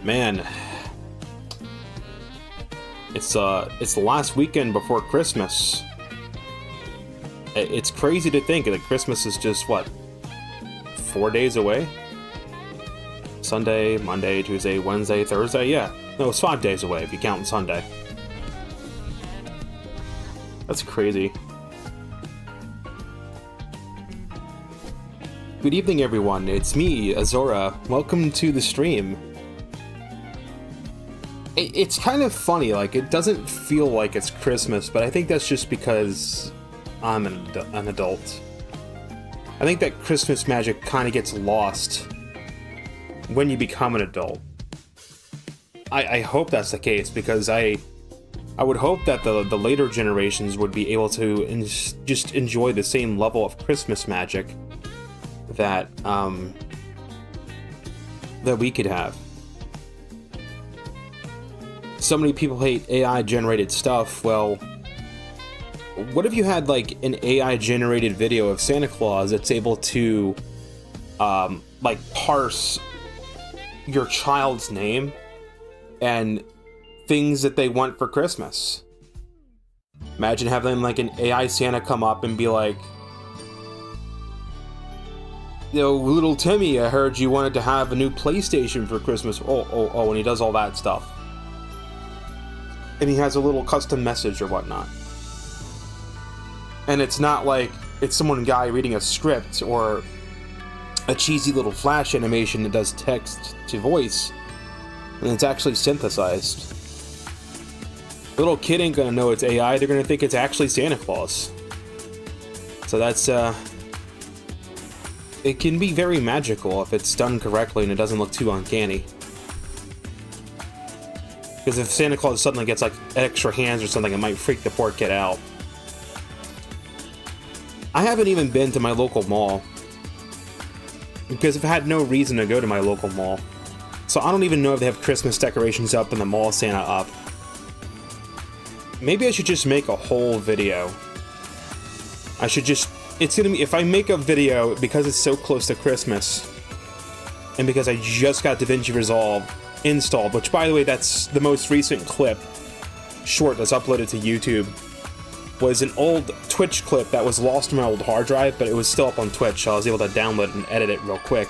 Man, it's the last weekend before Christmas. It's crazy to think that Christmas is just, what, 4 days away? Sunday, Monday, Tuesday, Wednesday, Thursday? Yeah. No, it's 5 days away if you count Sunday. That's crazy. Good evening, everyone. It's me, Azura. Welcome to the stream. It's kind of funny, like, it doesn't feel like it's Christmas, but I think that's just because I'm an adult. I think that Christmas magic kind of gets lost when you become an adult. I hope that's the case, because I would hope that the later generations would be able to just enjoy the same level of Christmas magic that that we could have. So many people hate AI generated stuff. Well, what if you had like an AI generated video of Santa Claus that's able to like parse your child's name and things that they want for Christmas? Imagine having like an AI Santa come up and be like, you know, little Timmy, I heard you wanted to have a new PlayStation for Christmas. Oh, and he does all that stuff. And he has a little custom message or whatnot. And it's not like it's some guy reading a script or a cheesy little flash animation that does text to voice. And it's actually synthesized. The little kid ain't gonna know it's AI, they're gonna think it's actually Santa Claus. So that's, it can be very magical if it's done correctly and it doesn't look too uncanny. Because if Santa Claus suddenly gets like extra hands or something, it might freak the poor kid out. I haven't even been to my local mall, because I've had no reason to go to my local mall. So I don't even know if they have Christmas decorations up and the mall Santa up. Maybe I should just make a whole video. It's gonna be, if I make a video, because it's so close to Christmas, and because I just got DaVinci Resolve installed, which by the way, that's the most recent clip, short that's uploaded to YouTube, was an old Twitch clip that was lost on my old hard drive, but it was still up on Twitch, so I was able to download it and edit it real quick.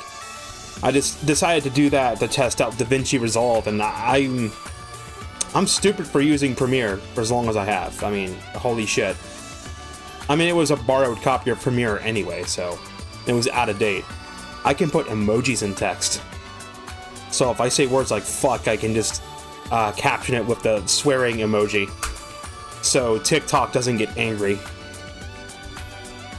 I just decided to do that to test out DaVinci Resolve, and I'm stupid for using Premiere for as long as I have. I mean, holy shit. I mean, it was a borrowed copy of Premiere anyway, so it was out of date. I can put emojis in text. So if I say words like fuck, I can just caption it with the swearing emoji, so TikTok doesn't get angry.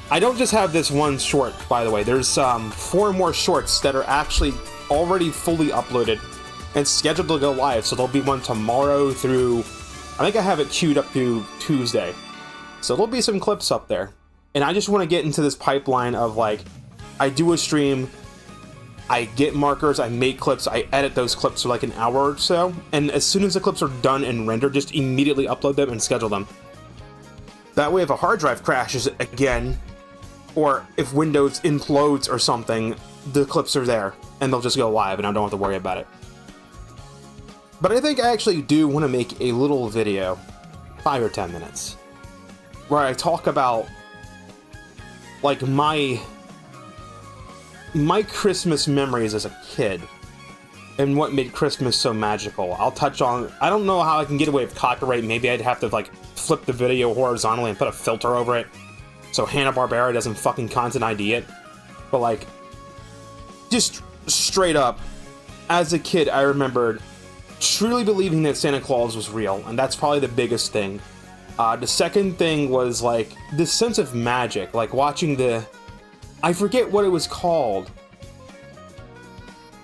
I don't just have this one short, by the way. There's 4 more shorts that are actually already fully uploaded and scheduled to go live, so there'll be one tomorrow through, I think I have it queued up through Tuesday. So there'll be some clips up there. And I just want to get into this pipeline of like, I do a stream, I get markers, I make clips, I edit those clips for like an hour or so, and as soon as the clips are done and rendered, just immediately upload them and schedule them. That way if a hard drive crashes again, or if Windows implodes or something, the clips are there, and they'll just go live, and I don't have to worry about it. But I think I actually do want to make a little video, 5 or 10 minutes, where I talk about, like, my Christmas memories as a kid, and what made Christmas so magical. I'll touch on, I don't know how I can get away with copyright. Maybe I'd have to, like, flip the video horizontally and put a filter over it, so Hanna-Barbera doesn't fucking content ID it. But, like, just straight up, as a kid, I remembered truly believing that Santa Claus was real, and that's probably the biggest thing. The second thing was, like, this sense of magic, like watching I forget what it was called.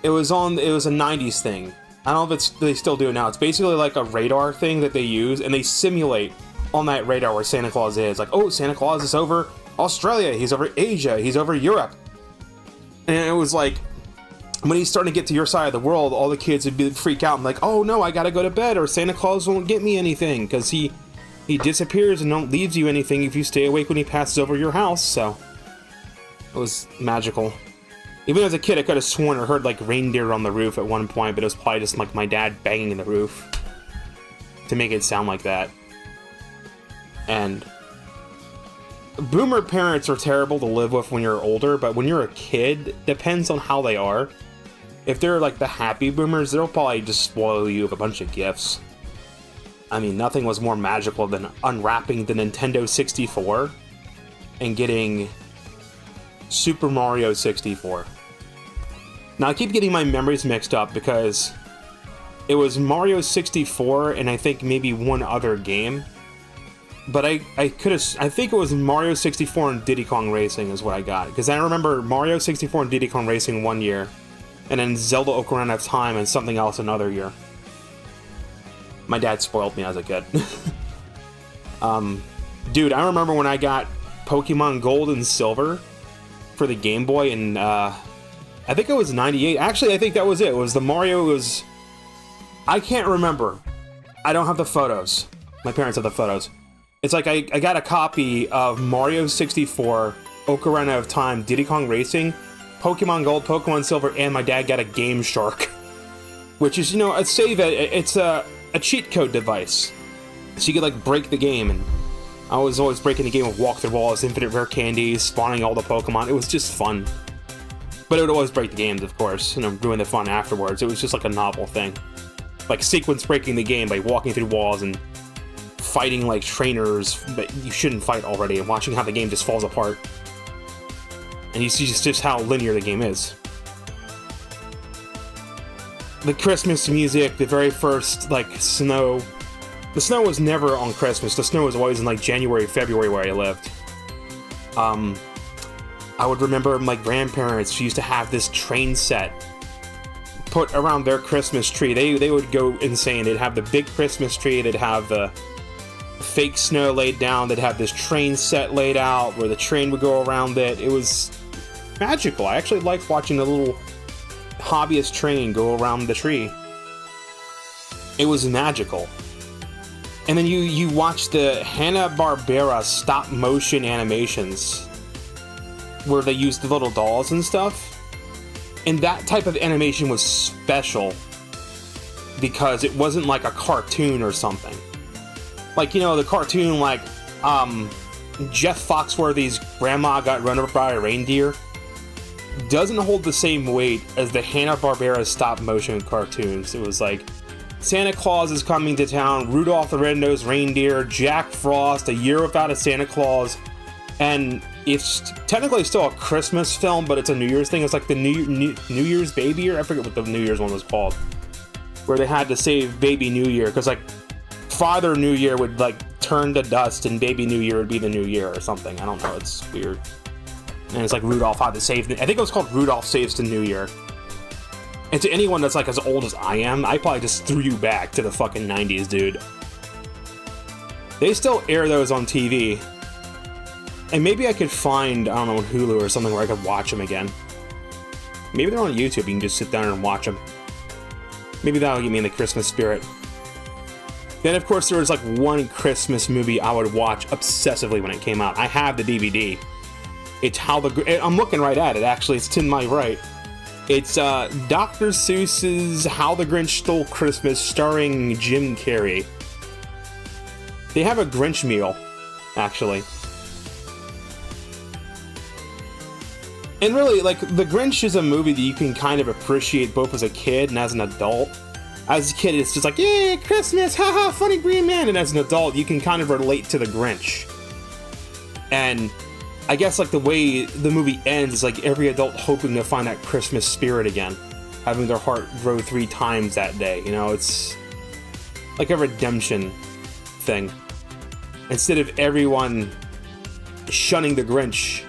It was a 90s thing. I don't know if they still do it now. It's basically like a radar thing that they use, and they simulate on that radar where Santa Claus is. Like, oh, Santa Claus is over Australia, he's over Asia, he's over Europe. And it was like, when he's starting to get to your side of the world, all the kids would freak out and like, oh no, I gotta go to bed, or Santa Claus won't get me anything, because he disappears and don't leaves you anything if you stay awake when he passes over your house. So it was magical. Even as a kid, I could have sworn I heard like reindeer on the roof at one point, but it was probably just like my dad banging in the roof to make it sound like that. And boomer parents are terrible to live with when you're older, but when you're a kid, depends on how they are. If they're like the happy boomers, they'll probably just spoil you with a bunch of gifts. I mean, nothing was more magical than unwrapping the Nintendo 64 and getting Super Mario 64. Now, I keep getting my memories mixed up because it was Mario 64 and I think maybe one other game. But I think it was Mario 64 and Diddy Kong Racing is what I got. Because I remember Mario 64 and Diddy Kong Racing one year, and then Zelda Ocarina of Time and something else another year. My dad spoiled me as a kid. Dude, I remember when I got Pokemon Gold and Silver for the Game Boy, and I think it was 98. Actually, I think that was it. It was the Mario. It was... I can't remember. I don't have the photos. My parents have the photos. It's like I got a copy of Mario 64, Ocarina of Time, Diddy Kong Racing, Pokemon Gold, Pokemon Silver, and my dad got a Game Shark. Which is, you know, it's a cheat code device. So you could, like, break the game, and I was always breaking the game with walk-through walls, infinite rare candies, spawning all the Pokemon. It was just fun. But it would always break the games, of course, and ruin the fun afterwards. It was just like a novel thing. Like sequence breaking the game by walking through walls and fighting like trainers that you shouldn't fight already, and watching how the game just falls apart. And you see just how linear the game is. The Christmas music, the very first, like, snow. The snow was never on Christmas. The snow was always in, like, January, February where I lived. I would remember my grandparents used to have this train set put around their Christmas tree. They would go insane. They'd have the big Christmas tree. They'd have the fake snow laid down. They'd have this train set laid out where the train would go around it. It was magical. I actually liked watching the little hobbyist train go around the tree. It was magical. And then you watch the Hanna-Barbera stop-motion animations where they used the little dolls and stuff. And that type of animation was special because it wasn't like a cartoon or something. Like, you know, the cartoon, like, Jeff Foxworthy's grandma got run over by a reindeer doesn't hold the same weight as the Hanna-Barbera stop-motion cartoons. It was like, Santa Claus is coming to town, Rudolph the Red-Nosed Reindeer, Jack Frost, A Year Without a Santa Claus, and it's technically still a Christmas film, but it's a New Year's thing. It's like the New Year's Baby, or I forget what the New Year's one was called, where they had to save Baby New Year, because, like, Father New Year would, like, turn to dust, and Baby New Year would be the New Year or something. I don't know, it's weird. And it's like Rudolph had to save... I think it was called Rudolph Saves the New Year. And to anyone that's, like, as old as I am, I probably just threw you back to the fucking 90s, dude. They still air those on TV. And maybe I could find, I don't know, Hulu or something where I could watch them again. Maybe they're on YouTube, you can just sit down and watch them. Maybe that'll get me in the Christmas spirit. Then, of course, there was, like, one Christmas movie I would watch obsessively when it came out. I have the DVD. It's I'm looking right at it, actually. It's to my right. It's Dr. Seuss's How the Grinch Stole Christmas, starring Jim Carrey. They have a Grinch meal, actually. And really, like, The Grinch is a movie that you can kind of appreciate both as a kid and as an adult. As a kid, it's just like, yeah, Christmas, haha, funny green man. And as an adult, you can kind of relate to The Grinch. And I guess, like, the way the movie ends is like every adult hoping to find that Christmas spirit again, having their heart grow 3 times that day. You know, it's like a redemption thing. Instead of everyone shunning the Grinch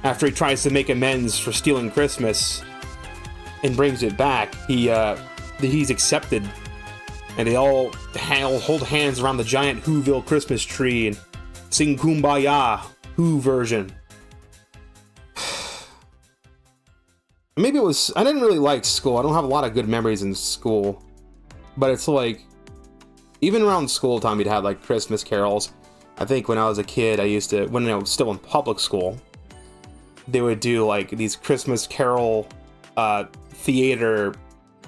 after he tries to make amends for stealing Christmas and brings it back, he's accepted, and they all hold hands around the giant Whoville Christmas tree and sing Kumbaya. Who version. Maybe it was... I didn't really like school. I don't have a lot of good memories in school. But it's like... Even around school time, we'd have, like, Christmas carols. I think when I was a kid, I used to... When I was still in public school, they would do like these Christmas Carol theater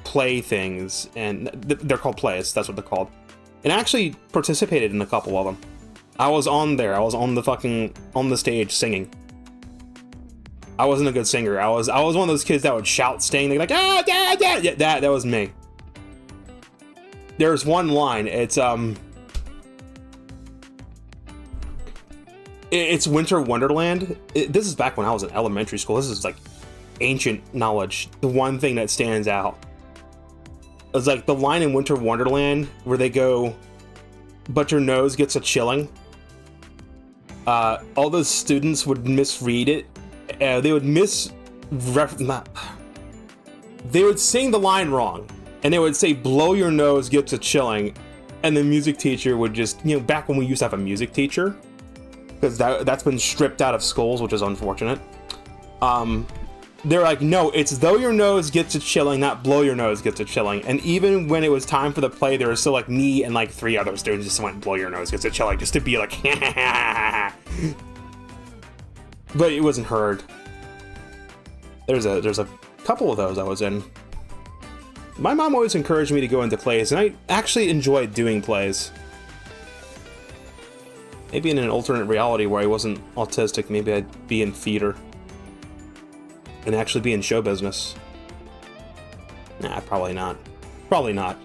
play things, and they're called plays. That's what they're called. And I actually participated in a couple of them. I was on there. I was on the stage singing. I wasn't a good singer. I was one of those kids that would shout, staying like, ah, yeah, yeah, yeah. That was me. There's one line. It's Winter Wonderland. This is back when I was in elementary school. This is like ancient knowledge. The one thing that stands out is like the line in Winter Wonderland where they go, "But your nose gets a chilling." All those students would misread it. They would they would sing the line wrong, and they would say, "Blow your nose gets a chilling," and the music teacher would just, back when we used to have a music teacher, because that's been stripped out of schools, which is unfortunate. They're like, "No, it's though your nose gets a chilling, not blow your nose gets a chilling." And even when it was time for the play, there was still like me and like 3 other students just went, "Blow your nose gets a chilling," just to be like, but it wasn't heard. There's a couple of those I was in. My mom always encouraged me to go into plays, and I actually enjoyed doing plays. Maybe in an alternate reality where I wasn't autistic, maybe I'd be in theater and actually be in show business. Nah, probably not. Probably not.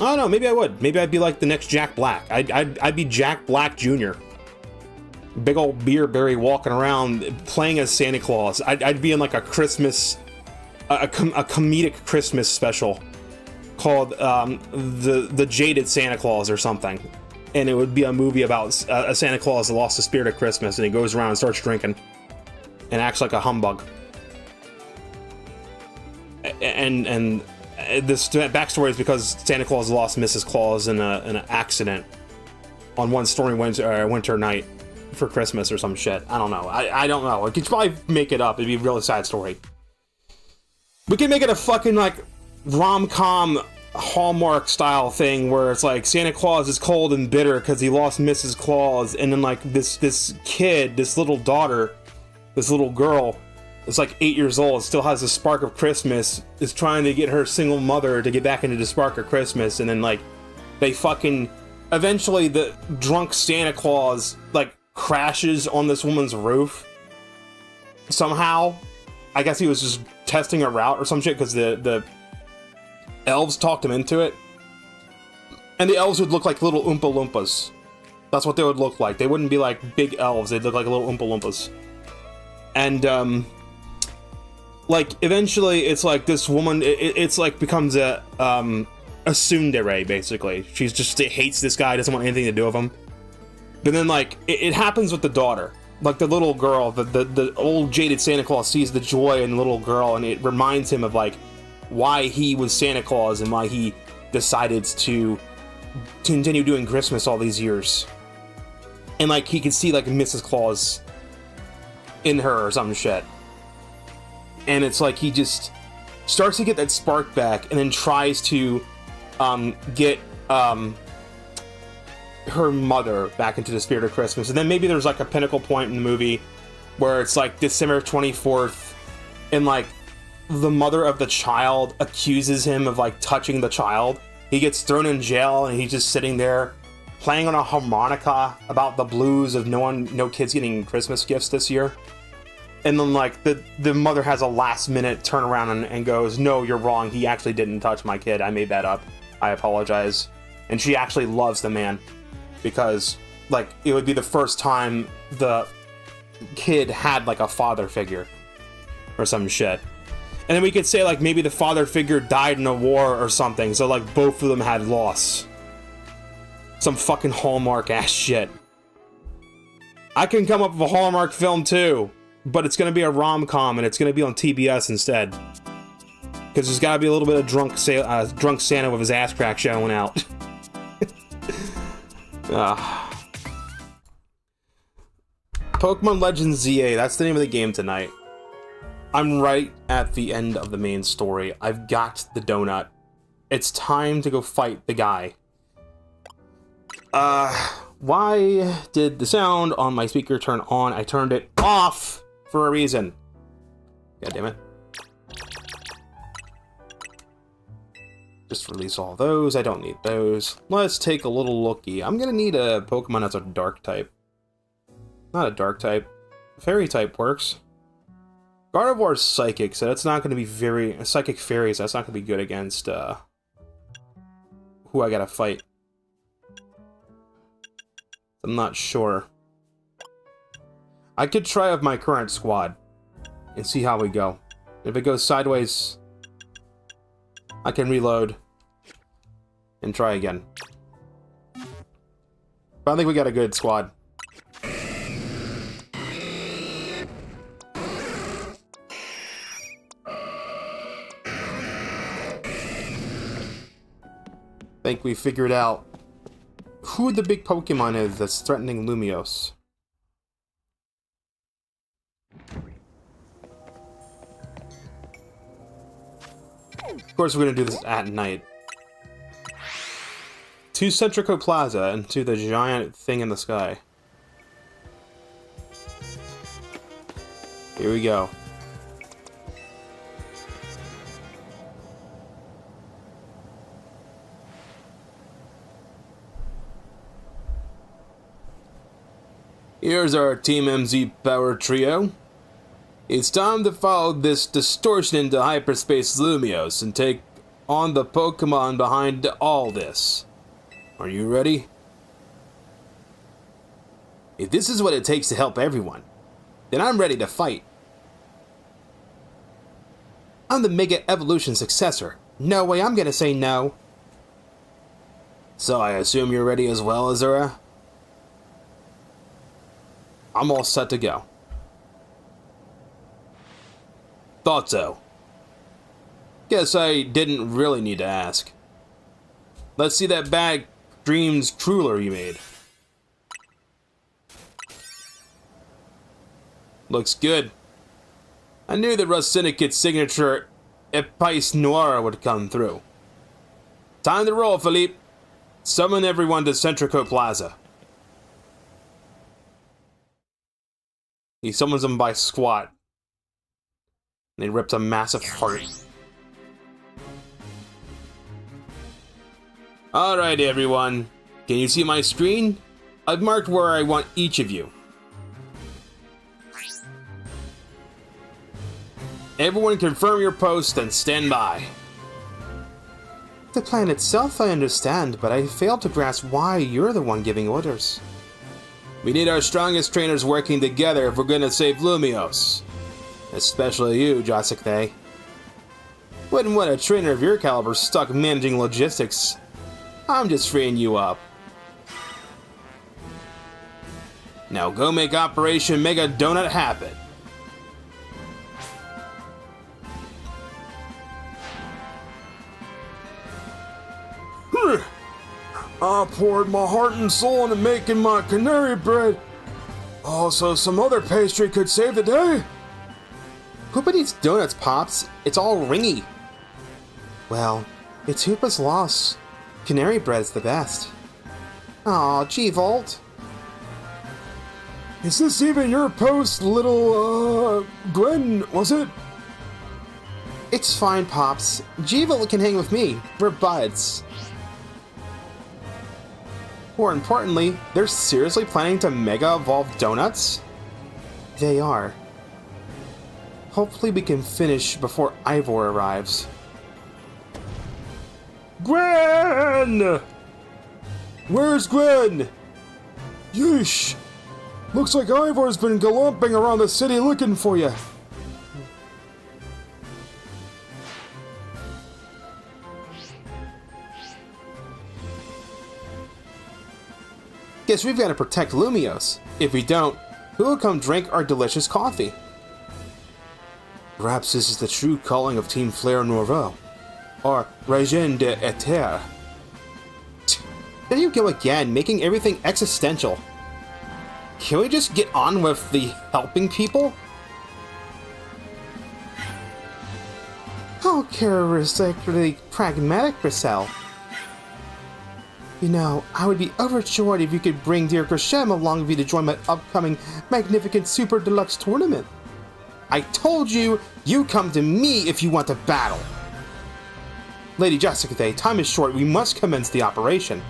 Oh no, maybe I would. Maybe I'd be like the next Jack Black. I'd be Jack Black Jr. Big old beer berry walking around playing as Santa Claus. I'd be in like a Christmas, a comedic Christmas special called the Jaded Santa Claus or something. And it would be a movie about a Santa Claus that lost the spirit of Christmas, and he goes around and starts drinking and acts like a humbug. And this backstory is because Santa Claus lost Mrs. Claus in an accident on one stormy winter night for Christmas or some shit. I don't know. I don't know. I could probably make it up. It'd be a really sad story. We could make it a fucking like rom-com Hallmark style thing where it's like Santa Claus is cold and bitter because he lost Mrs. Claus, and then like this kid, this little daughter, this little girl is like 8 years old, still has the spark of Christmas, is trying to get her single mother to get back into the spark of Christmas, and then like they fucking eventually the drunk Santa Claus like crashes on this woman's roof somehow. I guess he was just testing a route or some shit because the elves talked him into it. And the elves would look like little Oompa Loompas. That's what they would look like. They wouldn't be like big elves. They'd look like little Oompa Loompas. And, like, eventually it's like this woman, it's like becomes a tsundere, basically. She's just hates this guy, doesn't want anything to do with him. But then, like, it happens with the daughter. Like, the little girl, the old jaded Santa Claus sees the joy in the little girl, and it reminds him of, like, why he was Santa Claus and why he decided to continue doing Christmas all these years. And like he could see like Mrs. Claus in her or some shit. And it's like he just starts to get that spark back and then tries to get her mother back into the spirit of Christmas. And then maybe there's like a pinnacle point in the movie where it's like December 24th and like the mother of the child accuses him of like touching the child. He gets thrown in jail and he's just sitting there playing on a harmonica about the blues of no kids getting Christmas gifts this year. And then like the mother has a last minute turnaround and goes, "No, you're wrong. He actually didn't touch my kid. I made that up. I apologize." And she actually loves the man because like it would be the first time the kid had like a father figure or some shit. And then we could say, like, maybe the father figure died in a war or something, so, like, both of them had loss. Some fucking Hallmark ass shit. I can come up with a Hallmark film, too, but it's gonna be a rom-com, and it's gonna be on TBS instead. Because there's gotta be a little bit of drunk Santa with his ass crack showing out. Pokemon Legends ZA, that's the name of the game tonight. I'm right at the end of the main story. I've got the donut. It's time to go fight the guy. Why did the sound on my speaker turn on? I turned it off for a reason. God damn it. Just release all those. I don't need those. Let's take a little looky. I'm gonna need a Pokemon that's a dark type. Not a dark type. Fairy type works. Gardevoir's psychic, so that's not gonna be very... Psychic fairies, that's not gonna be good against, who I gotta fight. I'm not sure. I could try with my current squad and see how we go. If it goes sideways, I can reload and try again. But I think we got a good squad. I think we figured out who the big Pokemon is that's threatening Lumiose. Of course, we're going to do this at night. To Centrico Plaza and to the giant thing in the sky. Here we go. Here's our Team MZ power trio. It's time to follow this distortion into hyperspace Lumiose and take on the Pokemon behind all this. Are you ready? If this is what it takes to help everyone, then I'm ready to fight. I'm the Mega Evolution successor. No way I'm gonna say no. So I assume you're ready as well, Azura? I'm all set to go. Thought so. Guess I didn't really need to ask. Let's see that bag Dreams Crueler you made. Looks good. I knew the Rust Syndicate's signature Epice Noir would come through. Time to roll, Philippe. Summon everyone to Centrico Plaza. He summons them by squat. And he rips a massive heart. Alright everyone, can you see my screen? I've marked where I want each of you. Everyone confirm your post and stand by. The plan itself I understand, but I fail to grasp why you're the one giving orders. We need our strongest trainers working together if we're gonna save Lumiose. Especially you, Josicne. Wouldn't want a trainer of your caliber stuck managing logistics. I'm just freeing you up. Now go make Operation Mega Donut happen. I poured my heart and soul into making my canary bread. Also, some other pastry could save the day. Hoopa needs donuts, Pops. It's all ringy. Well, it's Hoopa's loss. Canary bread's the best. Aw, G-Volt. Is this even your post, little, Gwen, was it? It's fine, Pops. G-Volt can hang with me. We're buds. More importantly, they're seriously planning to Mega Evolve Donuts? They are. Hopefully we can finish before Ivor arrives. Gwen! Where's Gwen? Yeesh! Looks like Ivor's been galloping around the city looking for you. Guess we've got to protect Lumiose. If we don't, who will come drink our delicious coffee? Perhaps this is the true calling of Team Flare Nouveau, or Régine de Éther. There you go again, making everything existential. Can we just get on with the helping people? How characteristically pragmatic, Griselle. You know, I would be overjoyed if you could bring dear Grisham along with you to join my upcoming magnificent Super Deluxe tournament. I told you, you come to me if you want to battle. Lady Jessica, time is short. We must commence the operation.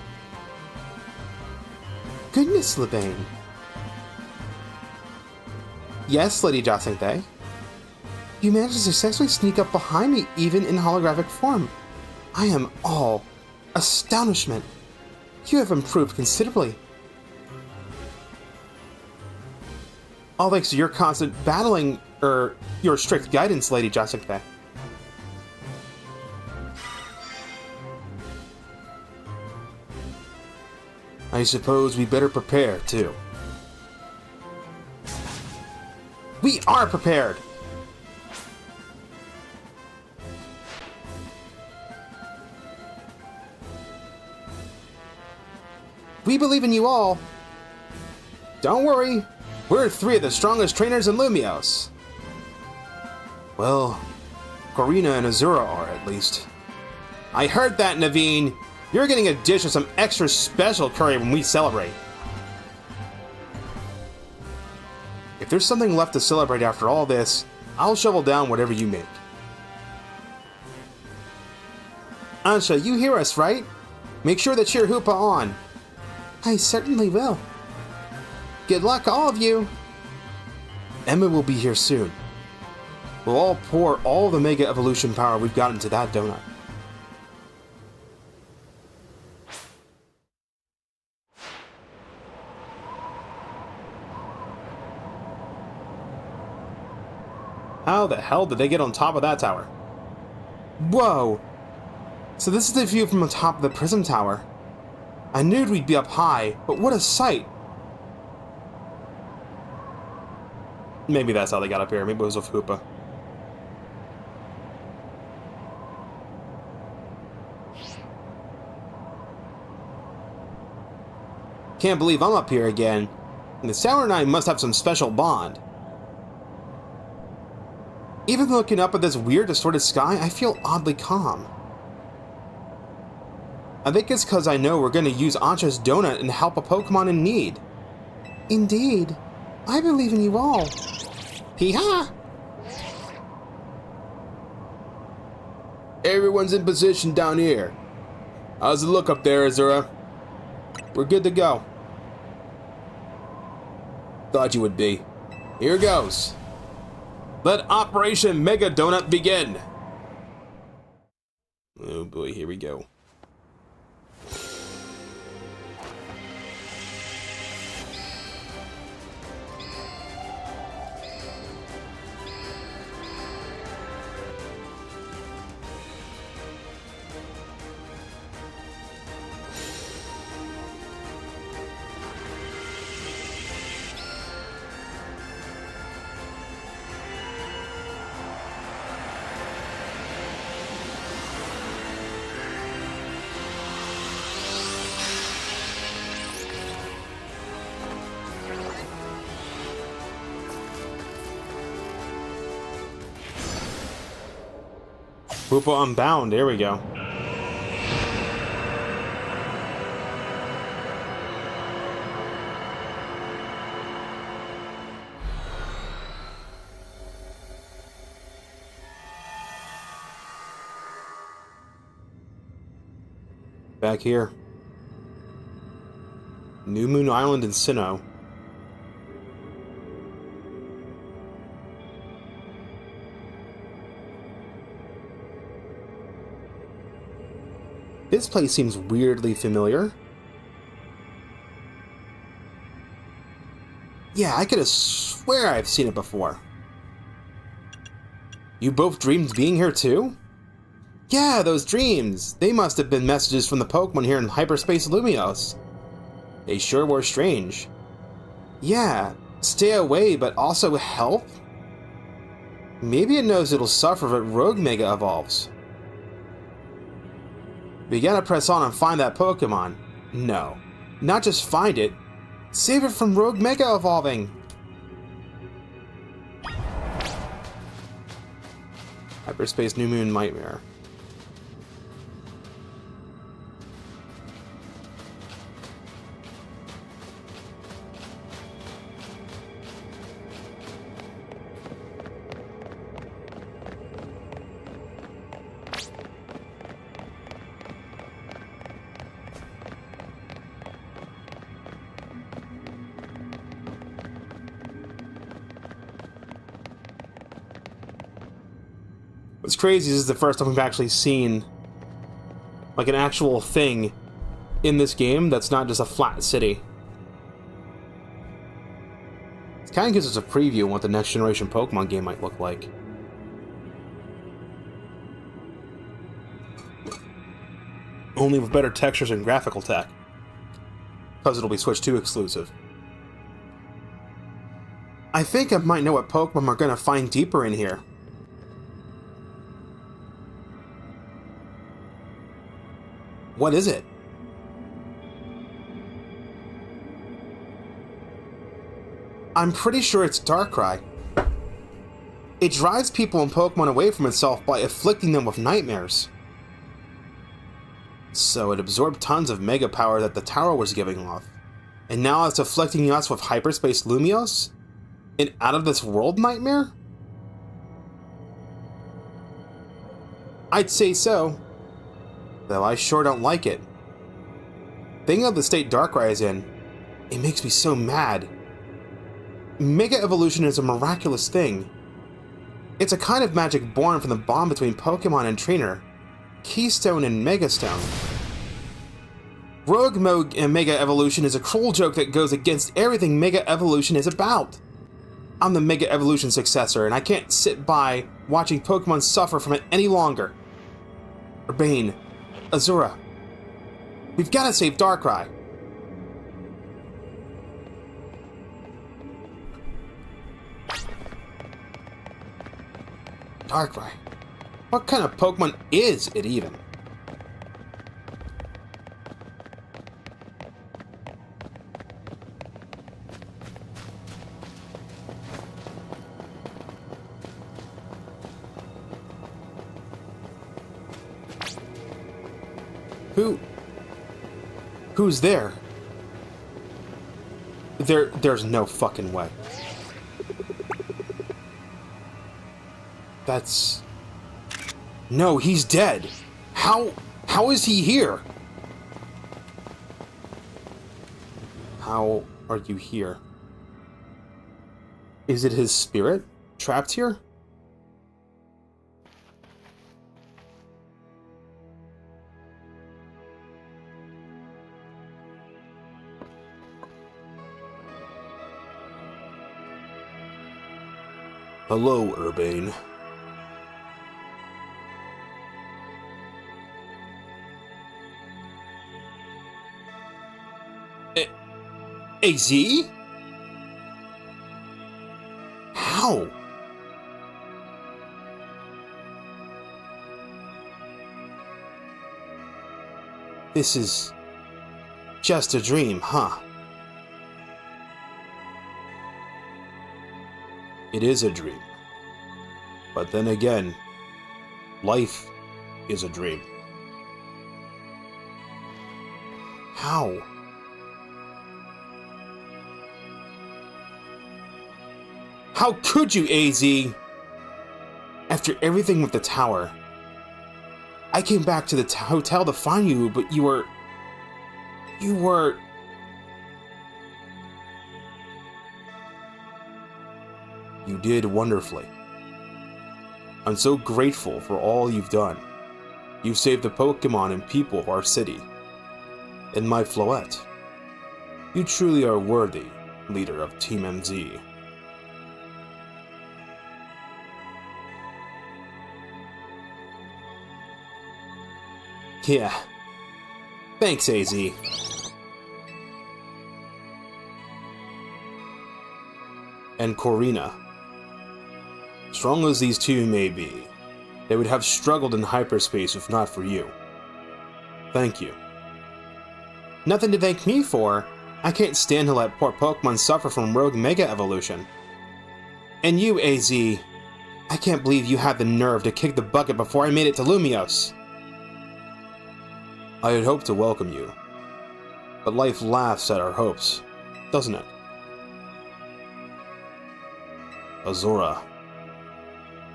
Goodness, Lebane. Yes, Lady Jessica. You managed to successfully sneak up behind me, even in holographic form. I am all astonishment. You have improved considerably. All thanks to your constant battling, your strict guidance, Lady Jessica. I suppose we better prepare, too. We are prepared! We believe in you all. Don't worry, we're 3 of the strongest trainers in Lumios. Well, Corina and Azura are, at least. I heard that, Naveen. You're getting a dish of some extra special curry when we celebrate. If there's something left to celebrate after all this, I'll shovel down whatever you make. Ansha, you hear us, right? Make sure to cheer Hoopa on. I certainly will. Good luck, all of you. Emma will be here soon. We'll all pour all the Mega Evolution power we've got into that donut. How the hell did they get on top of that tower? Whoa! So this is the view from the top of the Prism Tower. I knew we'd be up high, but what a sight! Maybe that's how they got up here. Maybe it was with Hoopa. Can't believe I'm up here again. And the Tower and I must have some special bond. Even looking up at this weird, distorted sky, I feel oddly calm. I think it's because I know we're going to use Ansha's donut and help a Pokemon in need. Indeed. I believe in you all. Hee-ha! Everyone's in position down here. How's the look up there, Azura? We're good to go. Thought you would be. Here goes. Let Operation Mega Donut begin! Oh boy, here we go. Hoopa Unbound, there we go. Back here. New Moon Island in Sinnoh. This place seems weirdly familiar. Yeah, I could have swear I've seen it before. You both dreamed being here too? Yeah, those dreams. They must have been messages from the Pokemon here in Hyperspace Lumios. They sure were strange. Yeah, stay away but also help? Maybe it knows it'll suffer if Rogue Mega evolves. We gotta press on and find that Pokemon. No, not just find it. Save it from Rogue Mega evolving. Hyperspace New Moon Nightmare. What's crazy is this is the first time we've actually seen like an actual thing in this game that's not just a flat city. It kind of gives us a preview of what the next generation Pokemon game might look like. Only with better textures and graphical tech. Because it'll be Switch 2 exclusive. I think I might know what Pokemon we're gonna find deeper in here. What is it? I'm pretty sure it's Darkrai. It drives people and Pokemon away from itself by afflicting them with nightmares. So it absorbed tons of mega power that the tower was giving off. And now it's afflicting us with hyperspace Lumiose? An out-of-this-world nightmare? I'd say so. Though I sure don't like it. Thinking of the state Darkrai is in, it makes me so mad. Mega Evolution is a miraculous thing. It's a kind of magic born from the bond between Pokemon and trainer, Keystone and Megastone. Rogue Mode and Mega Evolution is a cruel joke that goes against everything Mega Evolution is about. I'm the Mega Evolution successor, and I can't sit by watching Pokemon suffer from it any longer. Urbane, Azura, we've got to save Darkrai. Darkrai? What kind of Pokemon is it even? Who's there? There's no fucking way. That's... No, he's dead. How is he here? How are you here? Is it his spirit trapped here? Hello, Urbane. AZ? How? This is just a dream, huh? It is a dream. But then again, life is a dream. How? How could you, AZ? After everything with the tower, I came back to the hotel to find you, but you were... You did wonderfully. I'm so grateful for all you've done. You've saved the Pokemon and people of our city. And my Floette. You truly are worthy, leader of Team MZ. Yeah. Thanks, AZ. And Corina. Strong as these two may be, they would have struggled in hyperspace if not for you. Thank you. Nothing to thank me for. I can't stand to let poor Pokemon suffer from rogue Mega Evolution. And you, AZ, I can't believe you had the nerve to kick the bucket before I made it to Lumiose. I had hoped to welcome you, but life laughs at our hopes, doesn't it? Azura,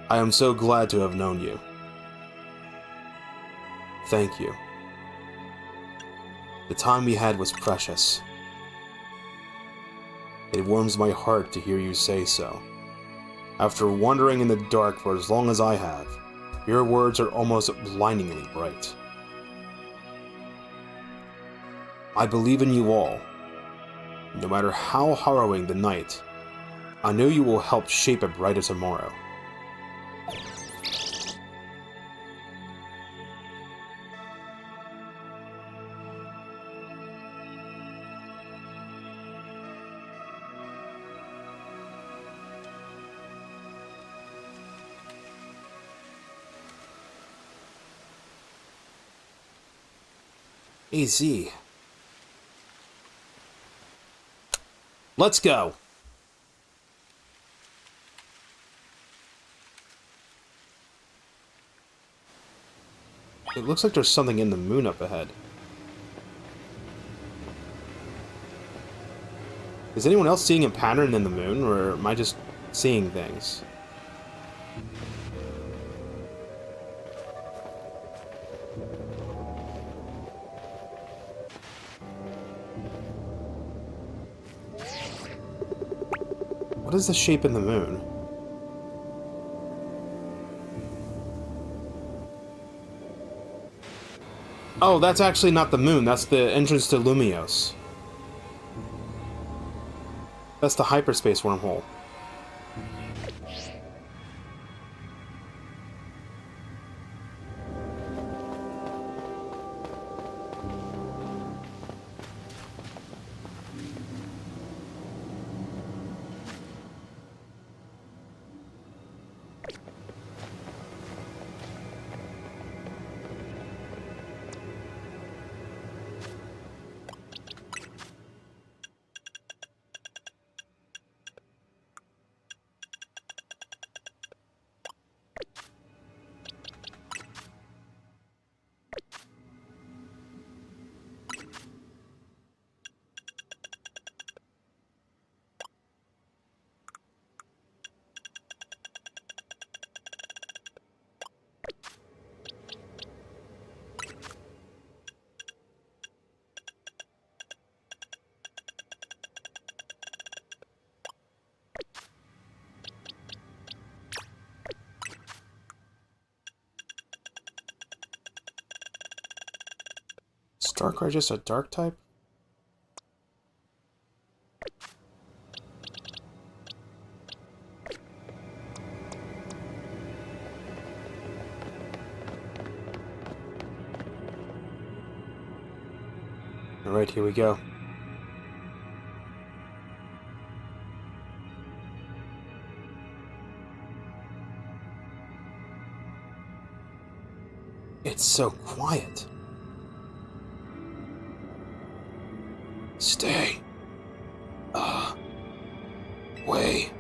I am so glad to have known you. Thank you. The time we had was precious. It warms my heart to hear you say so. After wandering in the dark for as long as I have, Your words are almost blindingly bright. I believe in you all. No matter how harrowing the night, I know you will help shape a brighter tomorrow. AZ. Let's go! It looks like there's something in the moon up ahead. Is anyone else seeing a pattern in the moon, or am I just seeing things? What is the shape in the moon? Oh, that's actually not the moon. That's the entrance to Lumios. That's the hyperspace wormhole. Darkrai just a dark type? Alright, here we go. It's so quiet. Stay. Way.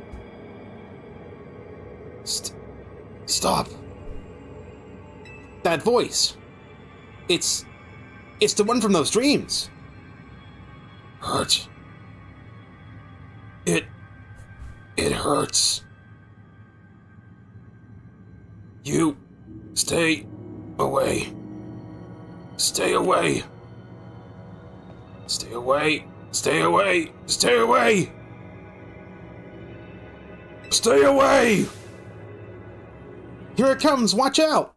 Stop. That voice. It's the one from those dreams. Hurt. It hurts. You stay away. Stay away. Stay away! Stay away! Stay away! Stay away! Here it comes! Watch out!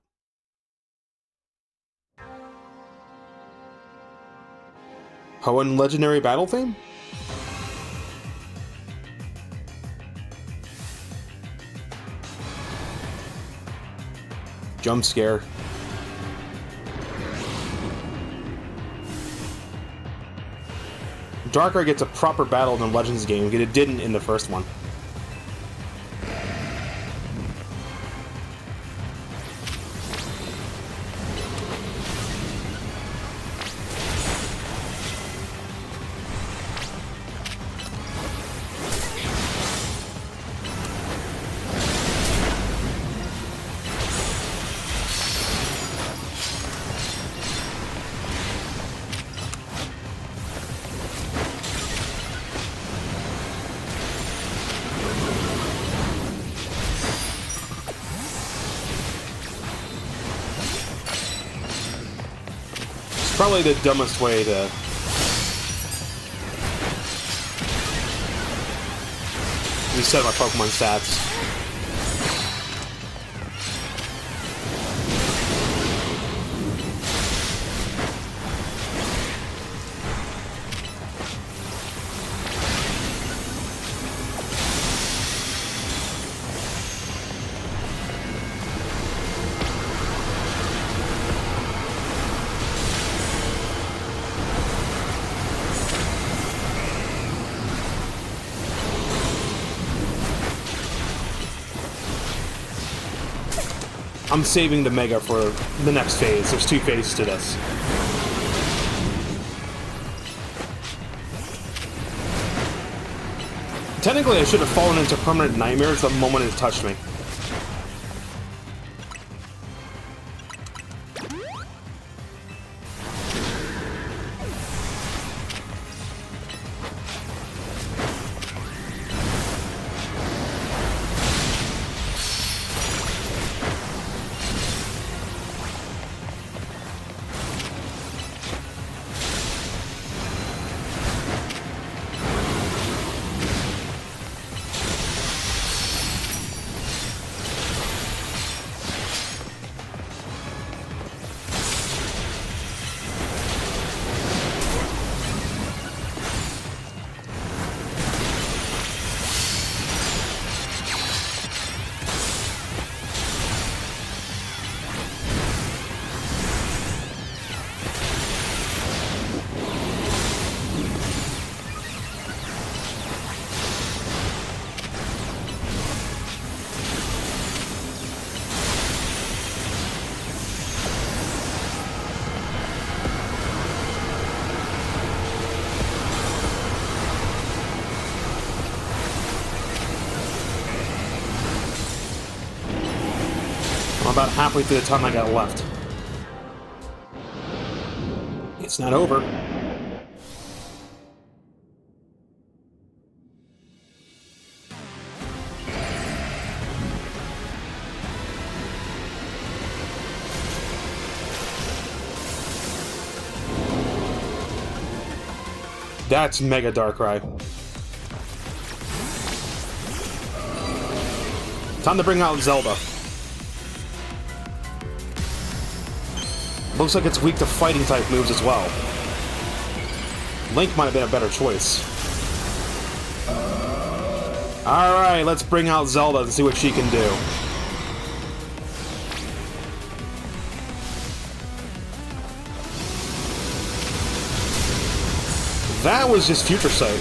Hoenn legendary battle theme? Jump scare. Darkrai gets a proper battle in the Legends game, because it didn't in the first one. Probably the dumbest way to reset my Pokemon stats. I'm saving the Mega for the next phase. There's 2 phases to this. Technically, I should have fallen into permanent nightmares the moment it touched me. I'm about halfway through the time I got left. It's not over. That's Mega Darkrai. Time to bring out Zelda. Looks like it's weak to fighting type moves as well. Link might have been a better choice. Alright, let's bring out Zelda and see what she can do. That was just Future Sight.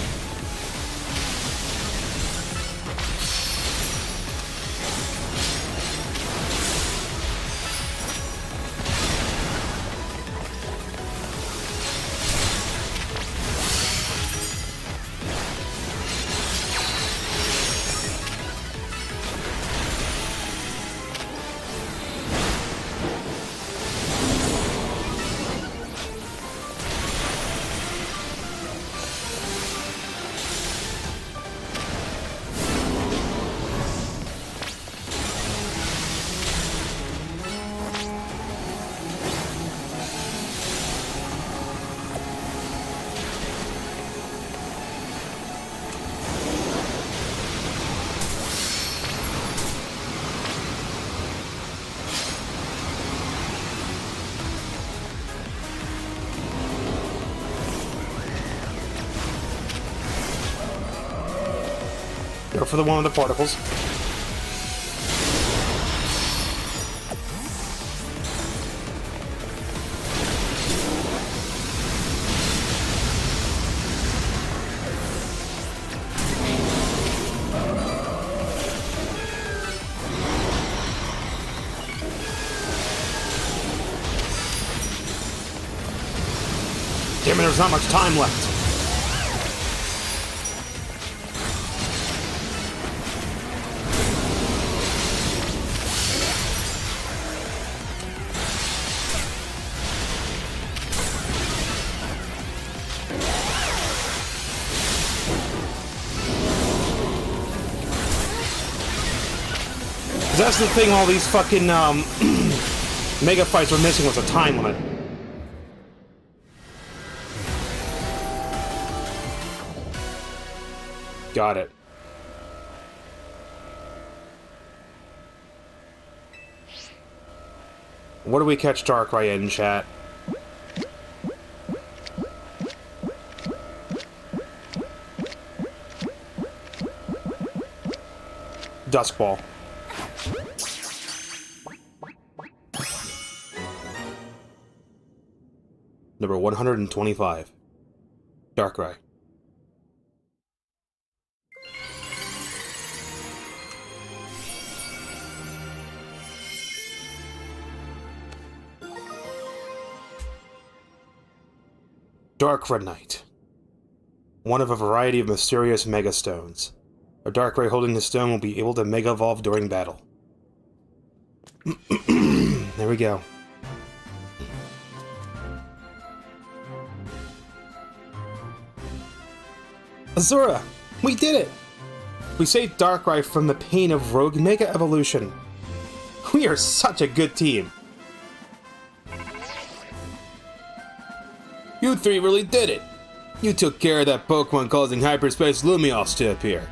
Go for the one with the particles. Damn it, there's not much time left. That's the thing all these fucking mega fights were missing was a time limit. Got it. What do we catch Darkrai in, chat? Dusk Ball. Number 125. Darkrai. Dark Red Knight. One of a variety of mysterious Mega Stones. A Dark Ray holding the stone will be able to Mega Evolve during battle. There we go. Azura! We did it! We saved Darkrai from the pain of Rogue Mega Evolution. We are such a good team. You three really did it. You took care of that Pokemon causing Hyperspace Lumiose to appear.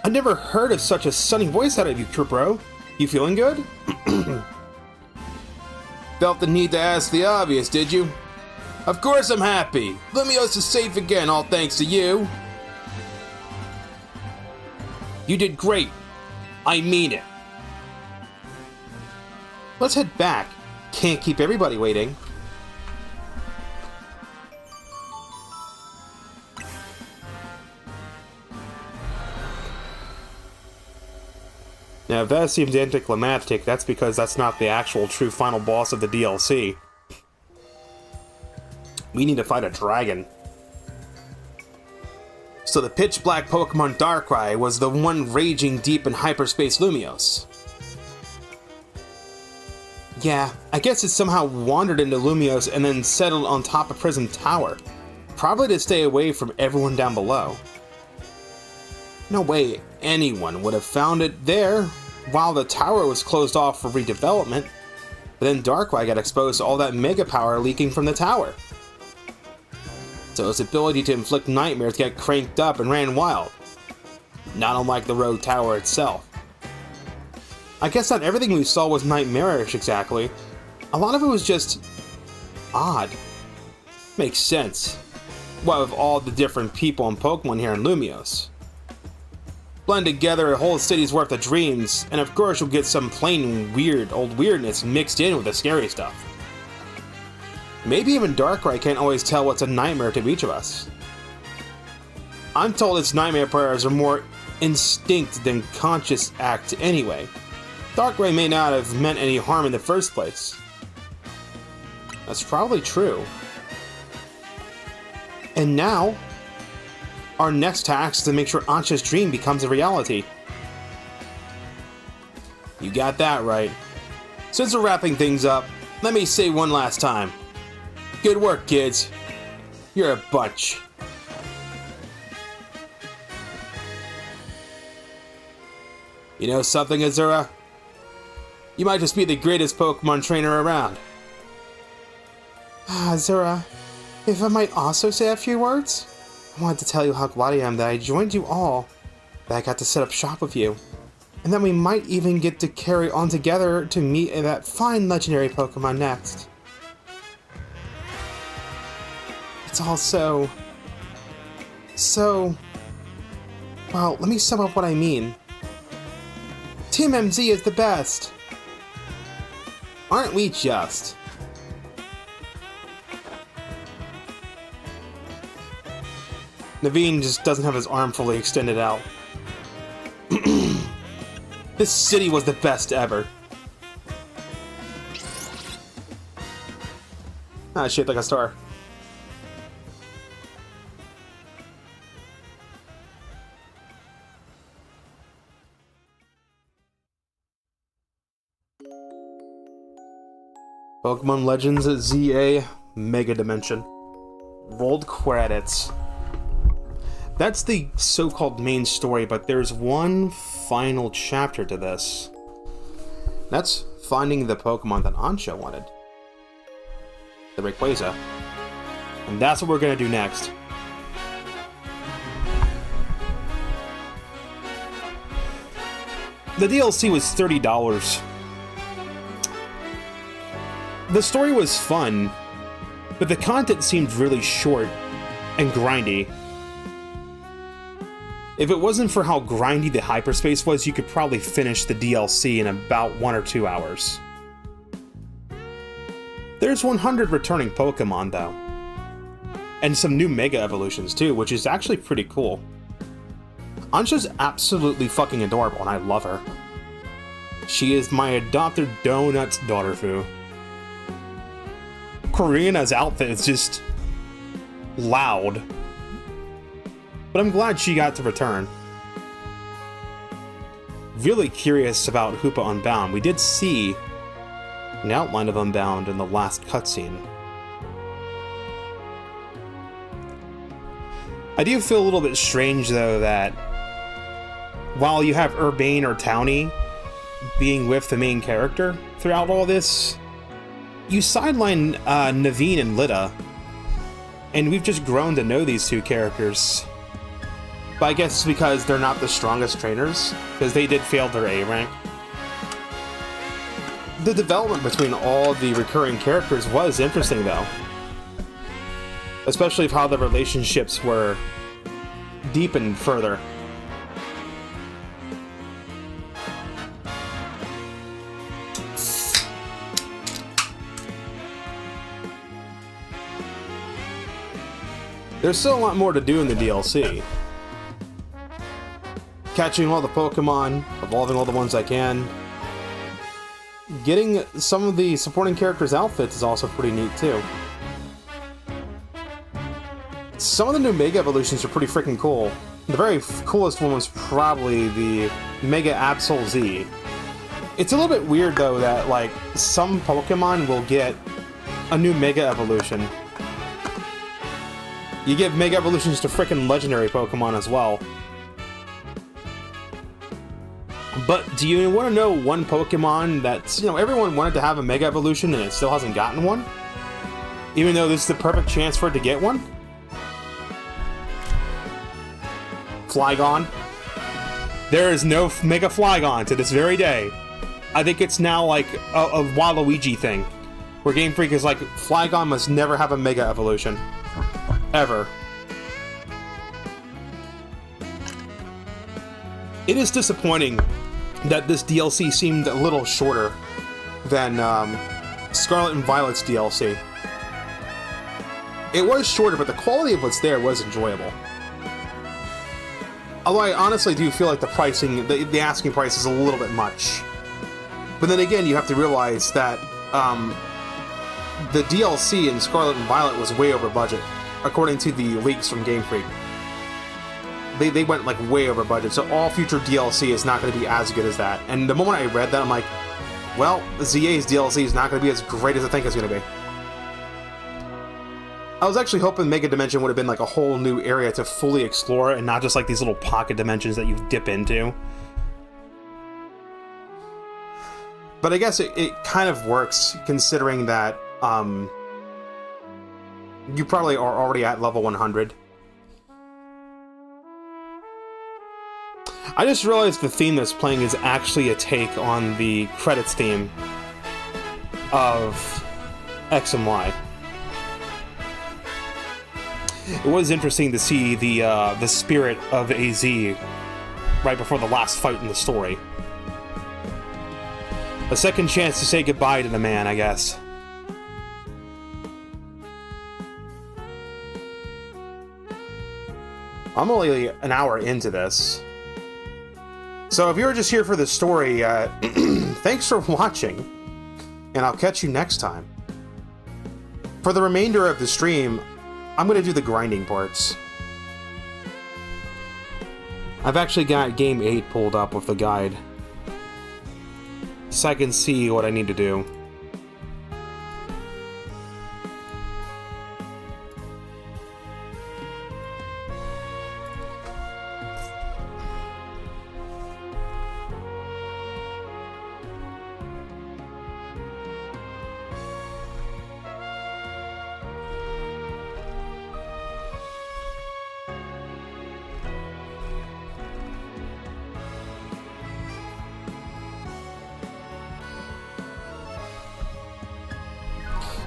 I never heard of such a sunny voice out of you, bro. You feeling good? Felt the need to ask the obvious, did you? Of course I'm happy. Lumiose is safe again, all thanks to you. You did great. I mean it. Let's head back. Can't keep everybody waiting. Now, if that seems anticlimactic, that's because that's not the actual true final boss of the DLC. We need to fight a dragon. So the pitch-black Pokemon Darkrai was the one raging deep in Hyperspace Lumiose. Yeah, I guess it somehow wandered into Lumiose and then settled on top of Prism Tower. Probably to stay away from everyone down below. No way anyone would have found it there while the tower was closed off for redevelopment. But then Darkrai got exposed to all that mega power leaking from the tower. So its ability to inflict nightmares got cranked up and ran wild. Not unlike the Rogue Tower itself. I guess not everything we saw was nightmarish exactly. A lot of it was just odd. Makes sense. What with all the different people and Pokemon here in Lumiose. Blend together a whole city's worth of dreams, and of course you'll get some plain weird old weirdness mixed in with the scary stuff. Maybe even Darkrai can't always tell what's a nightmare to each of us. I'm told its nightmare prayers are more instinct than conscious act anyway. Darkrai may not have meant any harm in the first place. That's probably true. And now, our next task is to make sure Ansha's dream becomes a reality. You got that right. Since we're wrapping things up, let me say one last time. Good work, kids. You're a bunch. You know something, Azura? You might just be the greatest Pokemon trainer around. Azura, if I might also say a few words? I wanted to tell you how glad I am that I joined you all, that I got to set up shop with you, and that we might even get to carry on together to meet that fine legendary Pokemon next. It's all so... Well, let me sum up what I mean. Team MZ is the best! Aren't we just? Naveen just doesn't have his arm fully extended out. This city was the best ever. Ah, shaped like a star. Pokemon Legends ZA Mega Dimension. Rolled credits. That's the so-called main story, but there's one final chapter to this. That's finding the Pokemon that Ansha wanted. The Rayquaza. And that's what we're gonna do next. The DLC was $30. The story was fun, but the content seemed really short and grindy. If it wasn't for how grindy the hyperspace was, you could probably finish the DLC in about 1 or 2 hours. There's 100 returning Pokemon though. And some new Mega Evolutions too, which is actually pretty cool. Ansha's absolutely fucking adorable and I love her. She is my adopted donut's daughter, Fu. Korrina's outfit is just loud. But I'm glad she got to return. Really curious about Hoopa Unbound. We did see an outline of Unbound in the last cutscene. I do feel a little bit strange, though, that while you have Urbane or Townie being with the main character throughout all this, you sideline Naveen and Lita, and we've just grown to know these two characters. But I guess it's because they're not the strongest trainers, because they did fail their A rank. The development between all the recurring characters was interesting, though. Especially how the relationships were deepened further. There's still a lot more to do in the DLC. Catching all the Pokemon, evolving all the ones I can. Getting some of the supporting characters' outfits is also pretty neat, too. Some of the new Mega Evolutions are pretty freaking cool. The very coolest one was probably the Mega Absol Z. It's a little bit weird, though, that, like, some Pokemon will get a new Mega Evolution. You give Mega Evolutions to frickin' legendary Pokemon as well. But do you want to know one Pokemon that's, you know, everyone wanted to have a Mega Evolution and it still hasn't gotten one? Even though this is the perfect chance for it to get one? Flygon. There is no Mega Flygon to this very day. I think it's now like a Waluigi thing, where Game Freak is like, Flygon must never have a Mega Evolution. Ever. It is disappointing that this DLC seemed a little shorter than Scarlet and Violet's DLC. It was shorter, but the quality of what's there was enjoyable. Although I honestly do feel like the pricing, the asking price is a little bit much. But then again, you have to realize that the DLC in Scarlet and Violet was way over budget, according to the leaks from Game Freak. They went like way over budget, so all future DLC is not going to be as good as that. And the moment I read that, I'm like, well, ZA's DLC is not going to be as great as I think it's going to be. I was actually hoping Mega Dimension would have been like a whole new area to fully explore, and not just like these little pocket dimensions that you dip into. But I guess it kind of works, considering that you probably are already at level 100. I just realized the theme that's playing is actually a take on the credits theme of X and Y. It was interesting to see the spirit of AZ right before the last fight in the story. A second chance to say goodbye to the man, I guess. I'm only an hour into this. So if you're just here for the story, thanks for watching, and I'll catch you next time. For the remainder of the stream, I'm going to do the grinding parts. I've actually got Game 8 pulled up with the guide, so I can see what I need to do.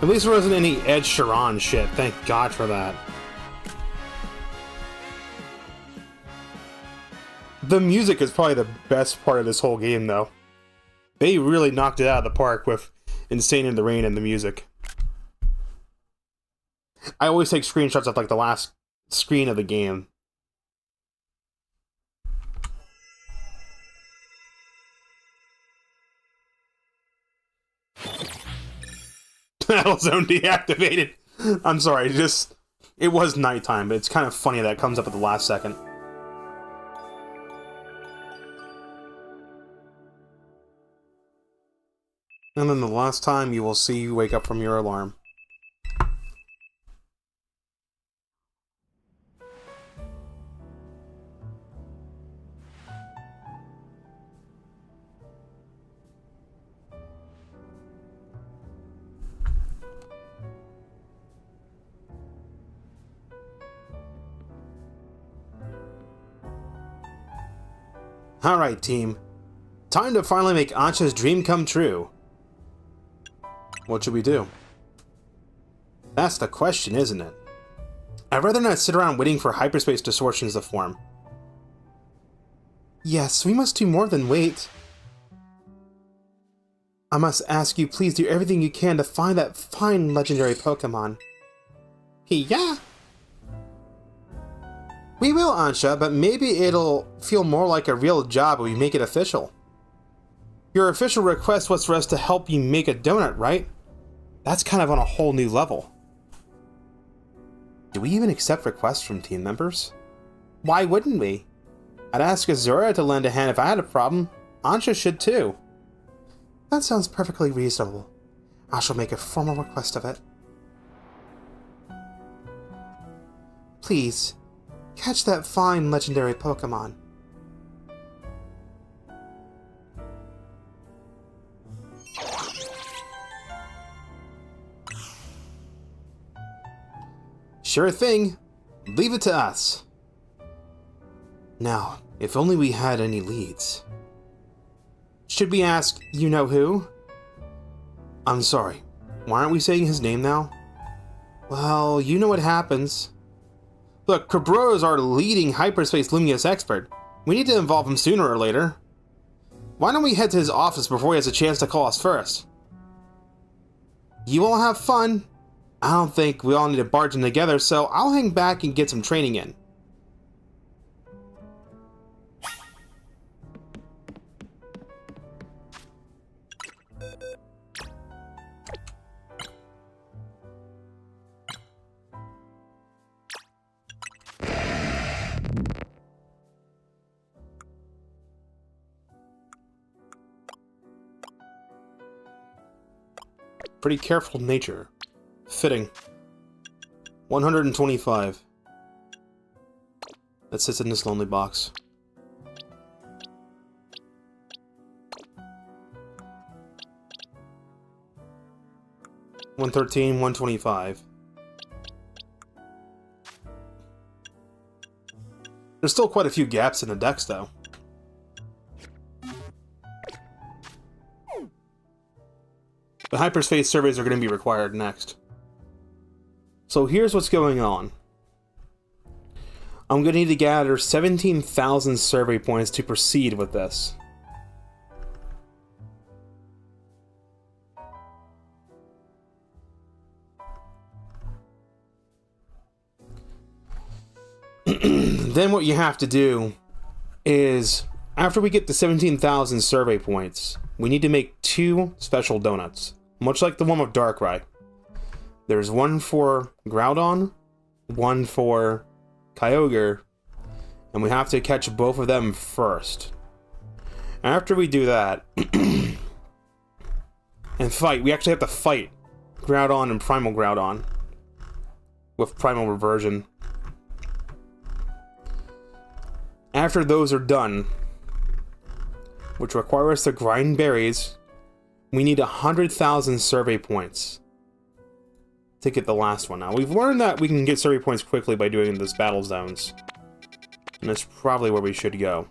At least there wasn't any Ed Sheeran shit, thank God for that. The music is probably the best part of this whole game, though. They really knocked it out of the park with Insane in the Rain and the music. I always take screenshots of like the last screen of the game. Battle zone deactivated. I'm sorry, just It was nighttime, but it's kind of funny that it comes up at the last second. And then the last time you will see you wake up from your alarm. Alright, team. Time to finally make Ansha's dream come true. What should we do? That's the question, isn't it? I'd rather not sit around waiting for hyperspace distortions to form. Yes, we must do more than wait. I must ask you, please do everything you can to find that fine legendary Pokemon. Yeah. We will, Ansha, but maybe it'll feel more like a real job when we make it official. Your official request was for us to help you make a donut, right? That's kind of on a whole new level. Do we even accept requests from team members? Why wouldn't we? I'd ask Azura to lend a hand if I had a problem. Ansha should too. That sounds perfectly reasonable. I shall make a formal request of it. Please, catch that fine legendary Pokemon. Sure thing. Leave it to us. Now, if only we had any leads. Should we ask you-know-who? I'm sorry. Why aren't we saying his name now? Well, you know what happens. Look, Cabro's our leading hyperspace Lumious expert. We need to involve him sooner or later. Why don't we head to his office before he has a chance to call us first? You all have fun. I don't think we all need to barge in together, so I'll hang back and get some training in. Pretty careful nature. Fitting. 125. That sits in this lonely box. $113, 125. There's still quite a few gaps in the decks, though. The hyperspace surveys are going to be required next. So here's what's going on. I'm going to need to gather 17,000 survey points to proceed with this. Then what you have to do is, after we get the 17,000 survey points, we need to make 2 special donuts, much like the one with Darkrai. There's one for Groudon, one for Kyogre, and we have to catch both of them first. After we do that, and fight, we actually have to fight Groudon and Primal Groudon with Primal Reversion. After those are done, which require us to grind berries, we need 100,000 survey points to get the last one. Now, we've learned that we can get survey points quickly by doing those battle zones, and that's probably where we should go.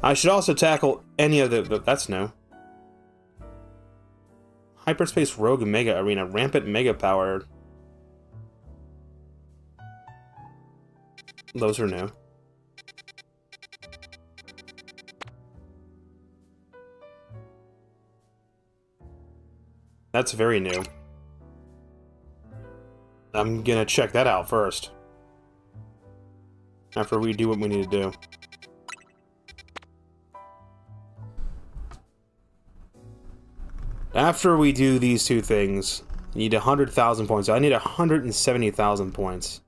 I should also tackle any of the... That's new. Hyperspace Rogue Mega Arena. Rampant Mega Power. Those are new. That's very new. I'm gonna check that out first. After we do what we need to do. After we do these 2 things, You need 100,000 points. I need 170,000 points.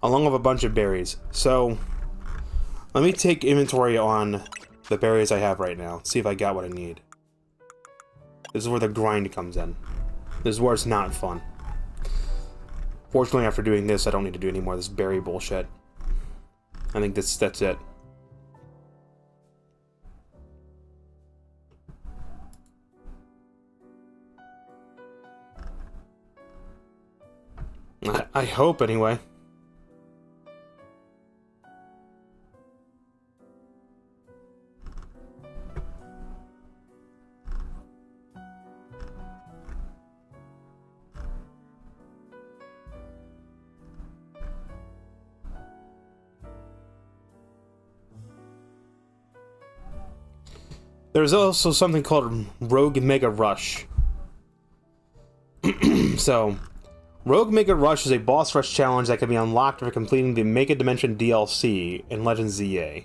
Along with a bunch of berries. So, let me take inventory on the berries I have right now. See if I got what I need. This is where the grind comes in. This is where it's not fun. Fortunately, after doing this, I don't need to do any more of this berry bullshit. I think that's it. I hope, anyway. There's also something called Rogue Mega Rush. So, Rogue Mega Rush is a boss rush challenge that can be unlocked for completing the Mega Dimension DLC in Legends ZA.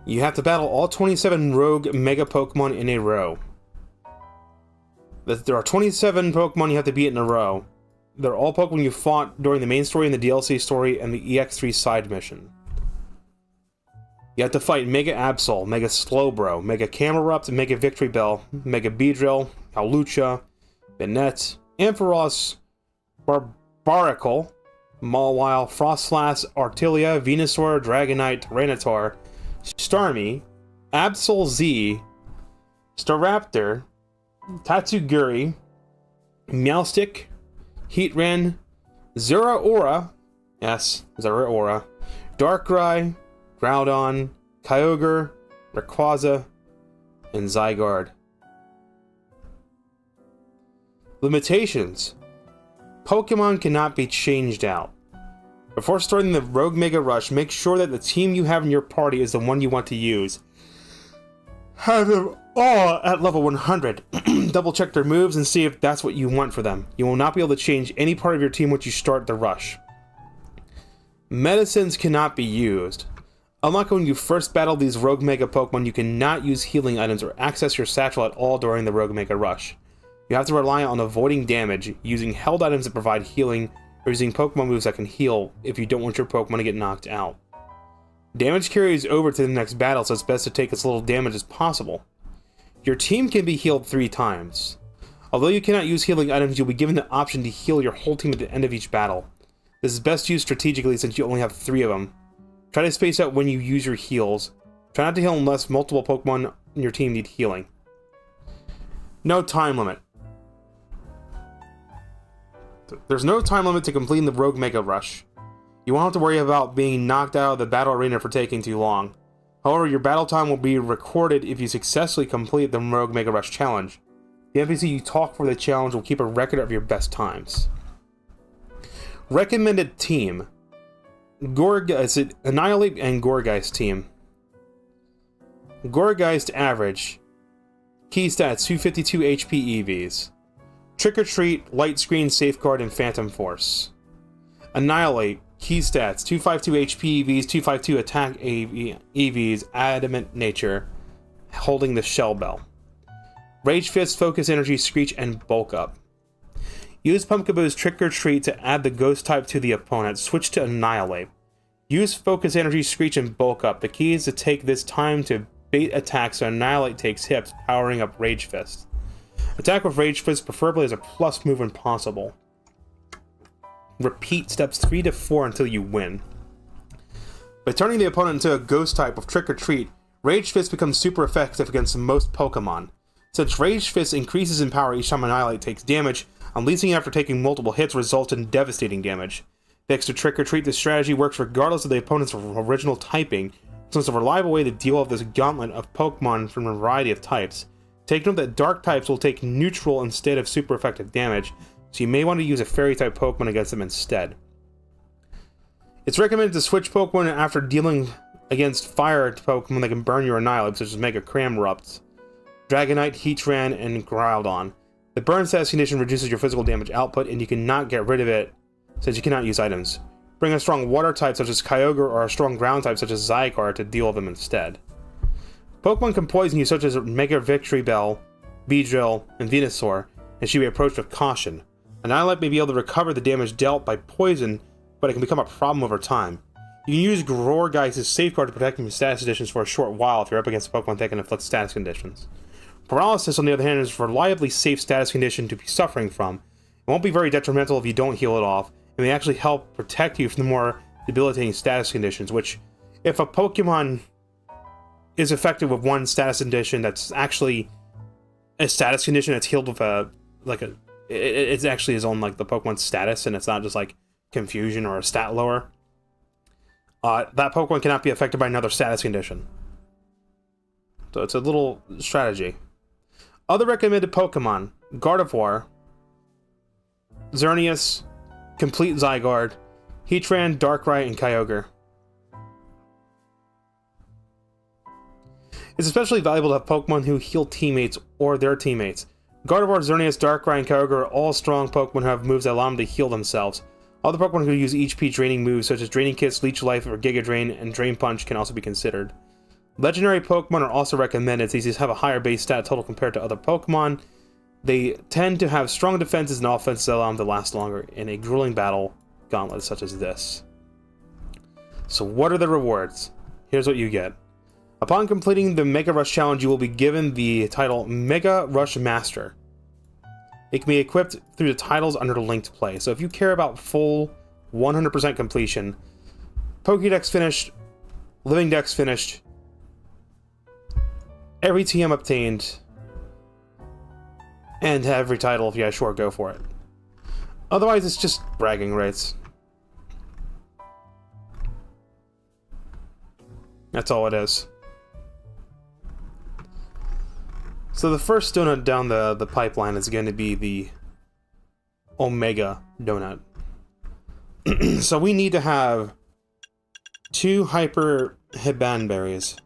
You have to battle all 27 Rogue Mega Pokemon in a row. There are 27 Pokemon you have to beat in a row. They're all Pokemon you fought during the main story and the DLC story and the EX3 side mission. You have to fight Mega Absol, Mega Slowbro, Mega Camerupt, Mega Victory Bell, Mega Beedrill, Hawlucha, Banette, Ampharos, Barbaracle, Mawile, Frostlass, Artilia, Venusaur, Dragonite, Tyranitar, Starmie, Absol Z, Staraptor, Tatsuguri, Meowstic, Heatran, Zeraora, yes, Zeraora, Darkrai, Groudon, Kyogre, Rayquaza, and Zygarde. Limitations. Pokemon cannot be changed out. Before starting the Rogue Mega Rush, make sure that the team you have in your party is the one you want to use. Have them all at level 100. Double check their moves and see if that's what you want for them. You will not be able to change any part of your team once you start the rush. Medicines cannot be used. Unlike when you first battle these Rogue Mega Pokemon, you cannot use healing items or access your satchel at all during the Rogue Mega Rush. You have to rely on avoiding damage, using held items that provide healing, or using Pokemon moves that can heal if you don't want your Pokemon to get knocked out. Damage carries over to the next battle, so it's best to take as little damage as possible. Your team can be healed 3 times. Although you cannot use healing items, you'll be given the option to heal your whole team at the end of each battle. This is best used strategically since you only have 3 of them. Try to space out when you use your heals. Try not to heal unless multiple Pokemon in your team need healing. No time limit. There's no time limit to completing the Rogue Mega Rush. You won't have to worry about being knocked out of the battle arena for taking too long. However, your battle time will be recorded if you successfully complete the Rogue Mega Rush challenge. The NPC you talk for the challenge will keep a record of your best times. Recommended team. Annihilate and Gourgeist team. Gourgeist average. Key stats 252 HP EVs. Trick or Treat, Light Screen, Safeguard, and Phantom Force. Annihilate. Key stats 252 HP EVs, 252 attack EVs, Adamant Nature, holding the Shell Bell. Rage Fist, Focus Energy, Screech, and Bulk Up. Use Pumpkaboo's Trick or Treat to add the Ghost type to the opponent. Switch to Annihilate. Use Focus Energy, Screech, and Bulk Up. The key is to take this time to bait attacks so Annihilate takes hits, powering up Rage Fist. Attack with Rage Fist, preferably as a plus move when possible. Repeat steps 3 to 4 until you win. By turning the opponent into a Ghost type with Trick or Treat, Rage Fist becomes super effective against most Pokemon. Since Rage Fist increases in power each time Annihilate takes damage, unleashing it after taking multiple hits results in devastating damage. Next to Trick or Treat, this strategy works regardless of the opponent's original typing, so it's a reliable way to deal with this gauntlet of Pokemon from a variety of types. Take note that Dark types will take neutral instead of super effective damage, so you may want to use a Fairy-type Pokemon against them instead. It's recommended to switch Pokemon after dealing against Fire Pokemon that can burn your Annihilate, such as Mega Cramorupts, Dragonite, Heatran, and Groudon. The burn status condition reduces your physical damage output, and you cannot get rid of it since you cannot use items. Bring a strong Water type such as Kyogre or a strong Ground type such as Zygarde to deal with them instead. Pokemon can poison you such as Mega Victory Bell, Beedrill, and Venusaur, and should be approached with caution. An Anilite may be able to recover the damage dealt by poison, but it can become a problem over time. You can use Gourgeist's safeguard to protect from status conditions for a short while if you're up against a Pokemon that can inflict status conditions. Paralysis, on the other hand, is a reliably safe status condition to be suffering from. It won't be very detrimental if you don't heal it off, and may actually help protect you from the more debilitating status conditions, which, if a Pokemon is affected with one status condition that's actually a status condition that's healed with it's actually his own, like, the Pokemon's status, and it's not just, like, confusion or a stat lower. That Pokemon cannot be affected by another status condition. So it's a little strategy. Other recommended Pokemon: Gardevoir, Xerneas, Complete Zygarde, Heatran, Darkrai, and Kyogre. It's especially valuable to have Pokemon who heal teammates or their teammates. Gardevoir, Xerneas, Darkrai, and Kyogre are all strong Pokemon who have moves that allow them to heal themselves. Other Pokemon who use HP draining moves such as Draining Kiss, Leech Life, or Giga Drain, and Drain Punch can also be considered. Legendary Pokemon are also recommended since these have a higher base stat total compared to other Pokemon. They tend to have strong defenses and offenses that allow them to last longer in a grueling battle gauntlet such as this. So what are the rewards? Here's what you get. Upon completing the Mega Rush Challenge, you will be given the title Mega Rush Master. It can be equipped through the titles under the linked play. So if you care about full 100% completion, Pokédex finished, Living Dex finished, every TM obtained, and every title, yeah, sure, go for it. Otherwise, it's just bragging rights. That's all it is. So the first donut down the pipeline is going to be the Omega Donut. So we need to have 2 Hyper Hiban Berries.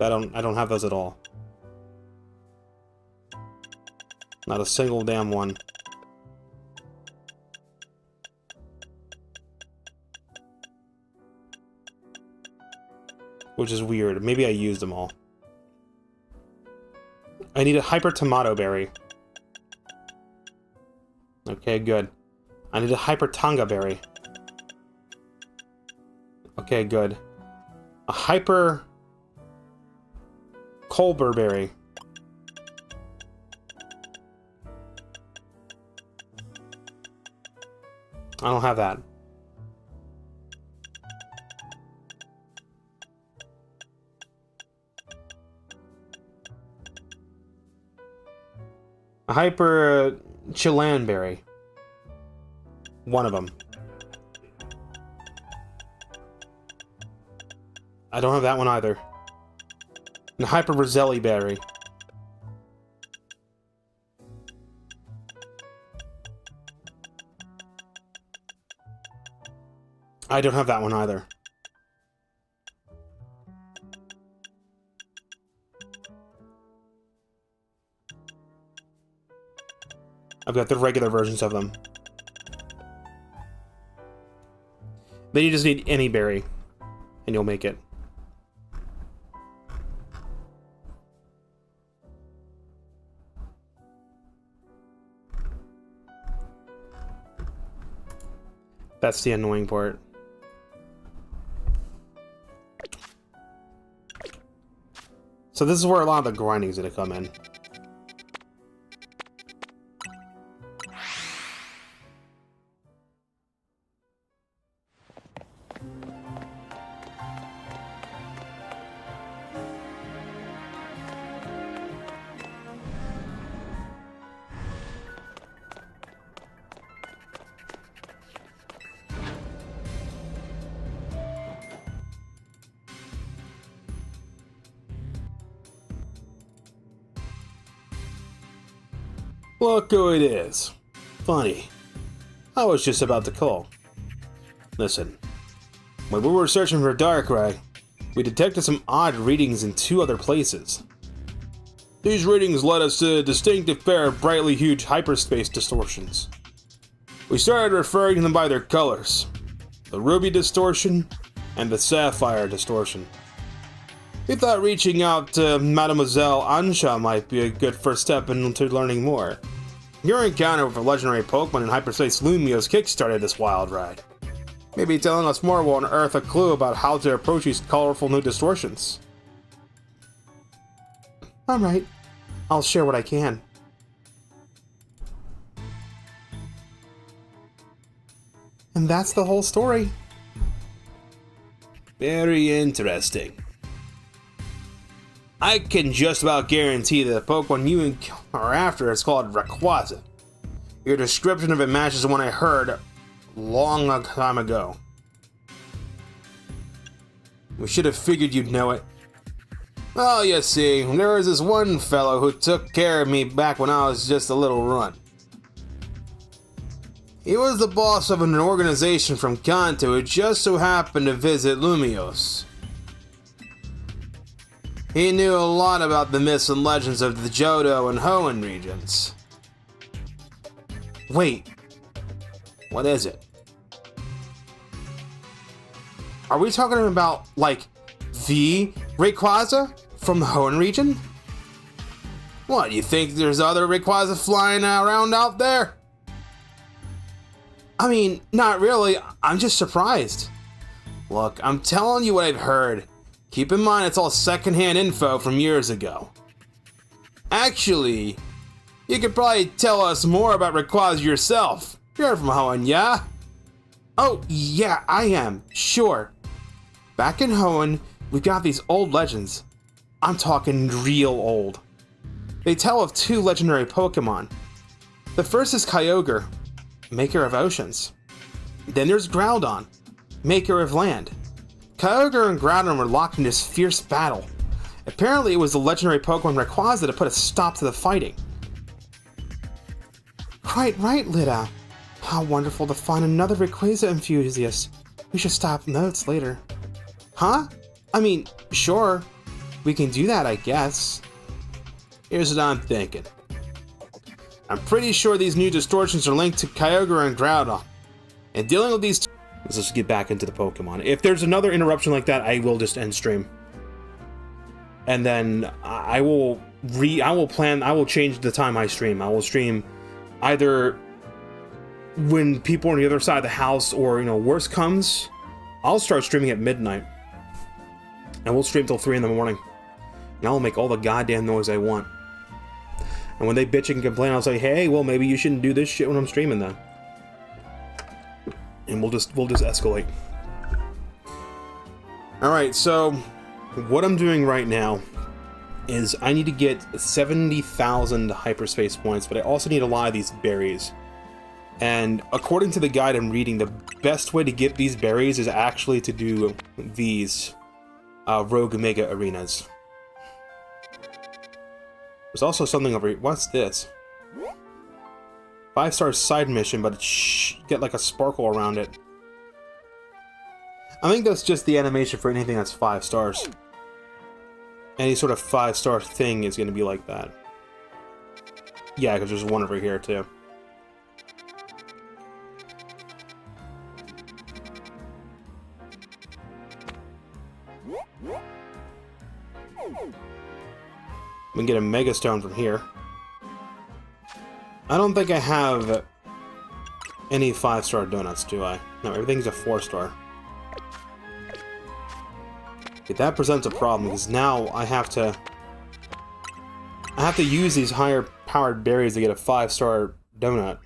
I don't have those at all. Not a single damn one. Which is weird. Maybe I used them all. I need a Hyper Tomato Berry. Okay, good. I need a Hyper Tonga Berry. Okay, good. A Hyper Colbur Berry. I don't have that. A Hyper Chilan Berry. One of them. I don't have that one either. And a Hyper Roselli Berry. I don't have that one either. I've got the regular versions of them. Then you just need any berry, and you'll make it. That's the annoying part. So this is where a lot of the grinding is going to come in. Look who it is. Funny. I was just about to call. Listen. When we were searching for Darkrai, we detected some odd readings in 2 other places. These readings led us to a distinctive pair of brightly huge hyperspace distortions. We started referring to them by their colors. The Ruby Distortion and the Sapphire Distortion. We thought reaching out to Mademoiselle Ansha might be a good first step into learning more. Your encounter with a legendary Pokemon in Hyperspace Lumiose kickstarted this wild ride. Maybe telling us more will unearth a clue about how to approach these colorful new distortions. Alright, I'll share what I can. And that's the whole story. Very interesting. I can just about guarantee that the Pokemon you are after is called Rayquaza. Your description of it matches the one I heard long time ago. We should have figured you'd know it. Well, you see, there was this one fellow who took care of me back when I was just a little runt. He was the boss of an organization from Kanto who just so happened to visit Lumiose. He knew a lot about the myths and legends of the Johto and Hoenn regions. Wait, what is it? Are we talking about, like, the Rayquaza from the Hoenn region? What, you think there's other Rayquaza flying around out there? I mean, not really, I'm just surprised. Look, I'm telling you what I've heard. Keep in mind it's all secondhand info from years ago. Actually, you could probably tell us more about Rayquaza yourself. You're from Hoenn, yeah? Oh, yeah, I am, sure. Back in Hoenn, we've got these old legends. I'm talking real old. They tell of two legendary Pokemon. The first is Kyogre, maker of oceans. Then there's Groudon, maker of land. Kyogre and Groudon were locked in this fierce battle. Apparently it was the legendary Pokemon Rayquaza that put a stop to the fighting. Quite right, Lida. How wonderful to find another Rayquaza enthusiast. We should stop notes later. Huh? I mean, sure. We can do that, I guess. Here's what I'm thinking. I'm pretty sure these new distortions are linked to Kyogre and Groudon. And dealing with these let's just get back into the Pokemon. If there's another interruption like that, I will just end stream. And then I will change the time I stream. I will stream either when people are on the other side of the house or, you know, worst comes, I'll start streaming at midnight. And we'll stream till 3 in the morning. And I'll make all the goddamn noise I want. And when they bitch and complain, I'll say, hey, well, maybe you shouldn't do this shit when I'm streaming then. And we'll just escalate. Alright, so what I'm doing right now is I need to get 70,000 hyperspace points, but I also need a lot of these berries. And according to the guide I'm reading, the best way to get these berries is actually to do these Rogue Mega Arenas. There's also something over here. What's this? 5-star side mission, but get like a sparkle around it. I think that's just the animation for anything that's 5 stars. Any sort of 5-star thing is going to be like that. Yeah, because there's one over here too. We can get a Mega Stone from here. I don't think I have any 5-star donuts, do I? No, everything's a 4-star. Okay, that presents a problem, because now I have to use these higher powered berries to get a 5-star donut.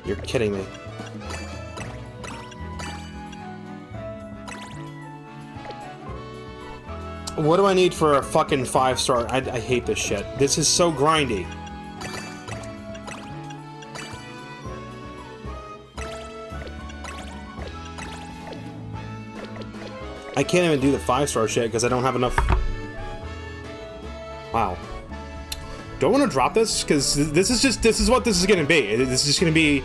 You're kidding me. What do I need for a fucking 5-star? I hate this shit. This is so grindy. I can't even do the 5-star shit because I don't have enough. Wow. Do I want to drop this? Because this is what this is going to be. This is just going to be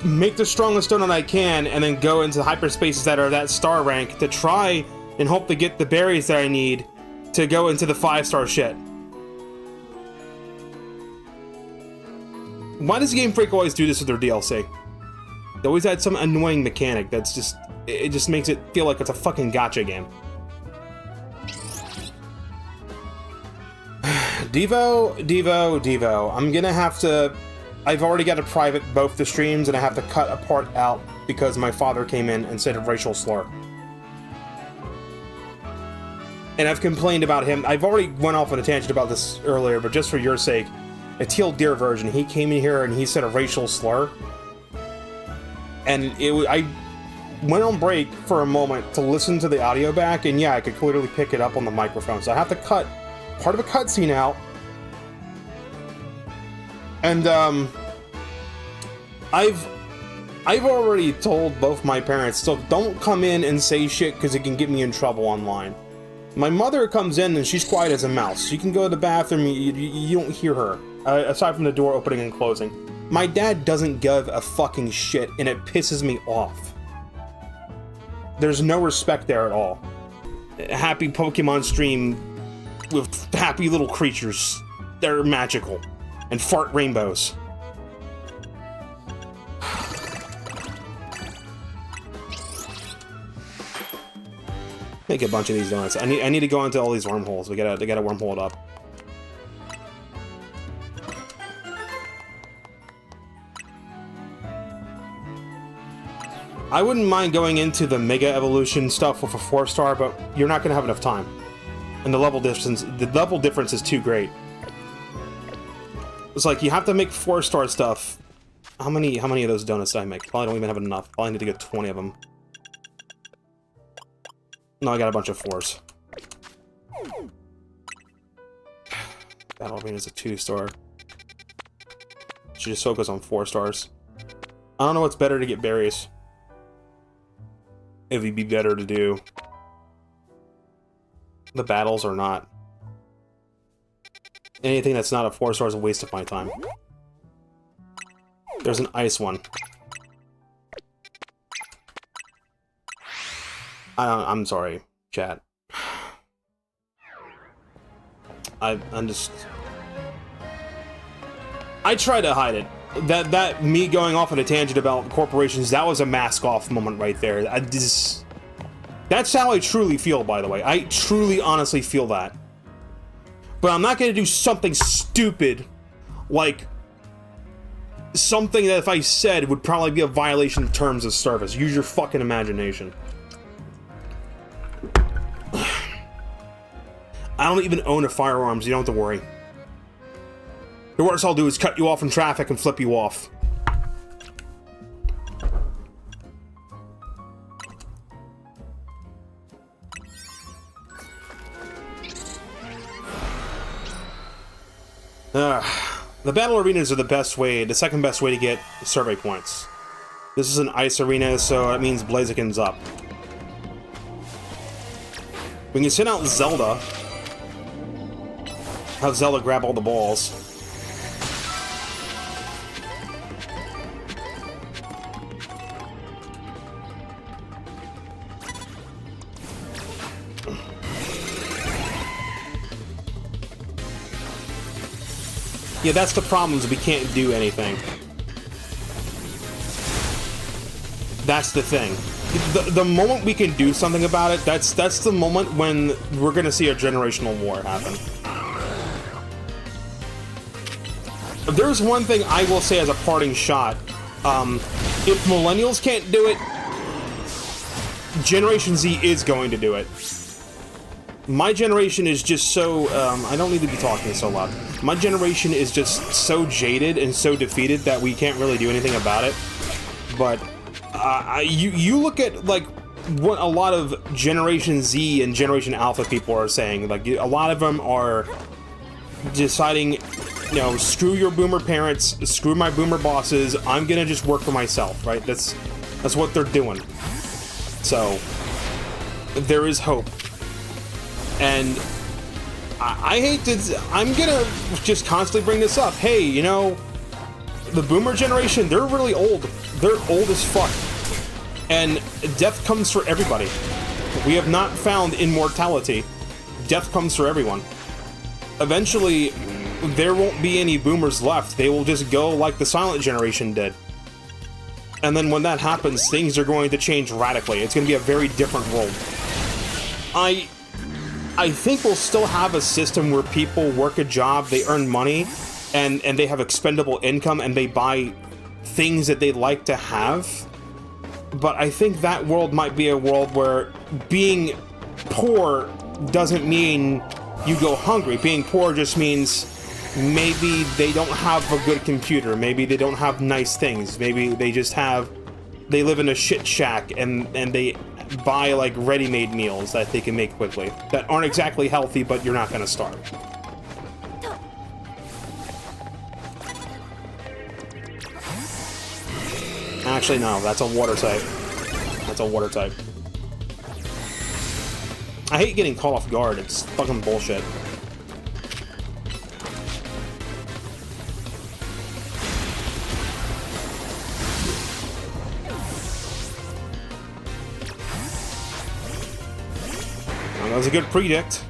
make the strongest donut I can and then go into hyperspaces that are that star rank to try and hope to get the berries that I need to go into the 5-star shit. Why does Game Freak always do this with their DLC? They always add some annoying mechanic that's just, it just makes it feel like it's a fucking gacha game. Devo. I'm gonna have to, I've already got to private both the streams and I have to cut a part out because my father came in and said a racial slur. And I've complained about him. I've already went off on a tangent about this earlier, but just for your sake, a Teal Deer version, he came in here and he said a racial slur. And I went on break for a moment to listen to the audio back, and yeah, I could clearly pick it up on the microphone. So I have to cut part of a cutscene out. And I've already told both my parents, so don't come in and say shit because it can get me in trouble online. My mother comes in and she's quiet as a mouse. She can go to the bathroom, you don't hear her, aside from the door opening and closing. My dad doesn't give a fucking shit, and it pisses me off. There's no respect there at all. Happy Pokemon stream with happy little creatures. They're magical. And fart rainbows. Make a bunch of these donuts. I need to go into all these wormholes. We gotta wormhole it up. I wouldn't mind going into the Mega Evolution stuff with a 4-star, but you're not gonna have enough time. And the level difference is too great. It's like you have to make 4-star stuff. How many of those donuts did I make? Probably don't even have enough. Probably need to get 20 of them. No, I got a bunch of 4s. Battle Arena's a 2-star. Should just focus on 4 stars. I don't know what's better to get berries. It would be better to do the battles or not. Anything that's not a 4-star is a waste of my time. There's an ice one. I'm sorry, chat. I'm just... I try to hide it. That me going off on a tangent about corporations, that was a mask-off moment right there. That's how I truly feel, by the way. I truly, honestly feel that. But I'm not going to do something stupid, like something that if I said would probably be a violation of terms of service. Use your fucking imagination. I don't even own a firearms, you don't have to worry. The worst I'll do is cut you off in traffic and flip you off. The battle arenas are the best way, the second best way to get survey points. This is an ice arena, so that means Blaziken's up. We can send out Zelda. Have Zelda grab all the balls. Yeah, that's the problem, is we can't do anything. That's the thing. The moment we can do something about it, that's the moment when we're gonna see a generational war happen. If there's one thing I will say as a parting shot, if millennials can't do it, Generation Z is going to do it. My generation is just so, I don't need to be talking so loud. My generation is just so jaded and so defeated that we can't really do anything about it. But, you look at, like, what a lot of Generation Z and Generation Alpha people are saying. Like, a lot of them are deciding, you know, screw your boomer parents, screw my boomer bosses, I'm gonna just work for myself, right? That's what they're doing. So, there is hope. And I hate to... I'm gonna just constantly bring this up. Hey, you know, the boomer generation, they're really old. They're old as fuck. And death comes for everybody. We have not found immortality. Death comes for everyone. Eventually, there won't be any boomers left. They will just go like the silent generation did. And then when that happens, things are going to change radically. It's going to be a very different world. I think we'll still have a system where people work a job, they earn money, and they have expendable income, and they buy things that they like to have. But I think that world might be a world where being poor doesn't mean you go hungry. Being poor just means maybe they don't have a good computer, maybe they don't have nice things, maybe they just have... they live in a shit shack and they buy like ready-made meals that they can make quickly that aren't exactly healthy, but you're not gonna starve. Actually, no, that's a water type. That's a water type. I hate getting caught off guard. It's fucking bullshit. Well, that was a good predict.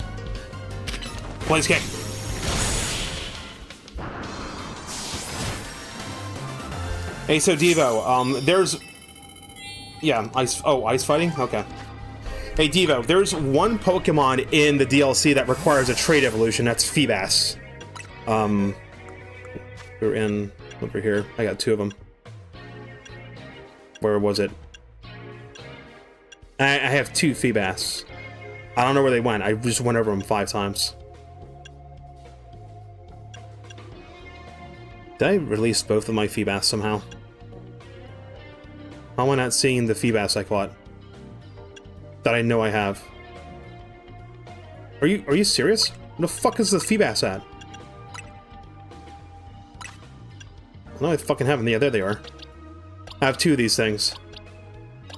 Blaze kick. Hey, so Devo, there's... yeah, ice... oh, ice fighting? Okay. Hey, Devo, there's one Pokemon in the DLC that requires a trait evolution. That's Feebas. We're in... over here. I got two of them. Where was it? I have two Feebas. I don't know where they went. I just went over them 5 times. Did I release both of my Feebas somehow? How am I not seeing the Feebas I caught? That I know I have. Are you serious? Where the fuck is the Feebas at? I know I fucking have them. Yeah, there they are. I have 2 of these things.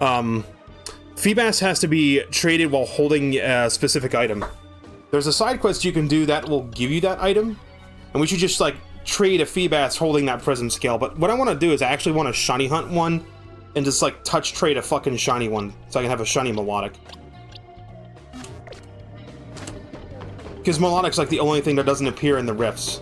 Feebas has to be traded while holding a specific item. There's a side quest you can do that will give you that item, and we should just like trade a Feebas holding that prism scale. But what I want to do is I actually want to shiny hunt one and just like touch trade a fucking shiny one so I can have a shiny Melodic. Because Melodic's like the only thing that doesn't appear in the rifts.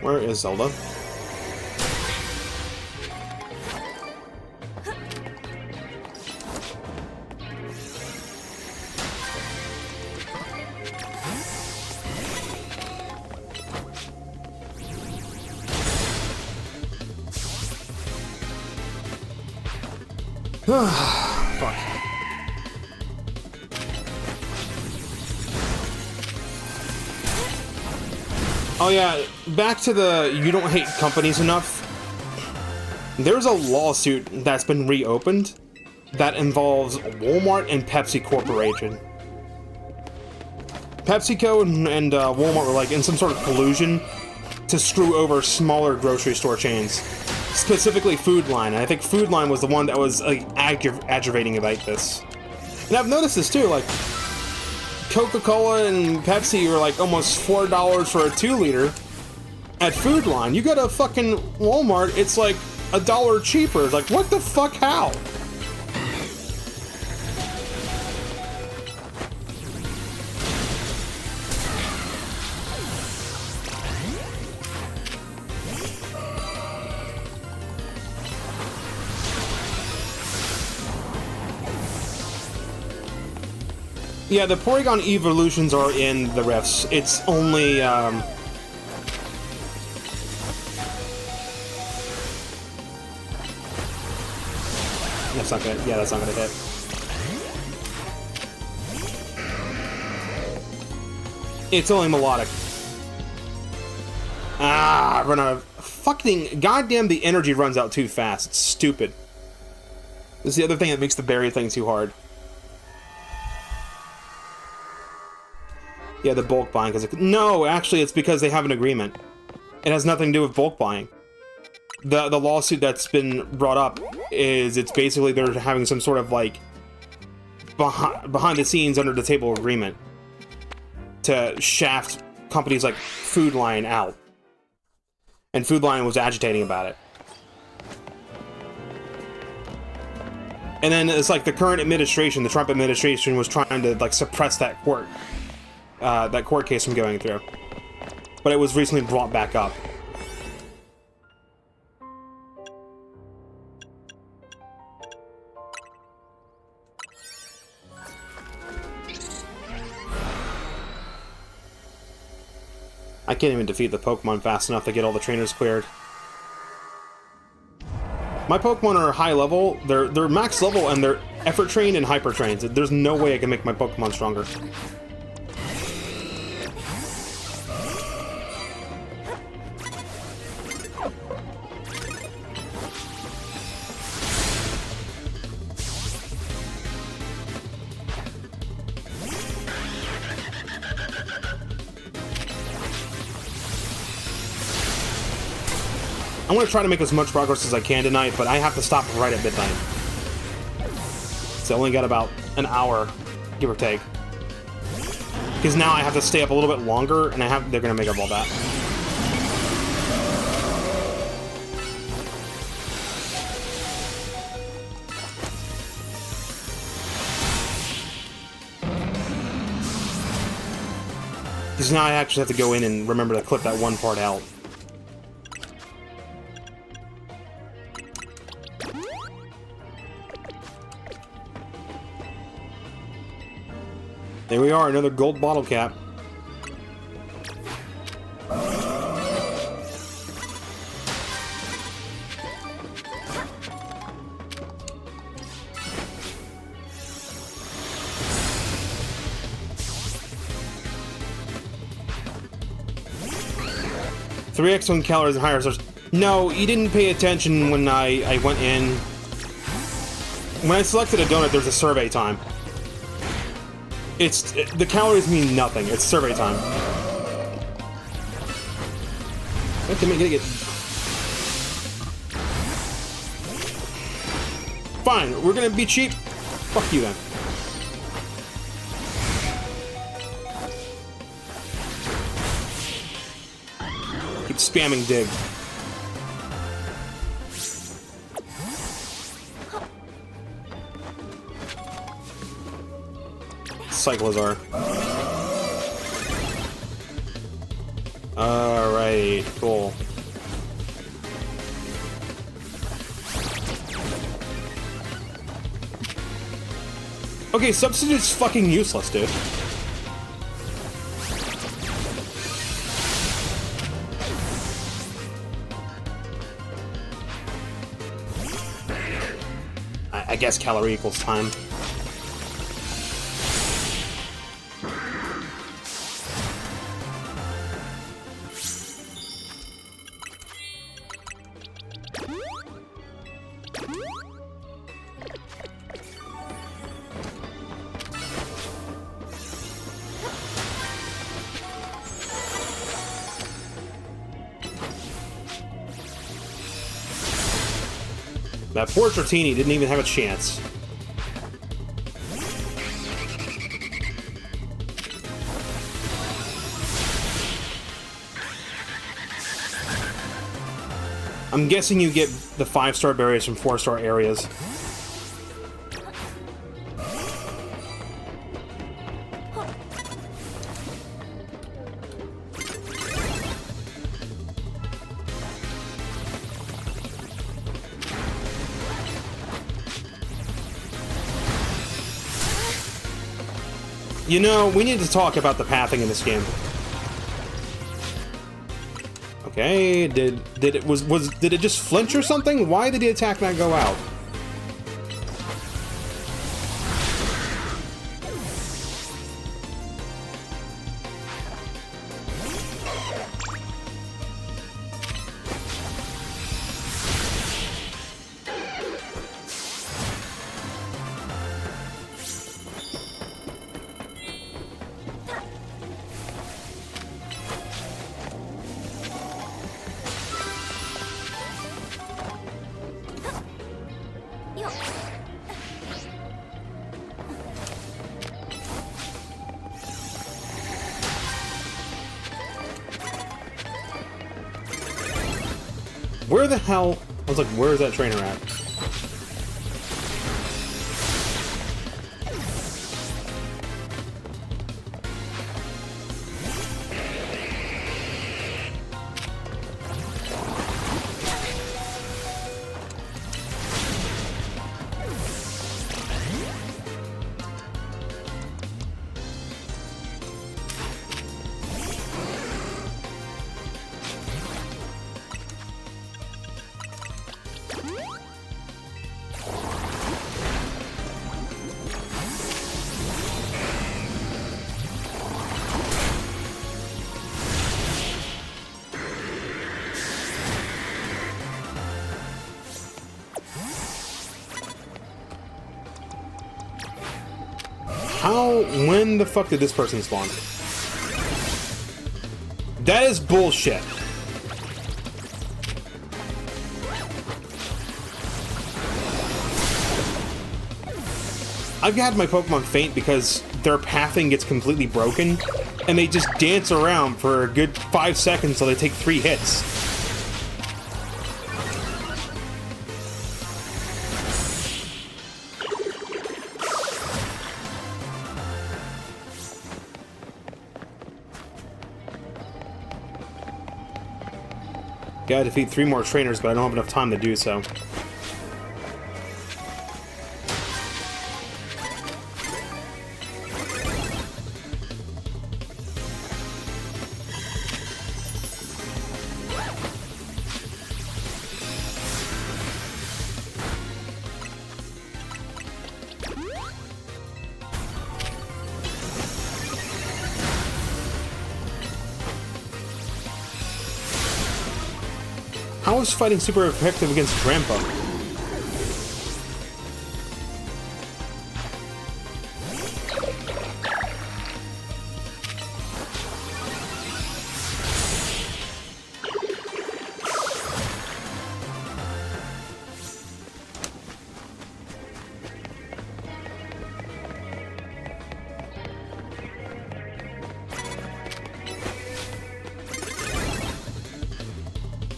Where is Zelda? Fuck. Oh yeah, back to the you don't hate companies enough. There's a lawsuit that's been reopened that involves Walmart and Pepsi Corporation. PepsiCo and Walmart were like in some sort of collusion to screw over smaller grocery store chains. Specifically Food Line, and I think Food Line was the one that was like aggravating about this. And I've noticed this too, like Coca-Cola and Pepsi are like almost $4 for a 2-liter at Food Line. You go to fucking Walmart, it's like $1 cheaper. Like, what the fuck, how? Yeah, the Porygon evolutions are in the rifts. It's only, that's not gonna, yeah, that's not gonna hit. It's only Melodic. Ah, I run out of, fucking, goddamn, the energy runs out too fast. It's stupid. This is the other thing that makes the berry thing too hard. Yeah, the bulk buying, because... No, actually, it's because they have an agreement. It has nothing to do with bulk buying. The lawsuit that's been brought up is it's basically they're having some sort of, like, behind the scenes, under the table agreement to shaft companies like Food Lion out. And Food Lion was agitating about it. And then it's like the current administration, the Trump administration, was trying to, like, suppress that court case from going through. But it was recently brought back up. I can't even defeat the Pokemon fast enough to get all the trainers cleared. My Pokemon are high level, they're max level, and they're effort trained and hyper trained. There's no way I can make my Pokemon stronger. I'm going to try to make as much progress as I can tonight, but I have to stop right at midnight. So I only got about an hour, give or take. Because now I have to stay up a little bit longer, and they're going to make up all that. Because now I actually have to go in and remember to clip that one part out. There we are, another gold bottle cap. Three excellent calories and higher source. No, you didn't pay attention when I went in. When I selected a donut, there's a survey time. The calories mean nothing. It's survey time. Get. Fine, we're gonna be cheap. Fuck you then. Keep spamming dig. Cyclozar. Alright, cool. Okay, Substitute's fucking useless, dude. I guess calorie equals time. That poor Dratini didn't even have a chance. I'm guessing you get the 5-star berries from 4-star areas. You know, we need to talk about the pathing in this game. Okay, did it just flinch or something? Why did the attack not go out? Where the hell? I was like, where is that trainer at? When the fuck did this person spawn? That is bullshit. I've had my Pokemon faint because their pathing gets completely broken, and they just dance around for a good 5 seconds till they take 3 hits. Gotta defeat 3 more trainers, but I don't have enough time to do so. How is fighting super effective against Grandpa?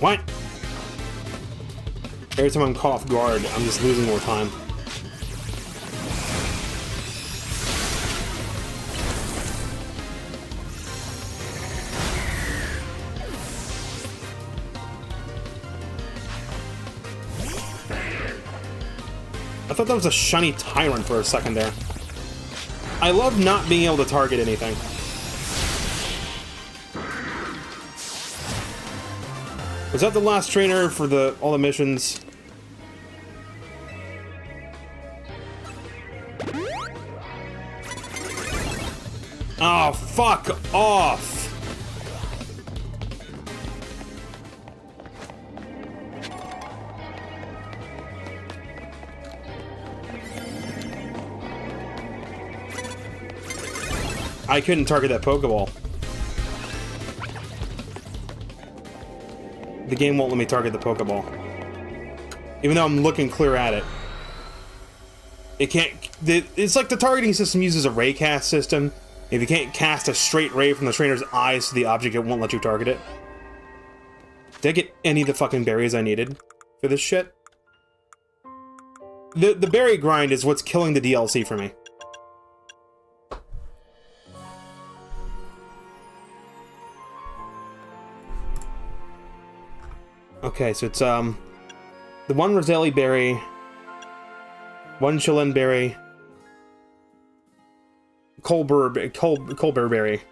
What? Every time I'm caught off guard, I'm just losing more time. I thought that was a shiny Tyrant for a second there. I love not being able to target anything. Was that the last trainer for all the missions? Oh, fuck off! I couldn't target that Pokeball. The game won't let me target the Pokeball. Even though I'm looking clear at it. It can't... It's like the targeting system uses a ray cast system. If you can't cast a straight ray from the trainer's eyes to the object, it won't let you target it. Did I get any of the fucking berries I needed for this shit? The berry grind is what's killing the DLC for me. Okay, so it's, the one Roselli berry, one Chillen berry, Colbur berry.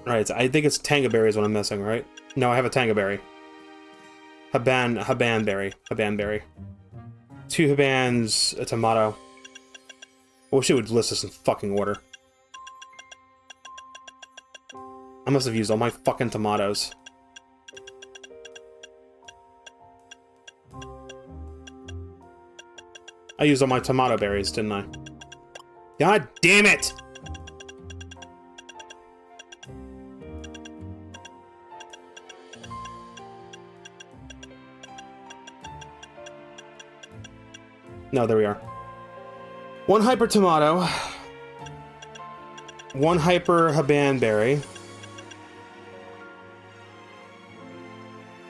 Right, I think it's Tanga berry is what I'm missing, right? No, I have a Tanga berry. Haban berry. 2 Habans, a tomato. I wish it would list this in fucking order. I must have used all my fucking tomatoes. I used all my tomato berries, didn't I? God damn it! No, there we are. 1 Hyper Tomato. 1 Hyper Haban Berry.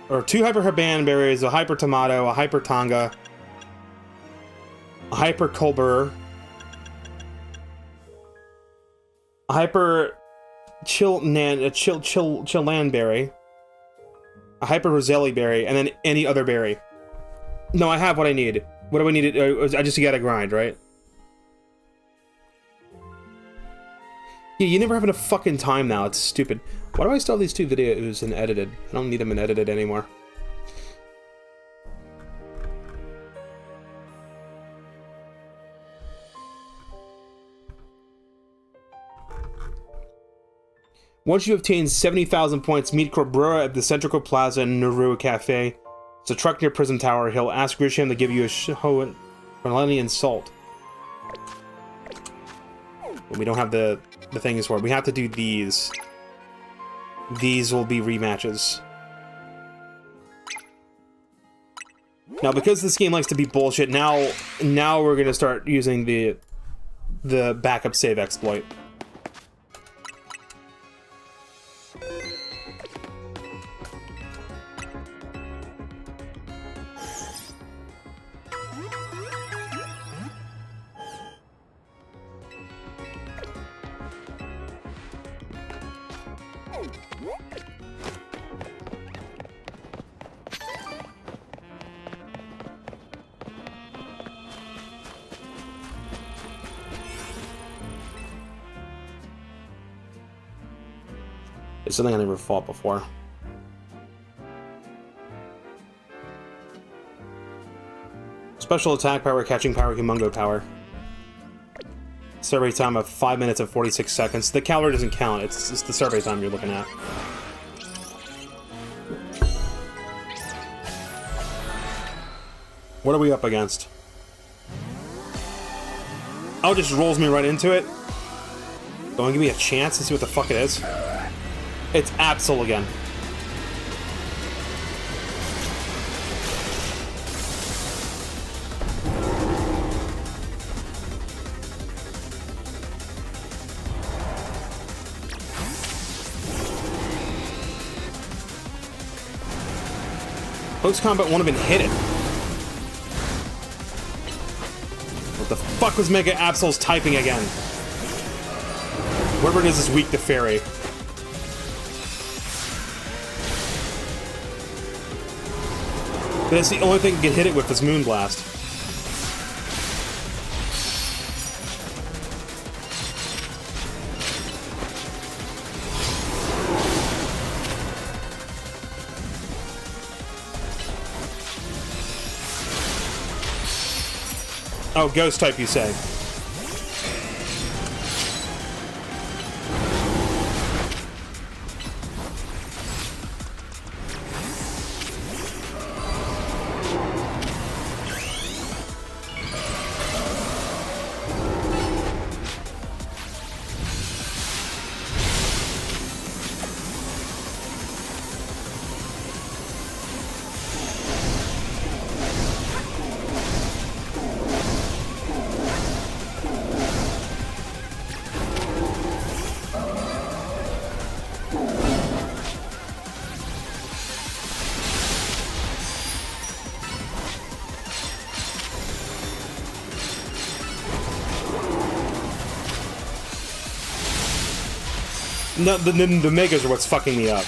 Or 2 Hyper Haban berries, a Hyper Tomato, a Hyper Tonga, a Hyper Colbur, a Hyper Chilan berry, a Hyper Roselli berry, and then any other berry. No, I have what I need. What do I need? I just gotta grind, right? Yeah, you never have enough fucking time now. It's stupid. Why do I still have these 2 videos in edited? I don't need them in edited anymore. Once you obtain 70,000 points, meet Corbura at the Central Plaza in Nauru Cafe. It's a truck near Prison Tower. He'll ask Grisham to give you a Cornelian salt. But we don't have the things for it. We have to do these. These will be rematches. Now, because this game likes to be bullshit, now we're gonna start using the backup save exploit. It's something I never fought before. Special attack power, catching power, humongo power. Survey time of 5 minutes and 46 seconds. The calorie doesn't count, it's the survey time you're looking at. What are we up against? Oh, it just rolls me right into it. Don't give me a chance to see what the fuck it is. It's Absol again. Post-combat won't even hit it. What the fuck was Mega Absol's typing again? Whatever it is weak to fairy. That's the only thing you can hit it with is Moonblast. Oh, Ghost type, you say? No, the Megas are what's fucking me up.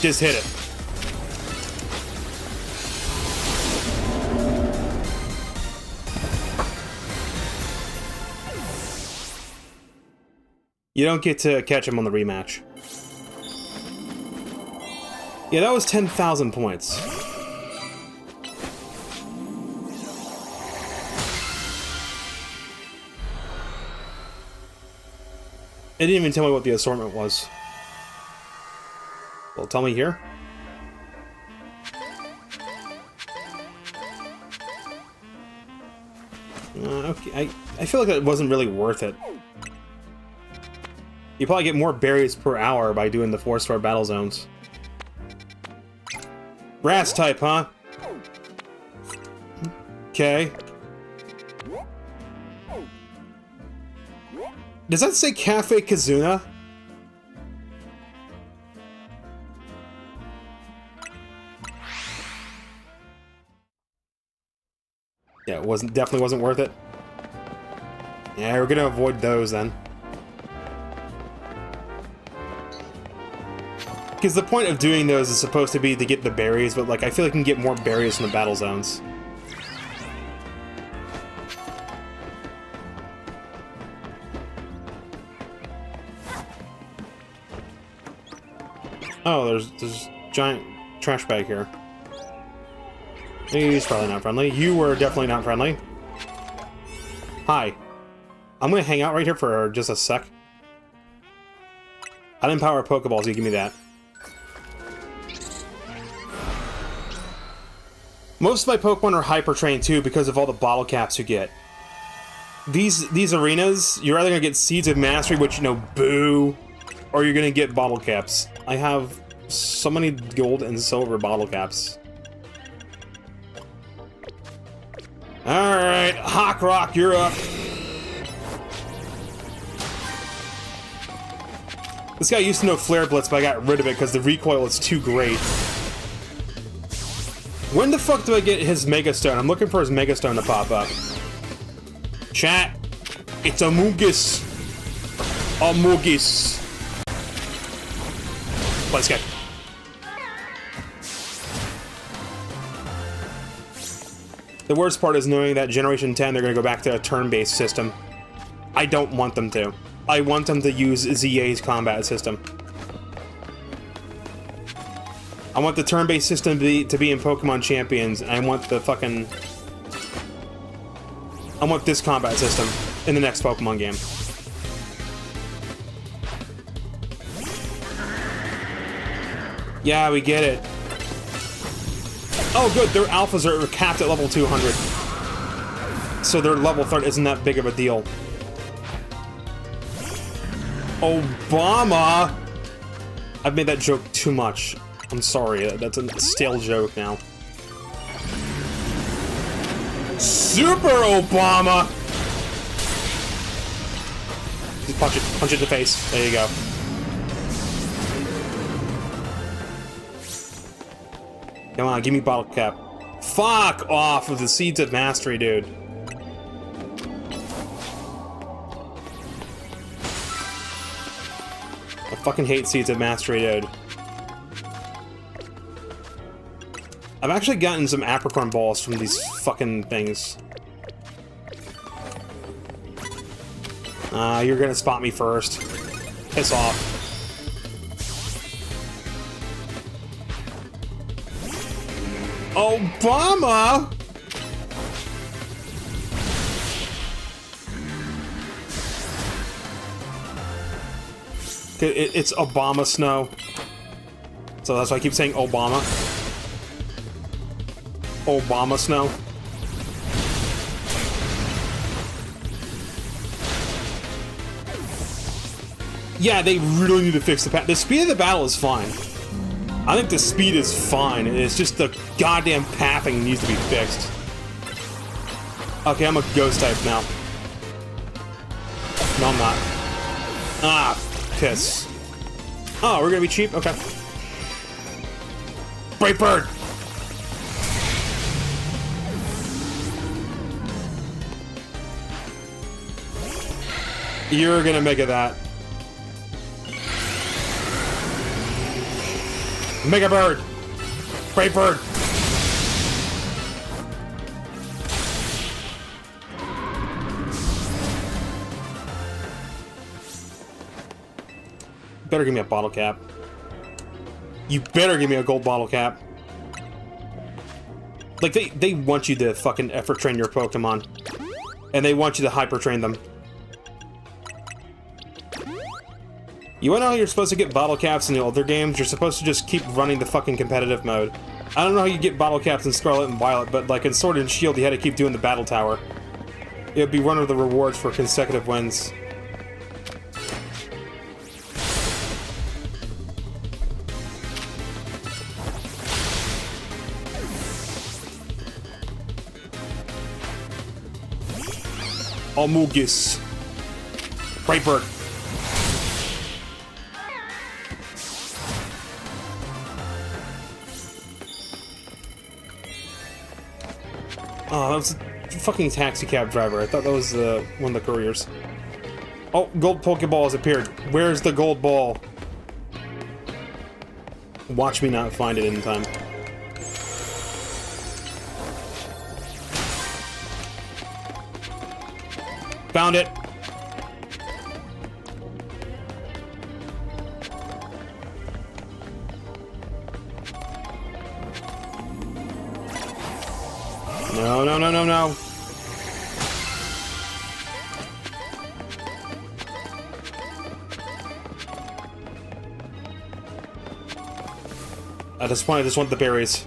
Just hit it. You don't get to catch him on the rematch. Yeah, that was 10,000 points. It didn't even tell me what the assortment was. Well, tell me here. Okay, I feel like that wasn't really worth it. You probably get more berries per hour by doing the 4-star battle zones. Grass type, huh? Okay. Does that say Cafe Kazuna? Yeah, it definitely wasn't worth it. Yeah, we're gonna avoid those then. Because the point of doing those is supposed to be to get the berries, but like I feel like you can get more berries from the battle zones. Oh, there's a giant trash bag here. He's probably not friendly. You were definitely not friendly. Hi. I'm gonna hang out right here for just a sec. I didn't power Pokeballs, you give me that. Most of my Pokemon are hyper trained too because of all the bottle caps you get. These arenas, you're either gonna get Seeds of Mastery, which, you know, boo, or you're gonna get bottle caps. I have so many gold and silver bottle caps. Alright, Hawk Rock, you're up. This guy used to know Flare Blitz, but I got rid of it because the recoil is too great. When the fuck do I get his Mega Stone? I'm looking for his Mega Stone to pop up. Chat, it's Amogus. Amogus. Let's go. The worst part is knowing that Generation 10, they're going to go back to a turn-based system. I don't want them to. I want them to use ZA's combat system. I want the turn-based system to be in Pokemon Champions, and I want the fucking... I want this combat system in the next Pokemon game. Yeah, we get it. Oh, good, their alphas are capped at level 200. So their level 30 isn't that big of a deal. Obama! I've made that joke too much. I'm sorry, that's a stale joke now. Super Obama! Just punch it in the face. There you go. Come on, give me bottle cap. Fuck off with the Seeds of Mastery, dude. I fucking hate Seeds of Mastery, dude. I've actually gotten some apricorn balls from these fucking things. You're gonna spot me first. Piss off. Obama! It's Obama Snow. So that's why I keep saying Obama. Obama Snow. Yeah, they really need to fix the the speed of the battle is fine. I think the speed is fine. It's just the goddamn pathing needs to be fixed. Okay, I'm a ghost type now. No, I'm not. Ah, piss. Oh, we're gonna be cheap? Okay. Bright Bird! You're gonna mega that. Mega Bird! Bright Bird! Better give me a bottle cap. You better give me a gold bottle cap. Like, they want you to fucking effort train your Pokemon. And they want you to hyper train them. You wanna know how you're supposed to get bottle caps in the older games? You're supposed to just keep running the fucking competitive mode. I don't know how you get bottle caps in Scarlet and Violet, but like in Sword and Shield, you had to keep doing the battle tower. It would be one of the rewards for consecutive wins. Almugis. Brightbird. Oh, that was a fucking taxi cab driver. I thought that was one of the couriers. Oh, gold Pokeball has appeared. Where's the gold ball? Watch me not find it in time. Found it. No, no, no, no, no. At this point, I just want the berries.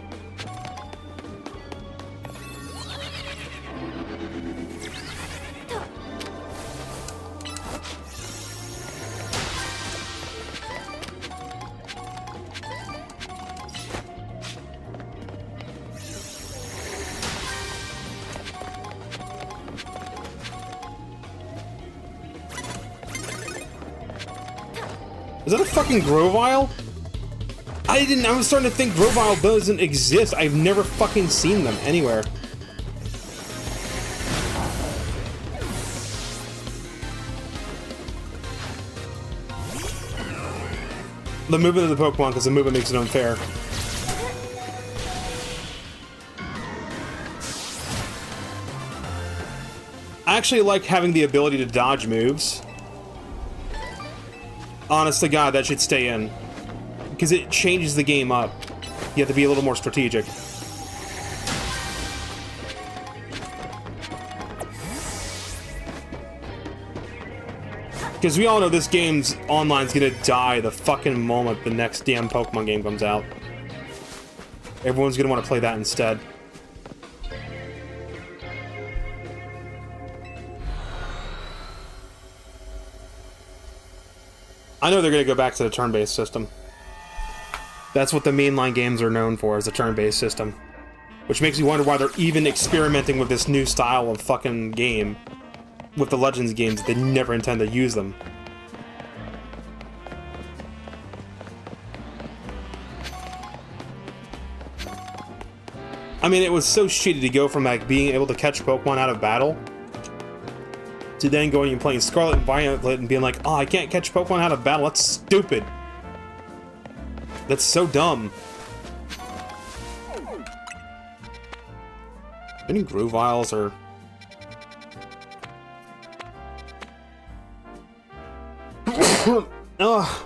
Is that a fucking Grovyle? I was starting to think Grovyle doesn't exist. I've never fucking seen them anywhere. The movement of the Pokemon, because the movement makes it unfair. I actually like having the ability to dodge moves. Honest to God, that should stay in. Because it changes the game up. You have to be a little more strategic. Because we all know this game's online's gonna die the fucking moment the next damn Pokemon game comes out. Everyone's gonna want to play that instead. I know they're going to go back to the turn-based system. That's what the mainline games are known for, is the turn-based system. Which makes me wonder why they're even experimenting with this new style of fucking game. With the Legends games, they never intend to use them. I mean, it was so shitty to go from like being able to catch Pokemon out of battle to then going and playing Scarlet and Violet and being like, oh, I can't catch Pokemon out of battle. That's stupid. That's so dumb. Any Groviles or... Ugh.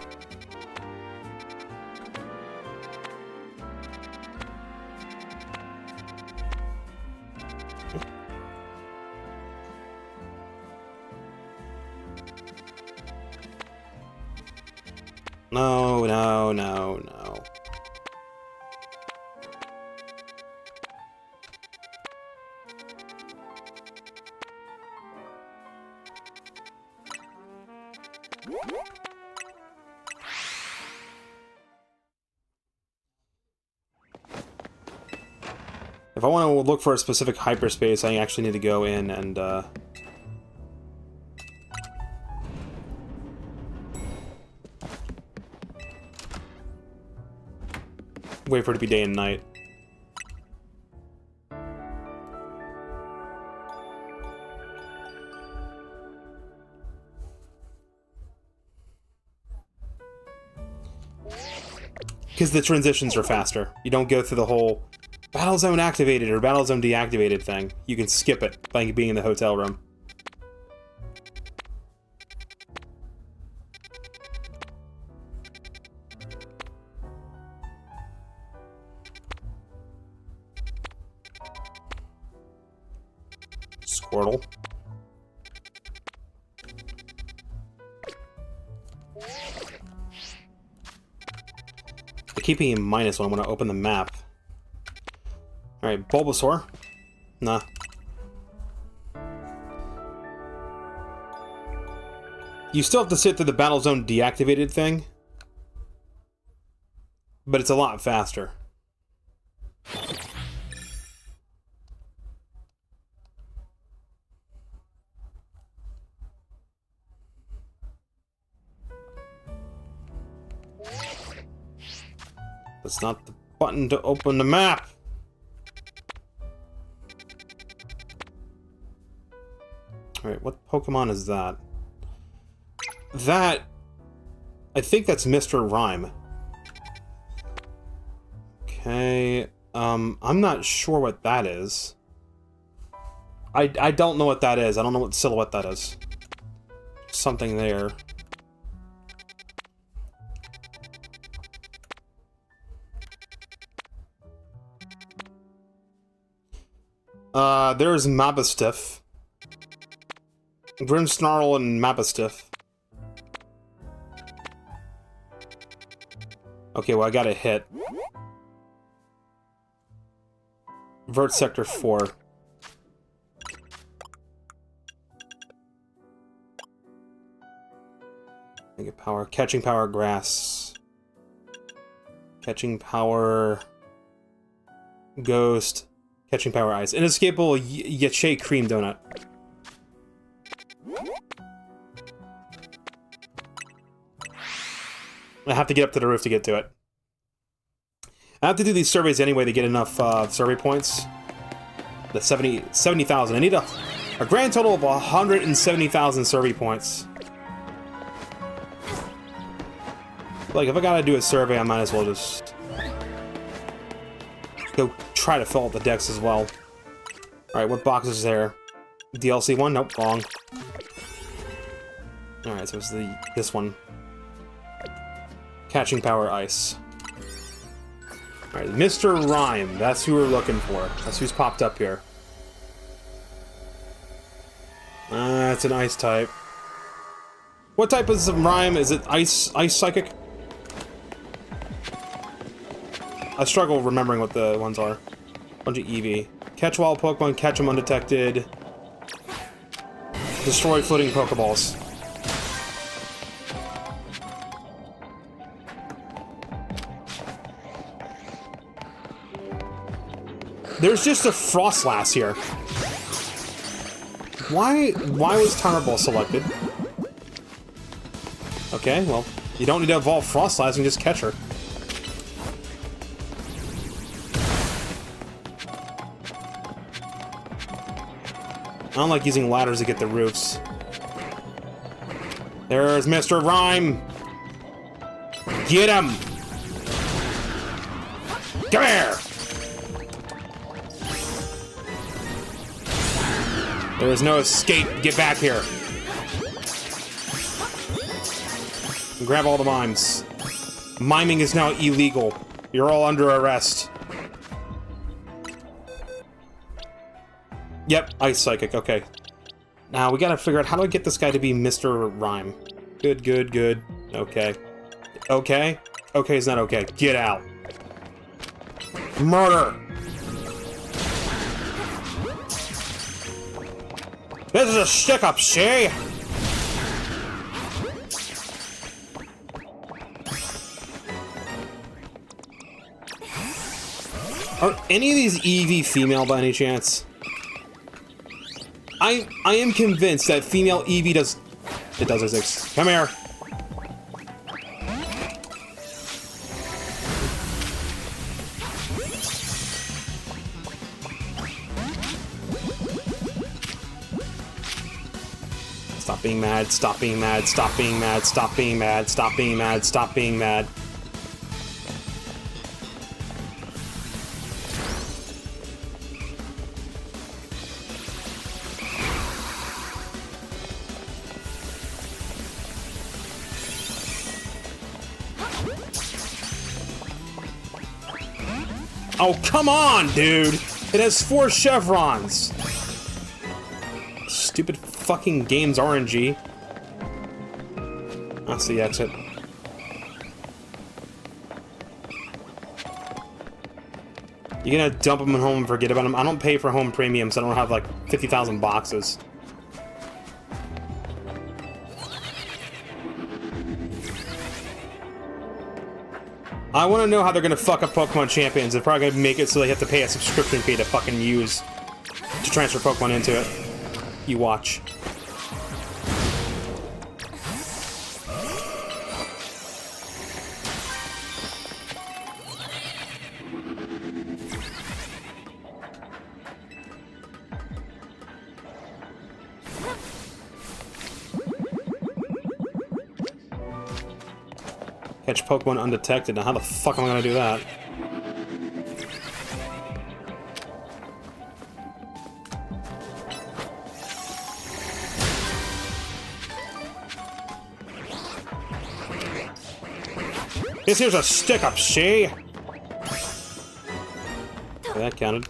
No, no, no, no. If I want to look for a specific hyperspace, I actually need to go in and, wait for it to be day and night. Because the transitions are faster. You don't go through the whole Battle Zone activated or Battle Zone deactivated thing. You can skip it by being in the hotel room. Squirtle. I keep being minus when I want to open the map. Alright, Bulbasaur. Nah. You still have to sit through the battle zone deactivated thing, but it's a lot faster. That's not the button to open the map. Alright, what Pokemon is that? That... I think that's Mr. Rhyme. Okay, I'm not sure what that is. I don't know what that is. I don't know what silhouette that is. Something there. There's Mabastiff. Grimmsnarl and Mabastiff. Okay, well, I got a hit. Vert Sector 4. Mega Power. Catching Power Grass. Catching Power... Ghost. Catching Power Ice. Inescapable Yache Cream Donut. I have to get up to the roof to get to it. I have to do these surveys anyway to get enough survey points. The 70,000. I need a grand total of 170,000 survey points. Like, if I gotta do a survey, I might as well just go try to fill out the decks as well. Alright, what box is there? DLC one? Nope, wrong. Alright, so it's this one. Catching Power Ice. Alright, Mr. Rhyme. That's who we're looking for. That's who's popped up here. It's an ice type. What type is Rhyme? Is it ice psychic? I struggle remembering what the ones are. Bunch of Eevee. Catch wild Pokemon, catch them undetected. Destroy floating Pokeballs. There's just a Frostlass here. Why was Timer Ball selected? Okay, well, you don't need to evolve Frostlass, you can just catch her. I don't like using ladders to get the roofs. There's Mr. Rhyme! Get him! Come here! There is no escape. Get back here. Grab all the mimes. Miming is now illegal. You're all under arrest. Yep, Ice Psychic. Okay. Now, we gotta figure out how do I get this guy to be Mr. Rhyme. Good, good, good. Okay. Okay? Okay is not okay. Get out. Murder! This is a stick-up, see? Are any of these Eevee female by any chance? I am convinced that female Eevee does... It does exist. Come here. Stop being mad, stop being mad, stop being mad, stop being mad, stop being mad, stop being mad. Oh, come on, dude! It has 4 chevrons! Stupid fucking game's RNG. That's the exit. You're gonna dump them at home and forget about them? I don't pay for home premium, so I don't have like 50,000 boxes. I want to know how they're going to fuck up Pokemon Champions. They're probably going to make it so they have to pay a subscription fee to fucking use to transfer Pokemon into it. You watch. Catch Pokemon undetected. Now how the fuck am I gonna do that? This here's a stick-up, see? Okay, that counted.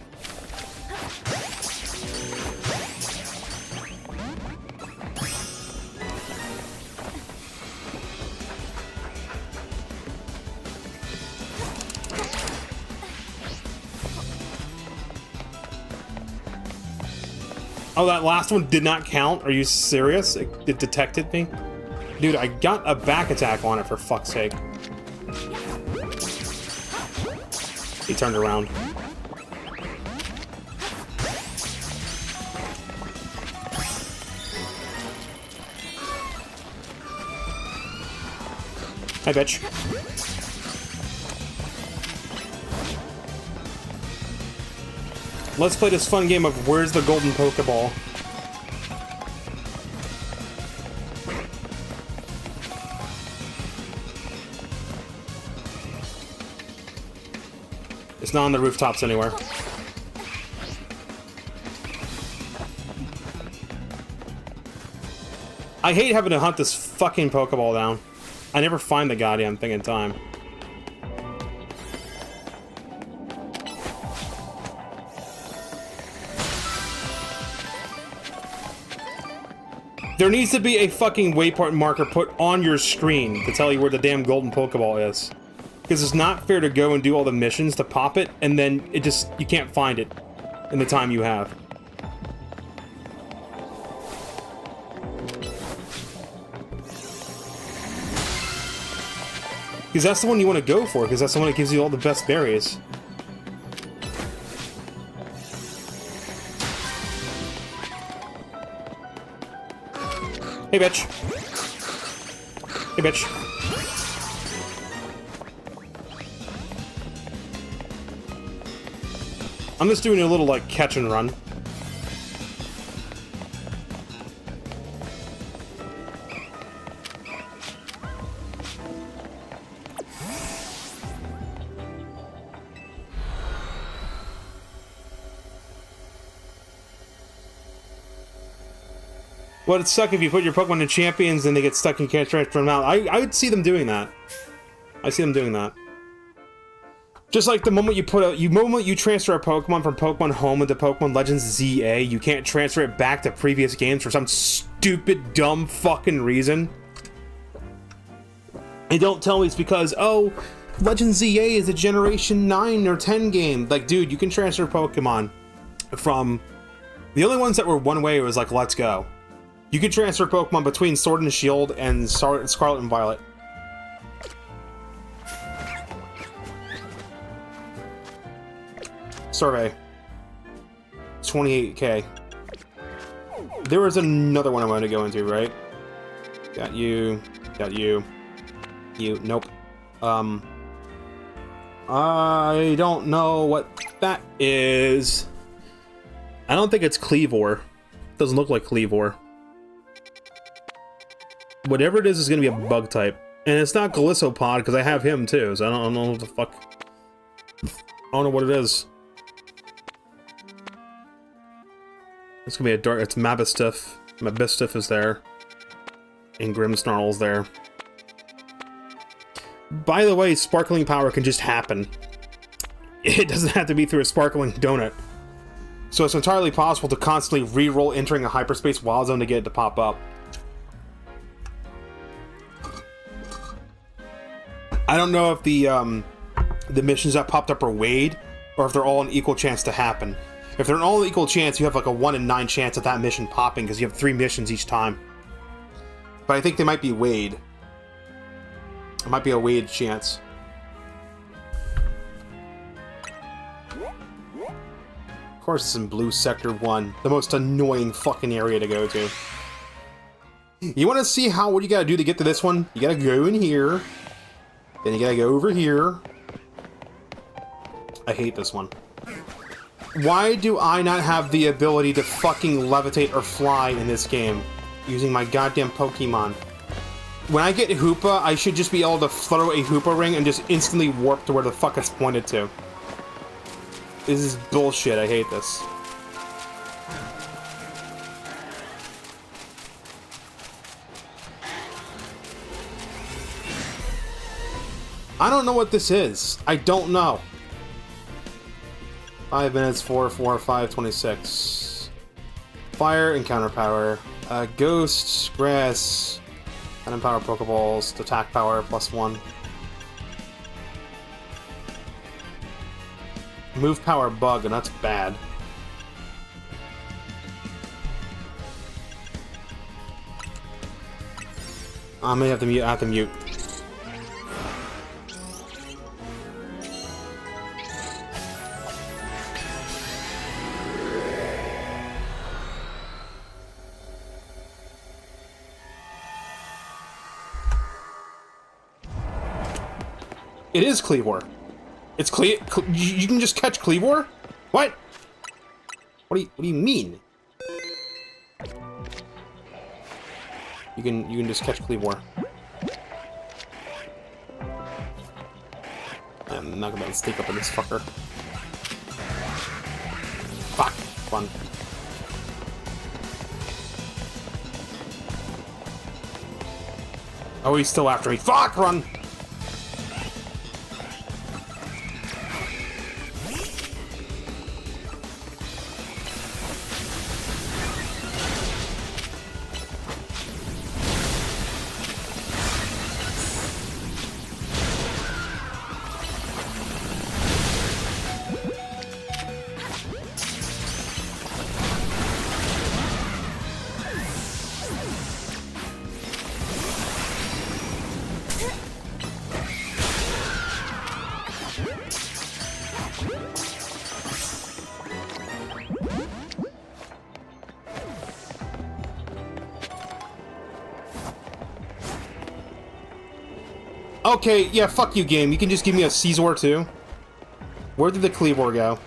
Oh, that last one did not count? Are you serious? It detected me? Dude, I got a back attack on it, for fuck's sake. He turned around. Hi, bitch. Let's play this fun game of where's the golden Pokeball? It's not on the rooftops anywhere. I hate having to hunt this fucking Pokeball down. I never find the goddamn thing in time. There needs to be a fucking waypoint marker put on your screen to tell you where the damn golden Pokeball is. Because it's not fair to go and do all the missions to pop it, and then it just, you can't find it in the time you have. Because that's the one you want to go for, because that's the one that gives you all the best berries. Hey, bitch. Hey, bitch. I'm just doing a little, like, catch and run. Well, it'd suck if you put your Pokemon in Champions and they get stuck and can't transfer them out. I would see them doing that. I see them doing that. Just like the moment you transfer a Pokemon from Pokemon Home into Pokemon Legends ZA, you can't transfer it back to previous games for some stupid, dumb fucking reason. And don't tell me it's because, oh, Legends ZA is a Generation 9 or 10 game. Like, dude, you can transfer Pokemon from... The only ones that were one way was like, Let's Go. You can transfer Pokemon between Sword and Shield and Scarlet and Violet. Survey. 28k. There was another one I wanted to go into, right? Got you. Got you. You. Nope. I don't know what that is. I don't think it's Cleavor. Doesn't look like Cleavor. Whatever it is going to be a bug type. And it's not Galissopod, because I have him too, so I don't know what the fuck. I don't know what it is. It's going to be a dark... It's Mabstiff. Mabstiff is there. And Grimmsnarl's there. By the way, sparkling power can just happen. It doesn't have to be through a sparkling donut. So it's entirely possible to constantly re-roll entering a hyperspace wild zone to get it to pop up. I don't know if the missions that popped up are weighed, or if they're all an equal chance to happen. If they're an all equal chance, you have like a 1 in 9 chance of that mission popping, because you have 3 missions each time. But I think they might be weighed. It might be a weighed chance. Of course it's in Blue Sector 1, the most annoying fucking area to go to. You want to see what you gotta do to get to this one? You gotta go in here, then you gotta go over here. I hate this one. Why do I not have the ability to fucking levitate or fly in this game using my goddamn Pokemon? When I get Hoopa, I should just be able to throw a Hoopa ring and just instantly warp to where the fuck it's pointed to. This is bullshit. I hate this. I don't know what this is. I don't know. 5 minutes, 4, 5, 26. Fire, encounter power. Ghost, grass, and power Pokeballs, attack power, +1. Move power bug, and that's bad. I may have to mute. I have to mute. It is Cleavor. It's you can just catch Cleavor? What? What do you mean? You can just catch Cleavor. I'm not gonna sneak up on this fucker. Fuck. Fun. Oh, he's still after me. Fuck! Run! Okay, yeah, fuck you, game. You can just give me a Caesar too. Where did the Cleavor go?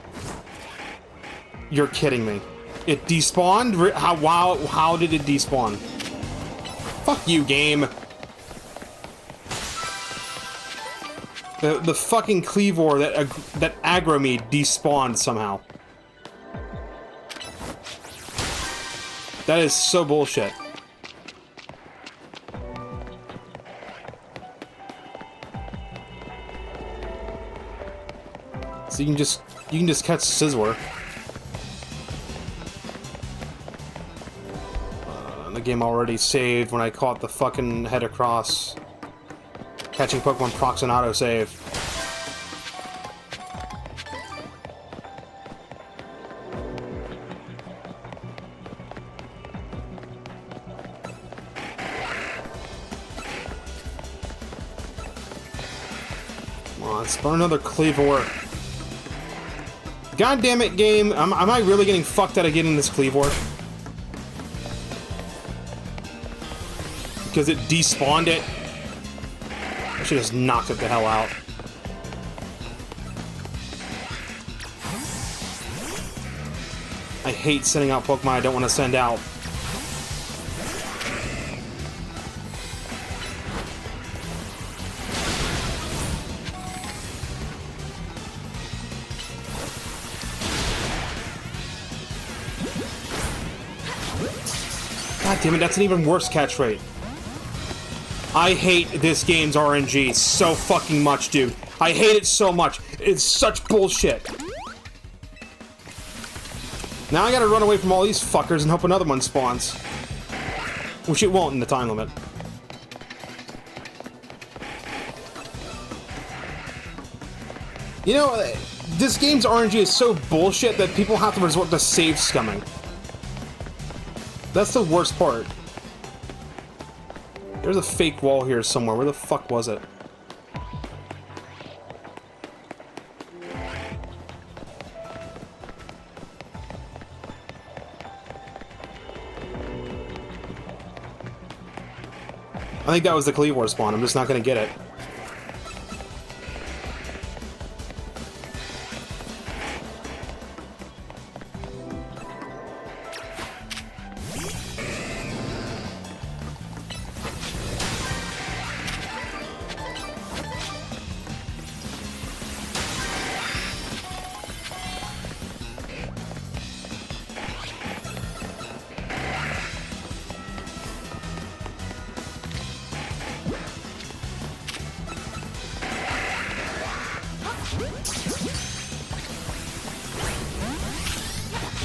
You're kidding me. It despawned? How did it despawn? Fuck you, game. The fucking Cleavor that aggro me despawned somehow. That is so bullshit. So you can just catch Scizor. The game already saved when I caught the fucking head across. Catching Pokemon procs and autosave. Come on, spawn another Cleavor. God damn it, game. Am I really getting fucked out of getting this Cleavor? Because it despawned it? I should just knock it the hell out. I hate sending out Pokemon I don't want to send out. God damn it, that's an even worse catch rate. I hate this game's RNG so fucking much, dude. I hate it so much. It's such bullshit. Now I gotta run away from all these fuckers and hope another one spawns. Which it won't in the time limit. You know, this game's RNG is so bullshit that people have to resort to save scumming. That's the worst part. There's a fake wall here somewhere. Where the fuck was it? I think that was the Cleavor spawn. I'm just not gonna get it.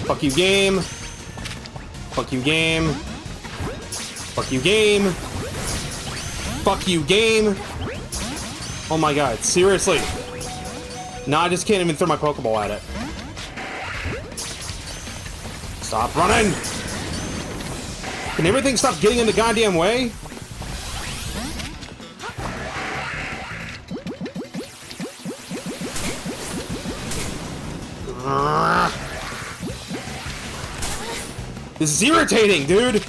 Fuck you, game. Fuck you, game. Fuck you, game. Fuck you, game. Oh my god, seriously. No, I just can't even throw my Pokeball at it. Stop running! Can everything stop getting in the goddamn way? This is irritating, dude!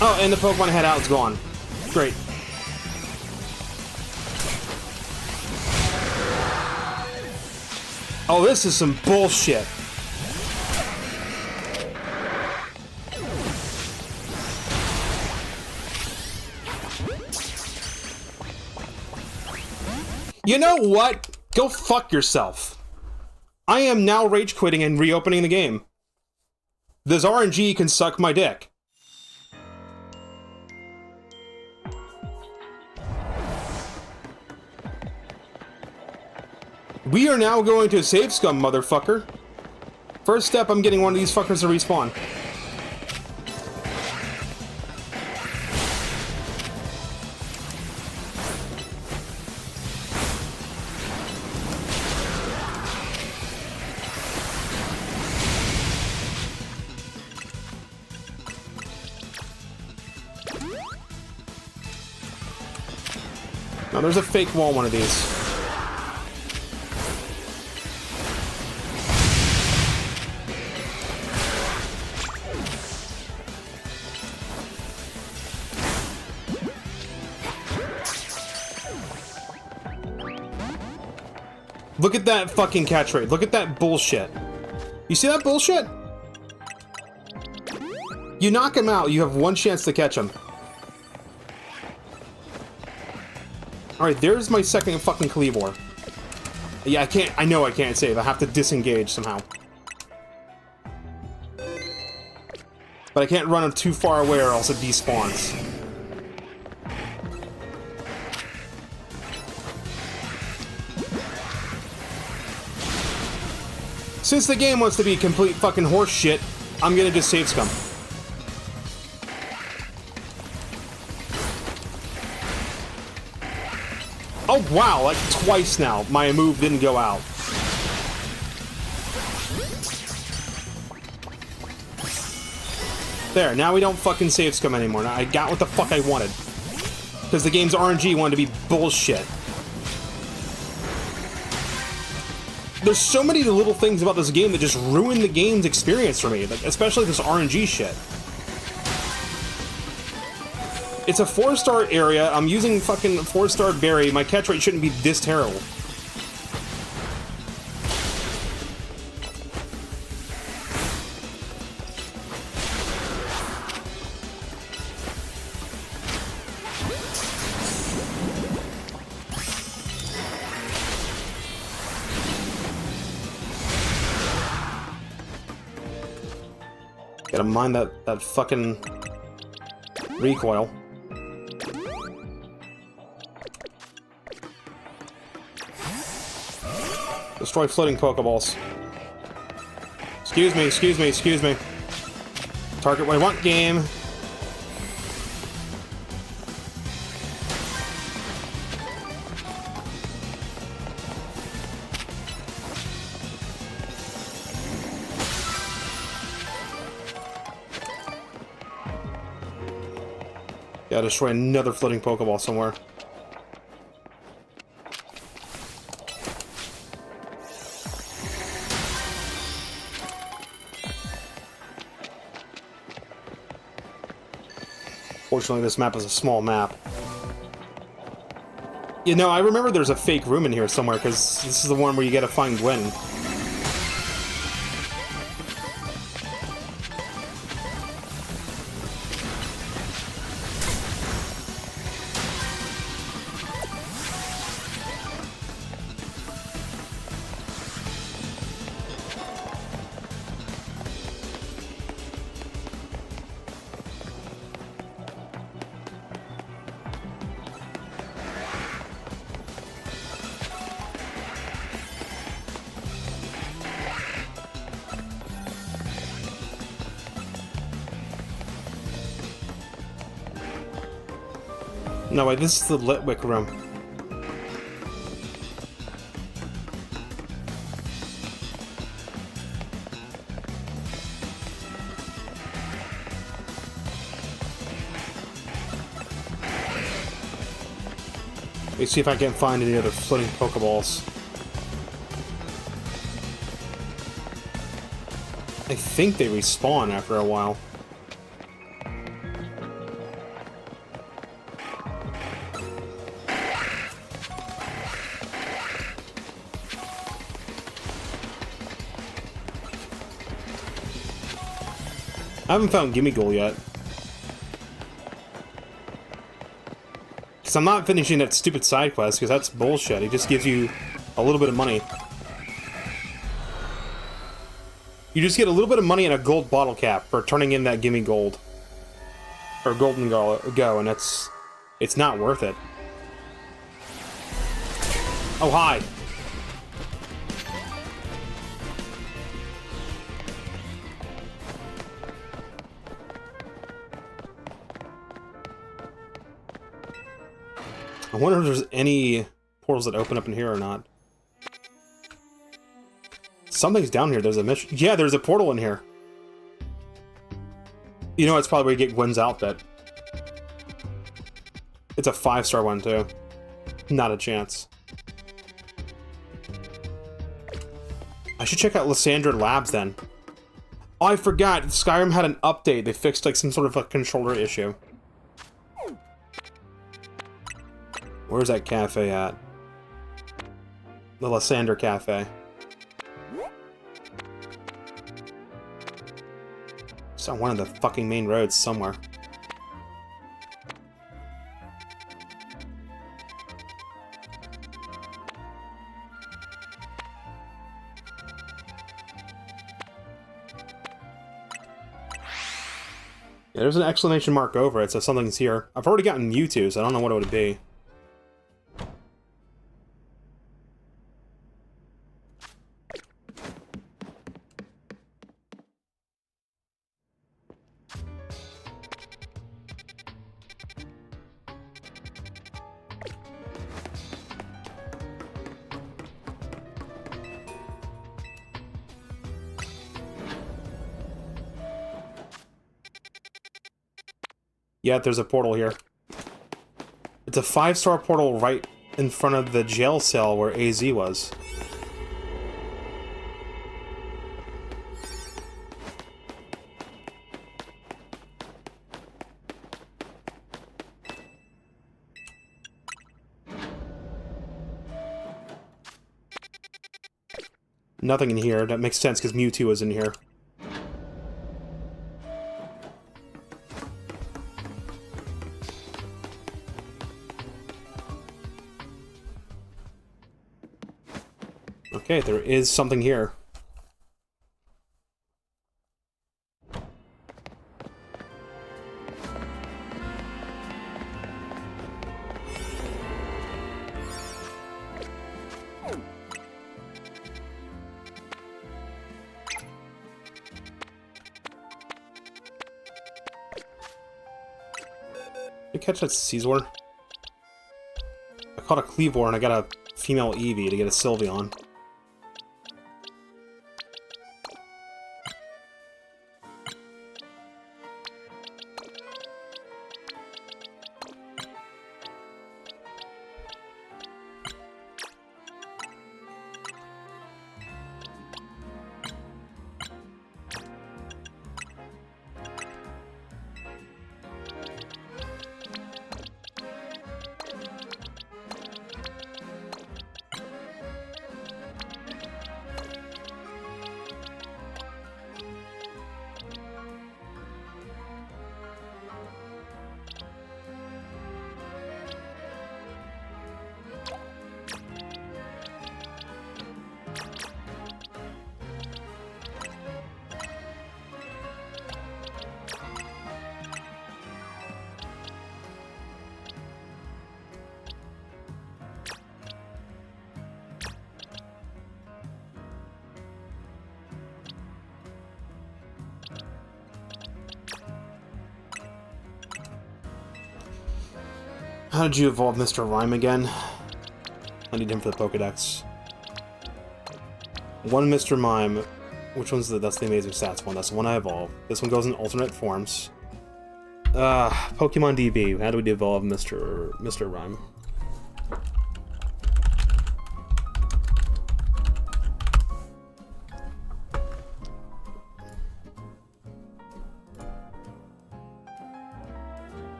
Oh, and the Pokemon head out is gone. Great. Oh, this is some bullshit. You know what? Go fuck yourself. I am now rage quitting and reopening the game. This RNG can suck my dick. We are now going to save scum, motherfucker. First step, I'm getting one of these fuckers to respawn. Now there's a fake wall, one of these. Look at that fucking catch rate. Look at that bullshit. You see that bullshit? You knock him out, you have one chance to catch him. Alright, there's my second fucking Cleavor. Yeah, I know I can't save. I have to disengage somehow. But I can't run him too far away or else it despawns. Since the game wants to be complete fucking horse shit, I'm gonna just save scum. Oh wow, like twice now, my move didn't go out. There, now we don't fucking save scum anymore. Now I got what the fuck I wanted. Because the game's RNG wanted to be bullshit. There's so many little things about this game that just ruin the game's experience for me, like, especially this RNG shit. It's a 4-star area, I'm using fucking 4-star berry, my catch rate shouldn't be this terrible. Gotta mind that fucking recoil. Destroy floating Pokeballs. Excuse me, excuse me, excuse me. Target what I want, game. Gotta destroy another floating Pokeball somewhere. unfortunately this map is a small map. You know, I remember there's a fake room in here somewhere, because this is the one where you gotta find Gwen. No, wait, this is the Litwick room. Let me see if I can find any other floating Pokeballs. I think they respawn after a while. I haven't found Gimme Goal yet. Because I'm not finishing that stupid side quest, because that's bullshit. It just gives you a little bit of money. You just get a little bit of money and a gold bottle cap for turning in that Gimme Gold. Or Golden Go, and it's not worth it. Oh, hi! I wonder if there's any portals that open up in here or not. Something's down here. There's a mission. Yeah, there's a portal in here. You know, it's probably where you get Gwen's outfit. It's a 5-star one, too. Not a chance. I should check out Lysandra Labs, then. Oh, I forgot. Skyrim had an update. They fixed, like, some sort of a controller issue. Where's that cafe at? The Lysandra Cafe. It's on one of the fucking main roads somewhere. Yeah, there's an exclamation mark over it, so something's here. I've already gotten Mewtwo, so I don't know what it would be. Yeah, there's a portal here. It's a 5-star portal right in front of the jail cell where AZ was. Nothing in here. That makes sense because Mewtwo was in here. Okay, there is something here. Did you catch that Caesar? I caught a Cleavor and I got a female Eevee to get a Sylveon. How did you evolve Mr. Rhyme again? I need him for the Pokedex. One Mr. Mime. Which one's the... That's the Amazing Stats one. That's the one I evolved. This one goes in alternate forms. Pokemon DB. How do we evolve Mr. Rhyme?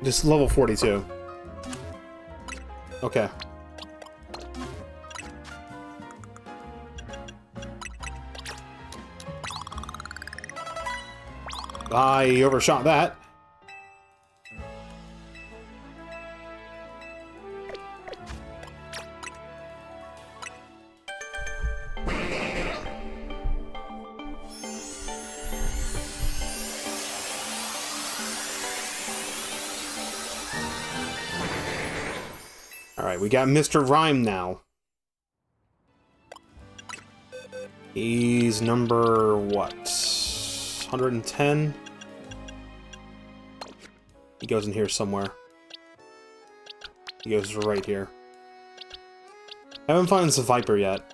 Just level 42. Okay. I overshot that. Alright, we got Mr. Rhyme now. He's number, what? 110? He goes in here somewhere. He goes right here. I haven't found the Viper yet.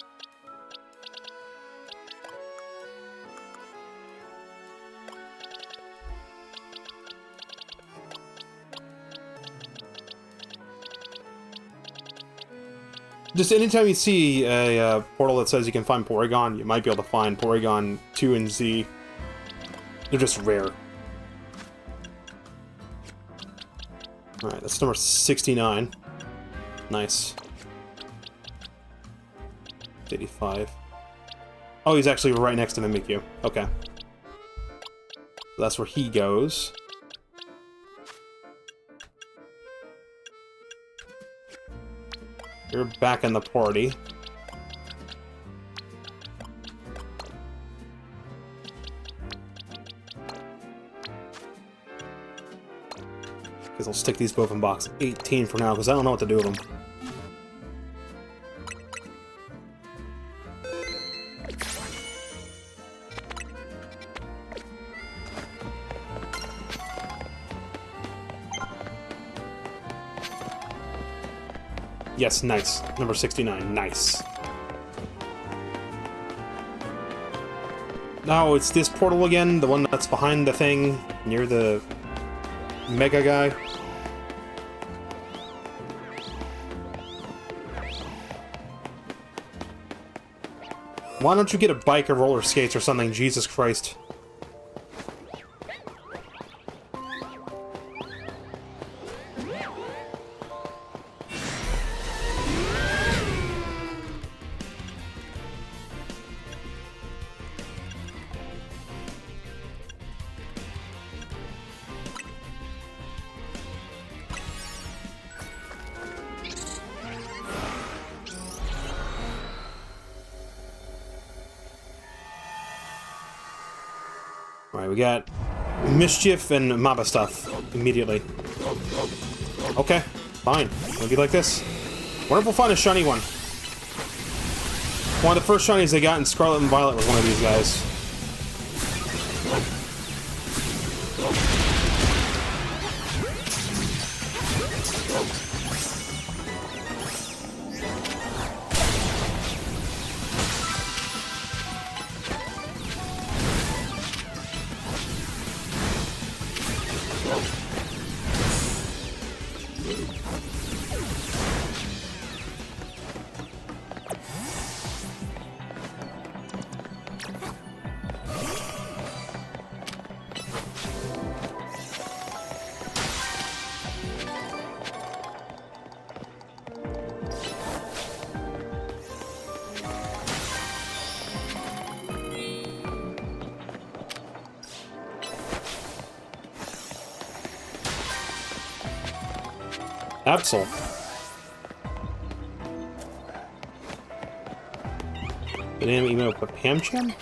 Just anytime you see a portal that says you can find Porygon, you might be able to find Porygon 2 and Z. They're just rare. Alright, that's number 69. Nice. 85. Oh, he's actually right next to Mimikyu. Okay. So that's where he goes. You're back in the party. Because I'll stick these both in box 18 for now, because I don't know what to do with them. Yes, nice. Number 69, nice. No, it's this portal again, the one that's behind the thing, near the Mega guy. Why don't you get a bike or roller skates or something? Jesus Christ. Alright, we got Mischief and Maba stuff immediately. Okay, fine. It'll be like this. Wonder if we'll find a shiny one. One of the first shinies they got in Scarlet and Violet was one of these guys. Absol. Banana email with Pamchan?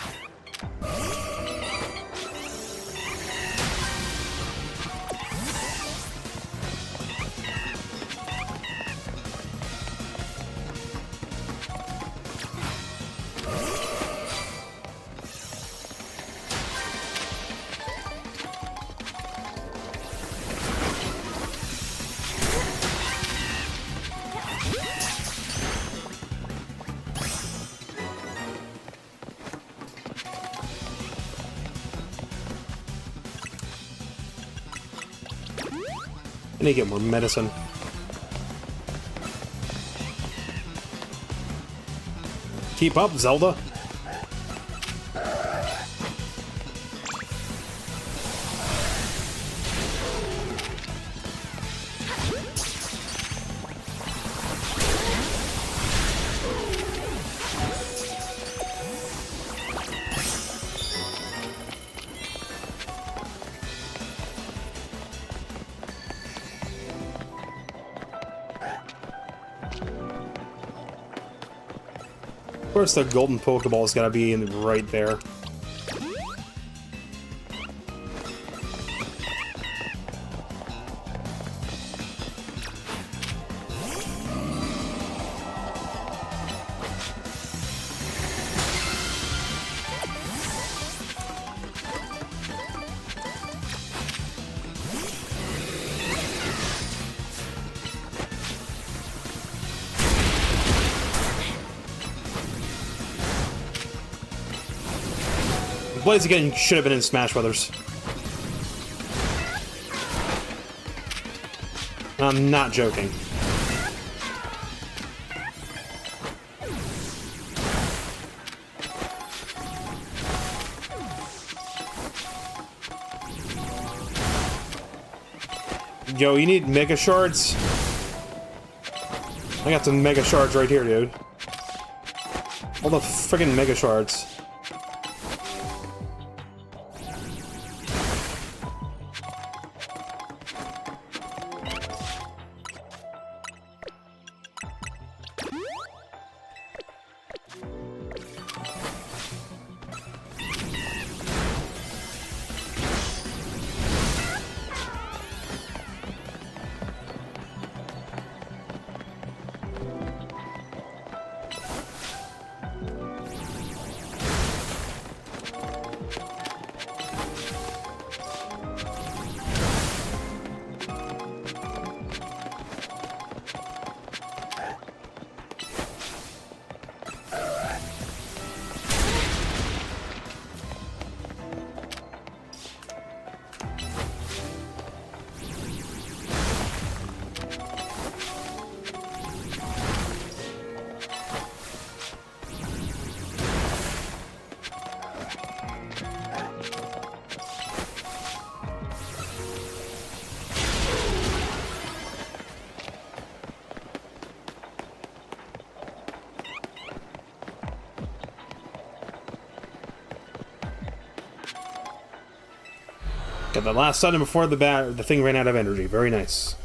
I need to get more medicine. Keep up, Zelda. Of course, the golden Pokeball's gotta be right there. Blaziken should have been in Smash Brothers. I'm not joking. Yo, you need Mega Shards? I got some Mega Shards right here, dude. All the friggin' Mega Shards. Got the last item before the thing ran out of energy. Very nice.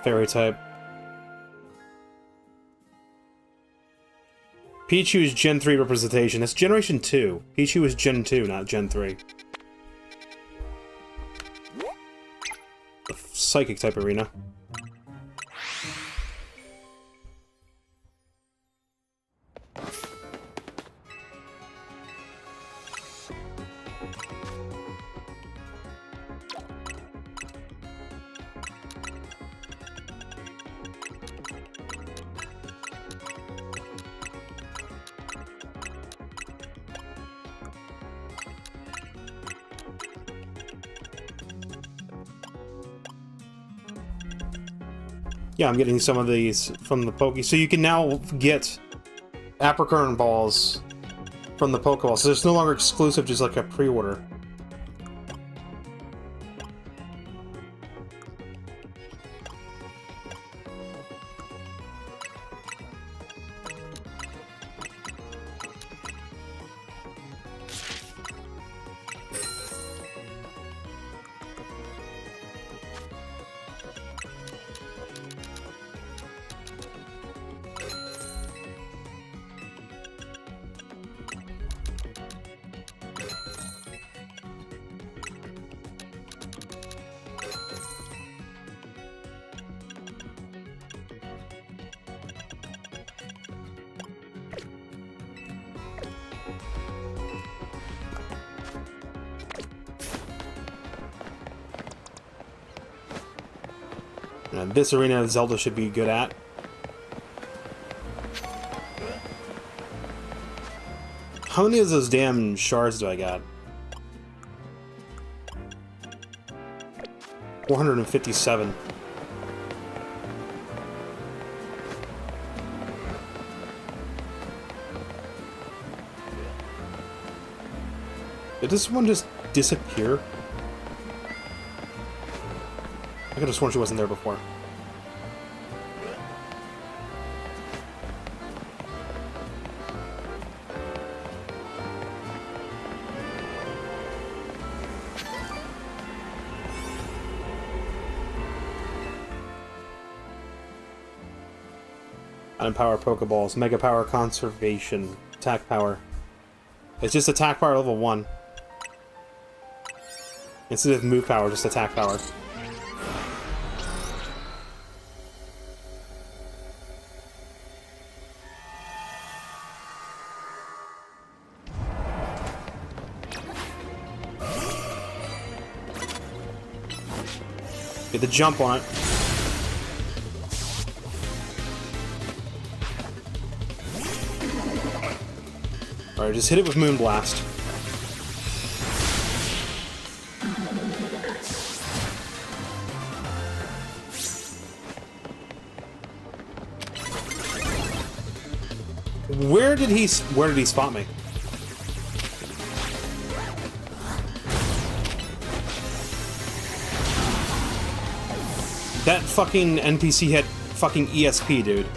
Fairy type. Pichu is Gen 3 representation. That's Generation 2. Pichu is Gen 2, not Gen 3. The Psychic type arena. Yeah, I'm getting some of these from the Poke. So you can now get Apricorn balls from the Pokeball. So it's no longer exclusive, just like a pre-order. And this arena Zelda should be good at. How many of those damn shards do I got? 457. Did this one just disappear? I could have sworn she wasn't there before. Item power Pokeballs, Mega Power Conservation, Attack Power. It's just Attack Power level 1. Instead of Move Power, just Attack Power. Get the jump on it. Alright, just hit it with Moonblast. Where did he spot me? That fucking NPC had fucking ESP, dude.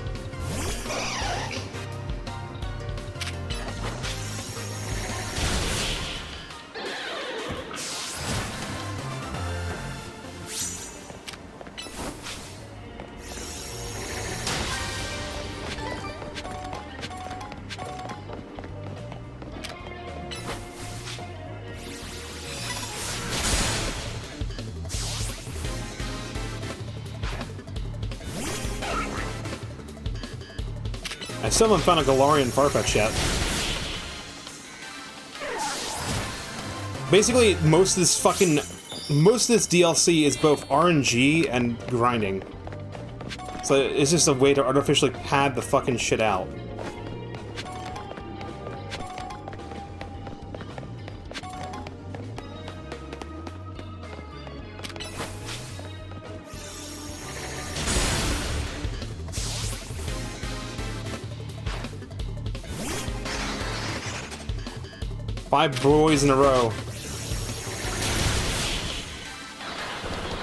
I still haven't found a Galarian Farfetch yet. Basically, most of this DLC is both RNG and grinding. So it's just a way to artificially pad the fucking shit out. Five boys in a row.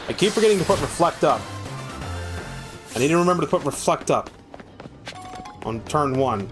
I keep forgetting to put Reflect up. I need to remember to put Reflect up on turn 1.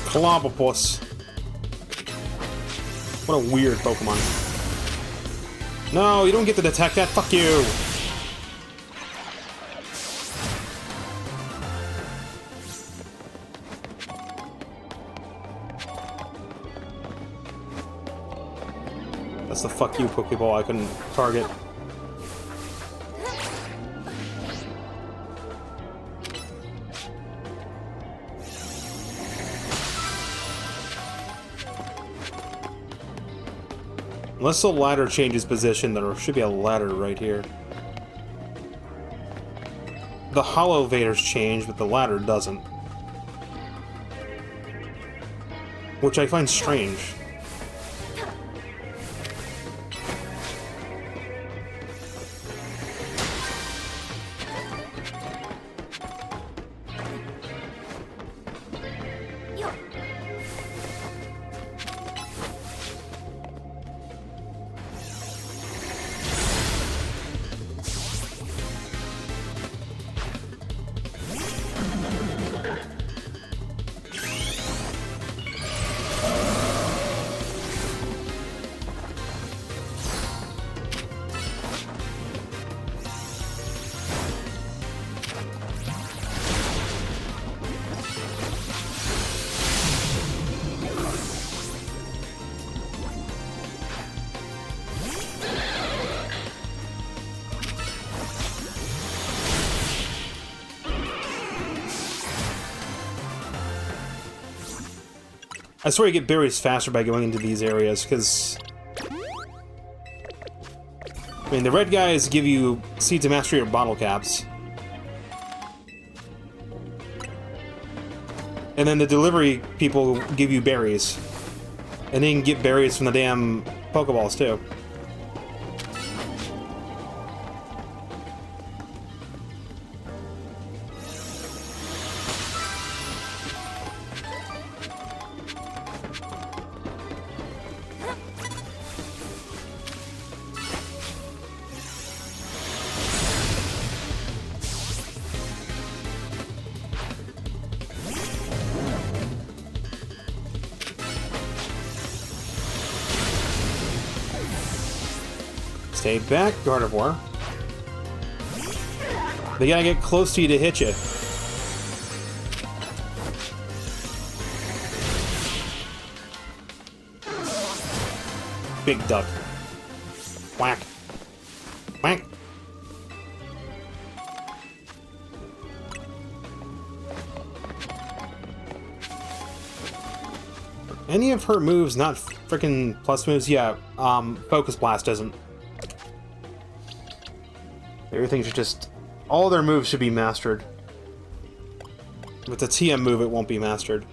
Clobbopus. What a weird Pokemon. No, you don't get to detect that. Fuck you. That's the fuck you Pokeball I couldn't target. Unless the ladder changes position, there should be a ladder right here. The Hollow Vaders change, but the ladder doesn't. Which I find strange. I swear you get berries faster by going into these areas, because... I mean, the red guys give you Seeds of Mastery or bottle caps. And then the delivery people give you berries. And then you can get berries from the damn Pokeballs, too. Stay back, Gardevoir. They gotta get close to you to hit you. Big duck. Whack. Whack. Any of her moves not freaking plus moves? Yeah, Focus Blast isn't. Everything should just... all their moves should be mastered. With the TM move, it won't be mastered.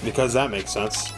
Because that makes sense.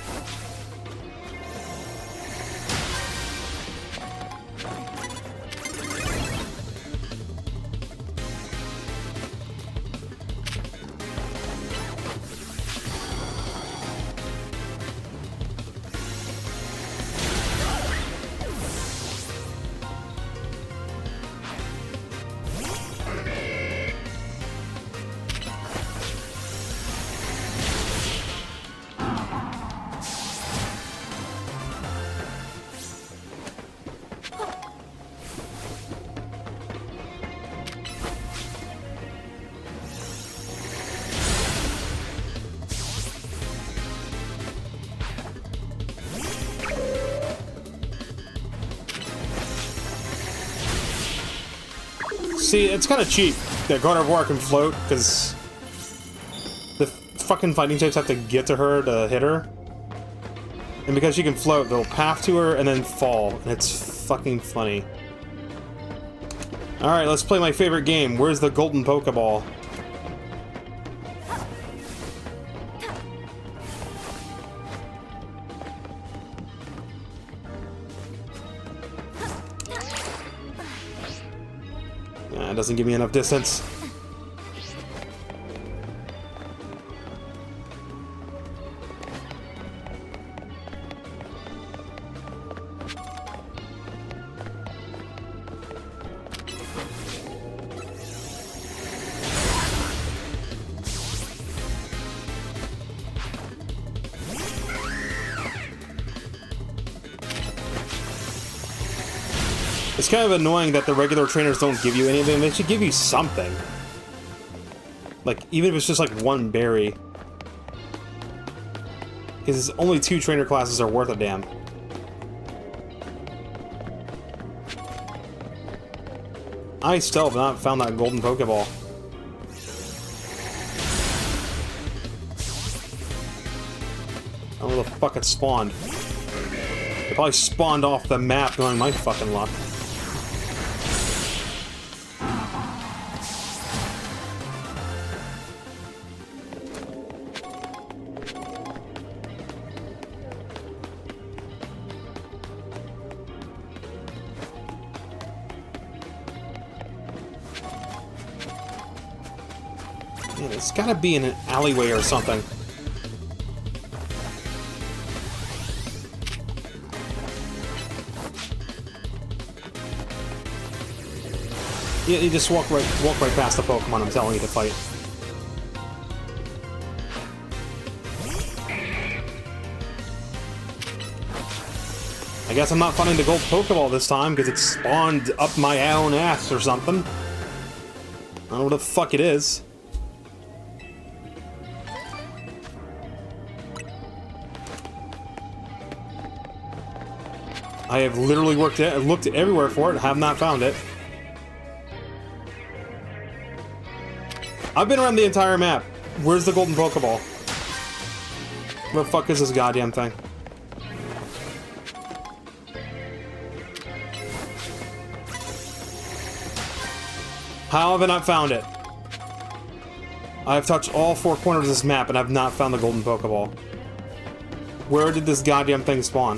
See, it's kind of cheap that Gardevoir can float, because the fucking fighting types have to get to her to hit her. And because she can float, they'll path to her and then fall, and it's fucking funny. Alright, let's play my favorite game. Where's the golden Pokeball? It doesn't give me enough distance. It's kind of annoying that the regular trainers don't give you anything. They should give you something. Like, even if it's just like one berry. Because only 2 trainer classes are worth a damn. I still have not found that golden Pokeball. I don't know where the fuck it spawned. It probably spawned off the map, knowing my fucking luck. Man, it's gotta be in an alleyway or something. You just walk right past the Pokemon I'm telling you to fight. I guess I'm not finding the gold Pokeball this time because it spawned up my own ass or something. I don't know what the fuck it is. I have literally looked everywhere for it, have not found it. I've been around the entire map. Where's the golden Pokeball? Where the fuck is this goddamn thing? How have I not found it? I have touched all four corners of this map and I've not found the golden Pokeball. Where did this goddamn thing spawn?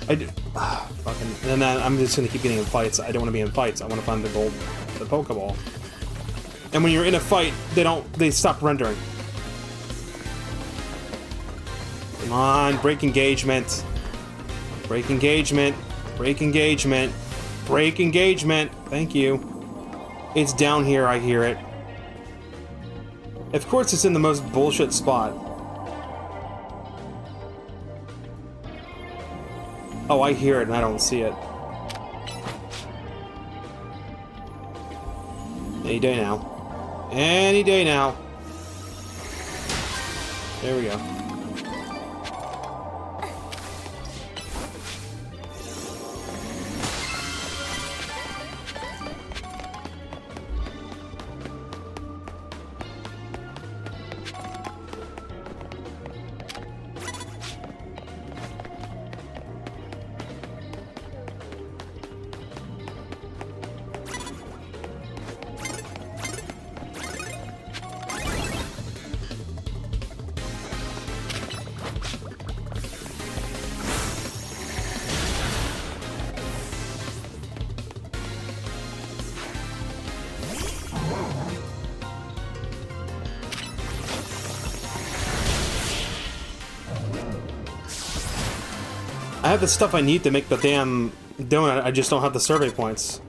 Fucking, and then I'm just gonna keep getting in fights. I don't want to be in fights. I want to find the Pokeball. And when you're in a fight, they stop rendering. Come on, break engagement. Break engagement. Break engagement. Break engagement. Thank you. It's down here, I hear it. Of course it's in the most bullshit spot. Oh, I hear it and I don't see it. Any day now. Any day now. There we go. I have the stuff I need to make the damn donut, I just don't have the survey points.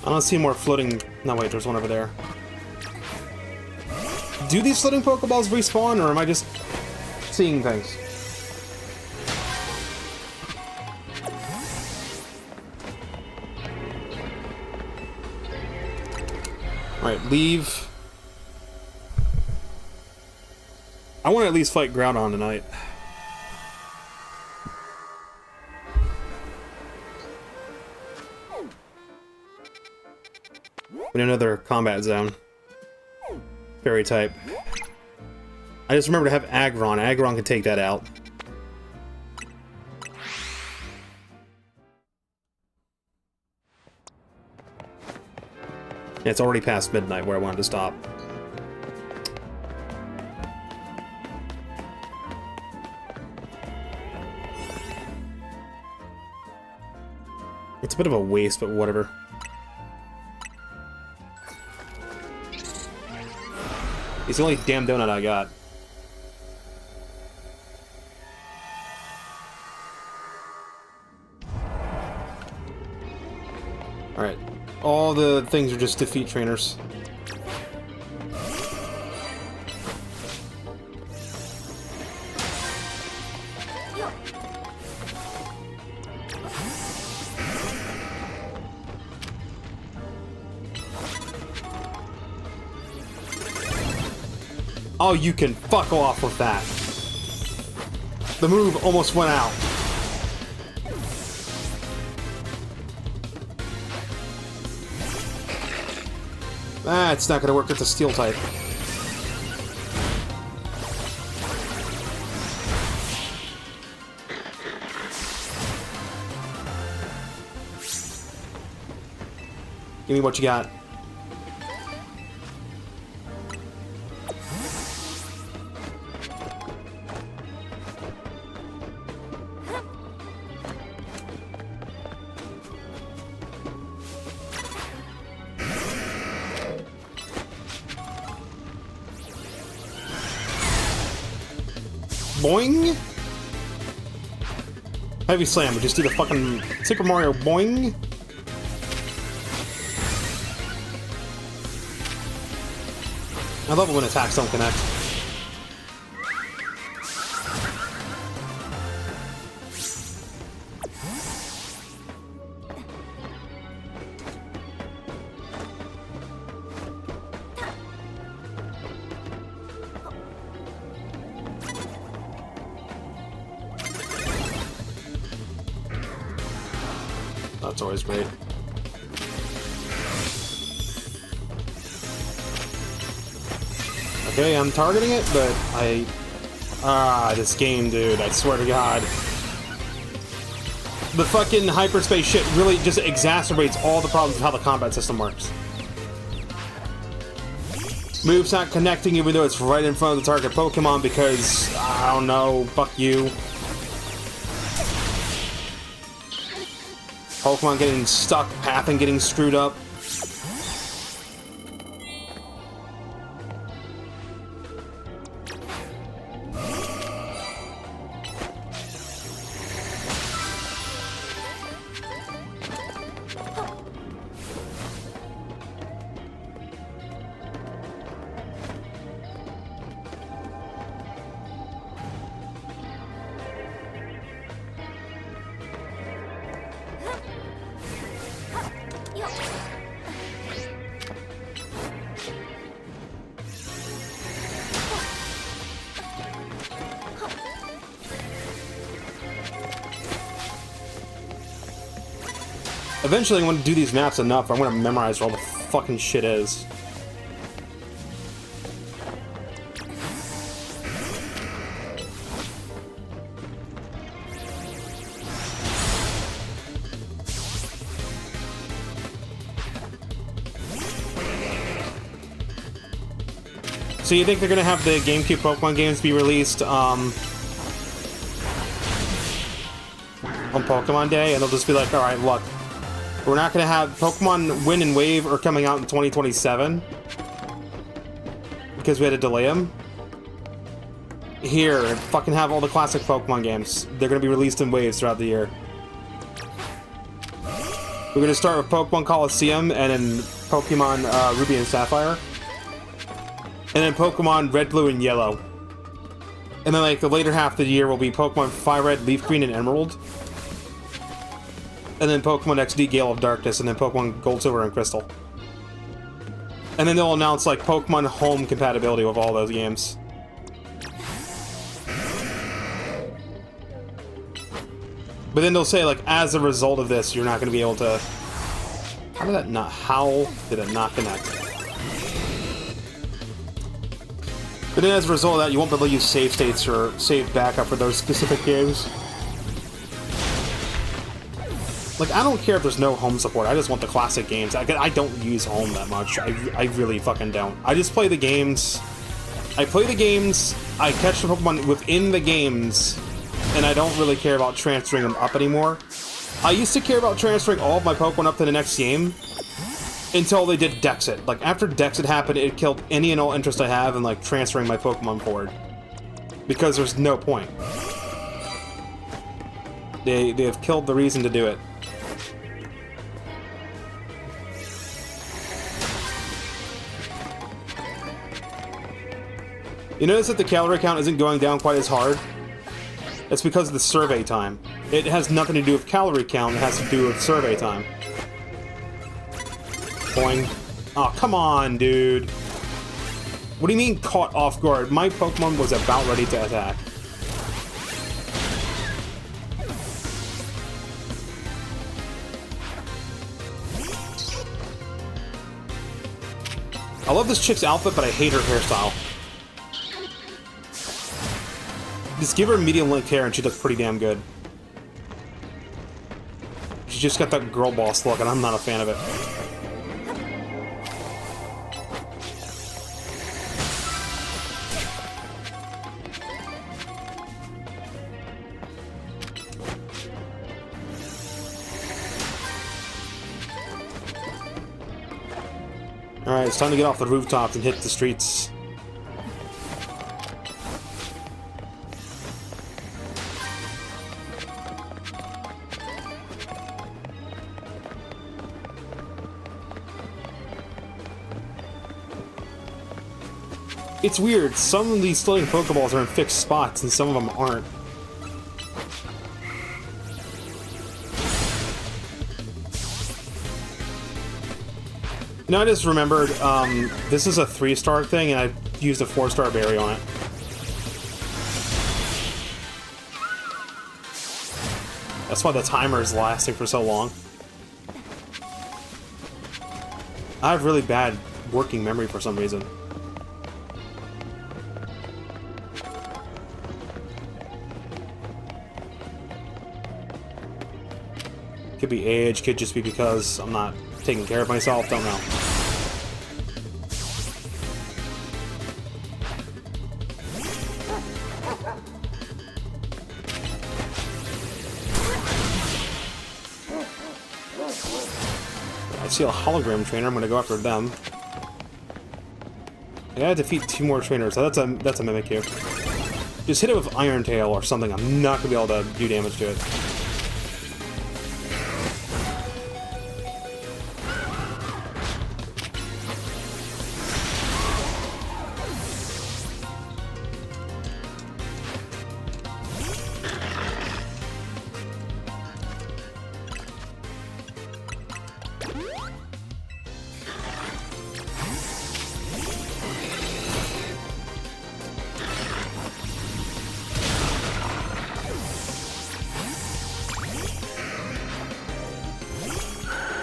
I don't see more floating... No, wait, there's one over there. Do these floating Pokeballs respawn, or am I just seeing things? Alright, leave. I want to at least fight Groudon tonight. In another combat zone. Fairy type. I just remember to have Aggron. Aggron can take that out. Yeah, it's already past midnight where I wanted to stop. It's a bit of a waste, but whatever. It's the only damn donut I got. Alright. All the things are just defeat trainers. Oh, you can fuck off with that. The move almost went out. It's not gonna work with the steel type. Give me what you got. Boing! Heavy Slam, we just do the fucking Super Mario boing. I love it when attacks don't connect. That's always great. Okay, I'm targeting it, but this game, dude, I swear to God. The fucking hyperspace shit really just exacerbates all the problems with how the combat system works. Move's not connecting even though it's right in front of the target Pokemon because, I don't know, fuck you. Pokemon getting stuck, pathing getting screwed up. Eventually, I'm going to do these maps enough, I'm going to memorize where all the fucking shit is. So you think they're going to have the GameCube Pokemon games be released on Pokemon Day, and they'll just be like, alright, look, we're not going to have Pokemon Wind and Wave are coming out in 2027 because we had to delay them. Here, fucking have all the classic Pokemon games. They're going to be released in waves throughout the year. We're going to start with Pokemon Coliseum and then Pokemon Ruby and Sapphire. And then Pokemon Red, Blue, and Yellow. And then like the later half of the year will be Pokemon Fire Red, Leaf Green, and Emerald. And then Pokemon XD Gale of Darkness, and then Pokemon Gold, Silver, and Crystal. And then they'll announce, like, Pokemon Home compatibility with all those games. But then they'll say, like, as a result of this, you're not going to be able to... How did it not connect? But then as a result of that, you won't be able to use save states or save backup for those specific games. Like, I don't care if there's no home support, I just want the classic games. I don't use home that much. I really fucking don't. I just play the games. I play the games, I catch the Pokemon within the games, and I don't really care about transferring them up anymore. I used to care about transferring all of my Pokemon up to the next game, until they did Dexit. Like, after Dexit happened, it killed any and all interest I have in, like, transferring my Pokemon forward. Because there's no point. They have killed the reason to do it. You notice that the calorie count isn't going down quite as hard? It's because of the survey time. It has nothing to do with calorie count, it has to do with survey time. Boing. Oh, come on, dude. What do you mean caught off guard? My Pokemon was about ready to attack. I love this chick's outfit, but I hate her hairstyle. Just give her medium-length hair and she looks pretty damn good. She just got that girl boss look and I'm not a fan of it. Alright, it's time to get off the rooftops and hit the streets. It's weird. Some of these floating Pokeballs are in fixed spots, and some of them aren't. You know, I just remembered, this is a 3-star thing, and I used a 4-star berry on it. That's why the timer is lasting for so long. I have really bad working memory for some reason. Could be age, could just be because I'm not taking care of myself, don't know. I see a hologram trainer, I'm gonna go after them. I gotta defeat 2 more trainers, so that's a Mimikyu. Just hit it with Iron Tail or something, I'm not gonna be able to do damage to it.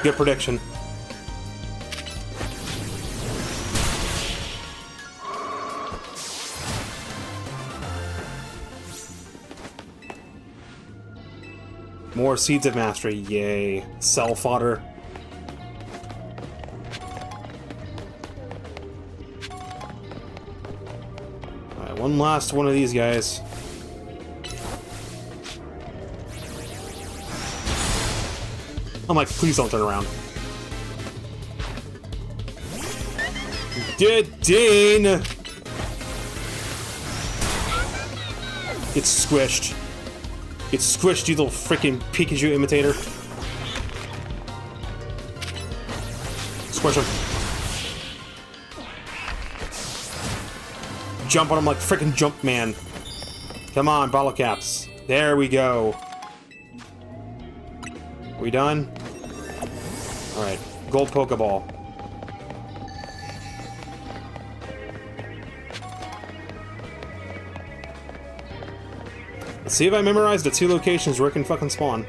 Good prediction. More Seeds of Mastery, yay. Cell fodder. Alright, one last one of these guys. I'm like, please don't turn around. Dean! Get squished. Get squished, you little freaking Pikachu imitator. Squish him. Jump on him like freaking Jumpman. Come on, bottle caps. There we go. We done? Alright, gold Pokeball. Let's see if I memorized the 2 locations where it can fucking spawn.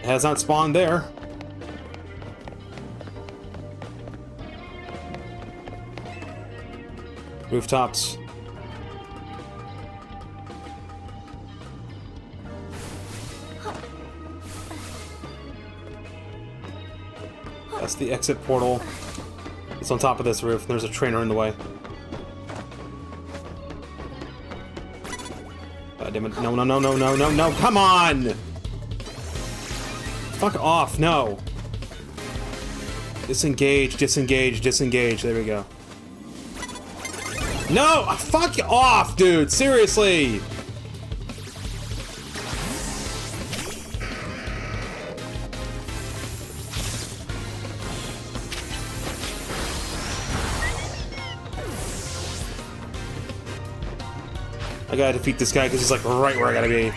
Has not spawned there. Rooftops. That's the exit portal. It's on top of this roof. There's a trainer in the way. God damn it. No, no, no, no, no, no, no. Come on! Fuck off, no. Disengage, disengage, disengage. There we go. No! Fuck off, dude! Seriously! I gotta defeat this guy because he's like right where I gotta be.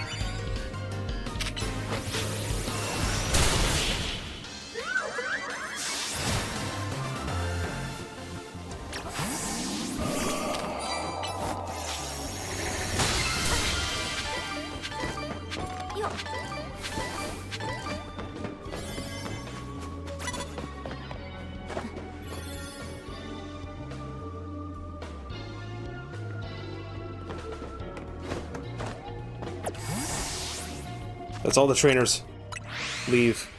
That's all the trainers. Leave.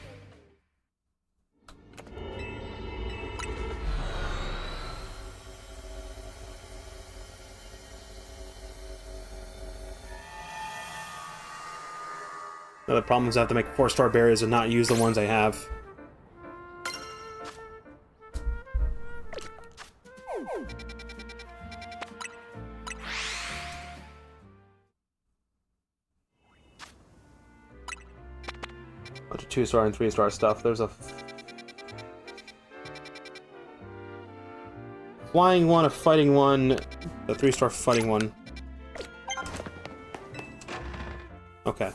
Another problem is I have to make 4-star barriers and not use the ones I have. Bunch of 2-star and 3-star stuff. There's a flying one, a fighting one, the 3-star fighting one. Okay.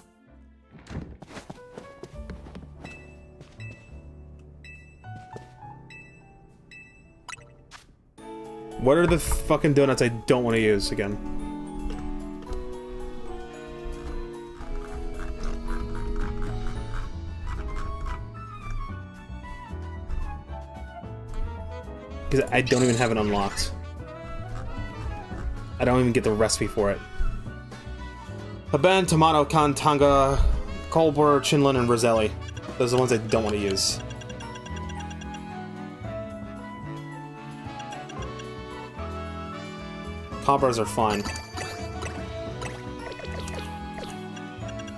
What are the fucking donuts I don't want to use again? Because I don't even have it unlocked. I don't even get the recipe for it. Haben, Tomato, Kantanga, Colbur, Chinlin, and Roselli. Those are the ones I don't want to use. Cobbers are fine.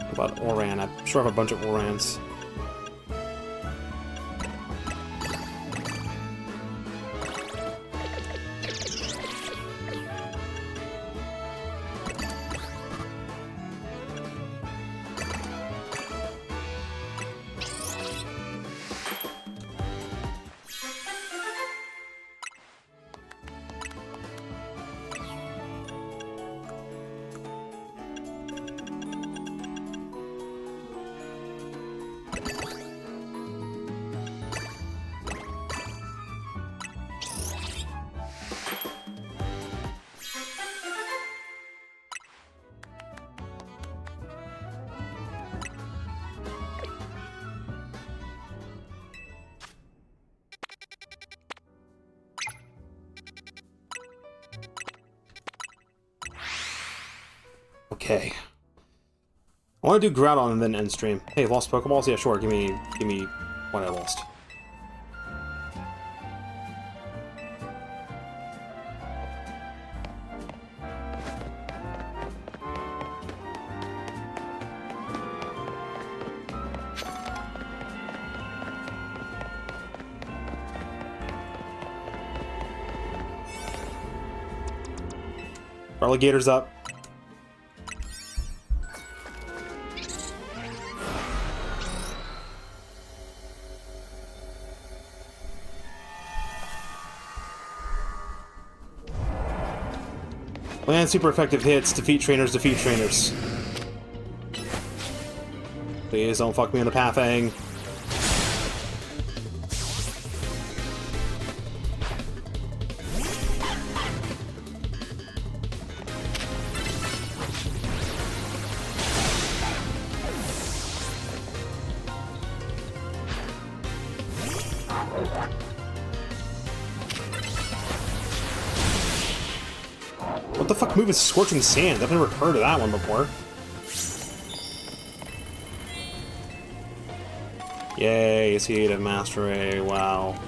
What about Oran? I'm sure I have a bunch of Orans. Okay. I want to do Groudon and then end stream. Hey, lost Pokeballs? Yeah, sure. Give me what I lost. Alligator's up. Land super effective hits, defeat trainers, defeat trainers. Please don't fuck me in the pathing. What the fuck move is Scorching Sand? I've never heard of that one before. Yay, Seed of Mastery, wow.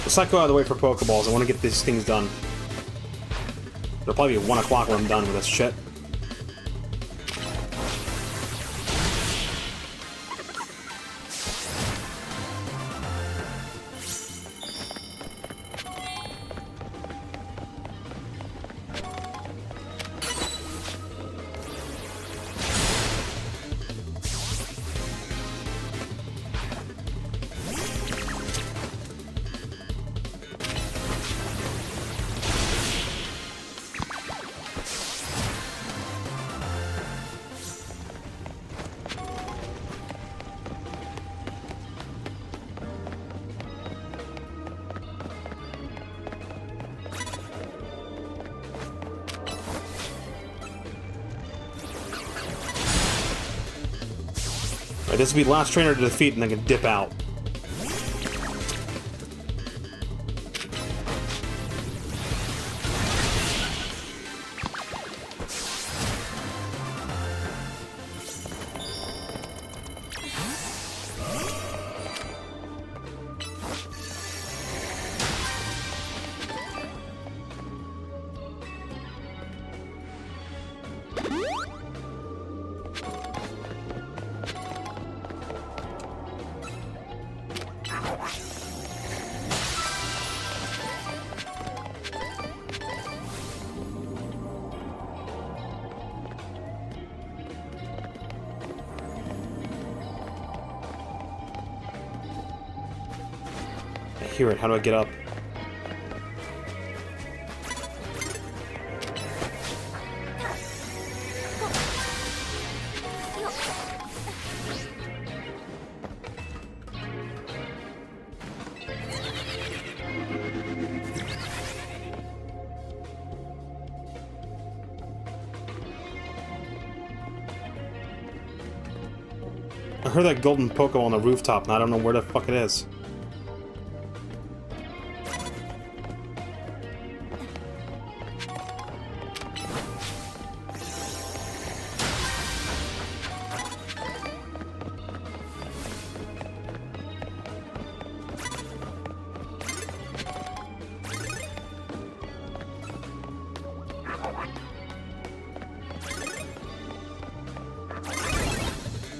Let's not go out of the way for Pokeballs. I want to get these things done. It'll probably be 1 o'clock when I'm done with this shit. This will be the last trainer to defeat, and then I can dip out. hear it. How do I get up? I heard that golden Pokemon on the rooftop, and I don't know where the fuck it is.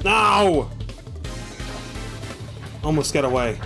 No! Almost got away.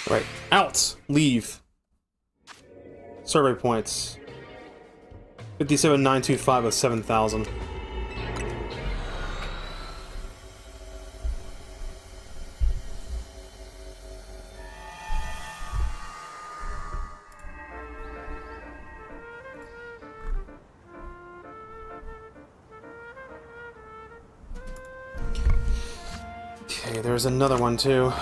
Right. Out! Leave. Survey points. 57,925 of 7,000. Okay, there's another one too.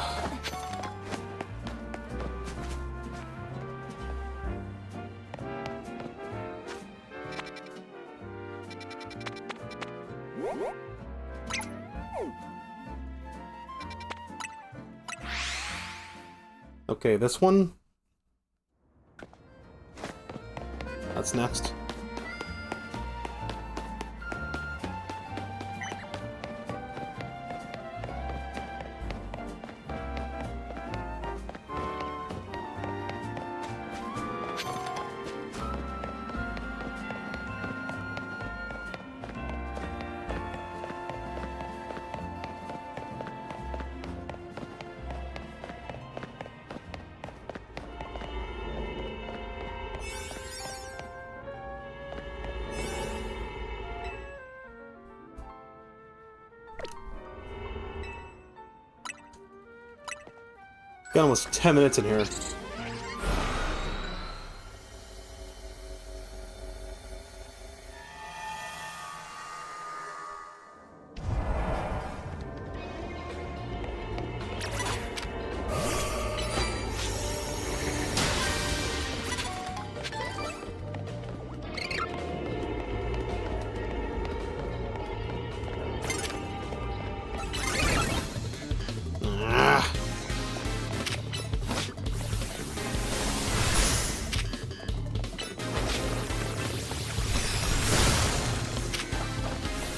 Okay, this one. That's next. Got almost 10 minutes in here.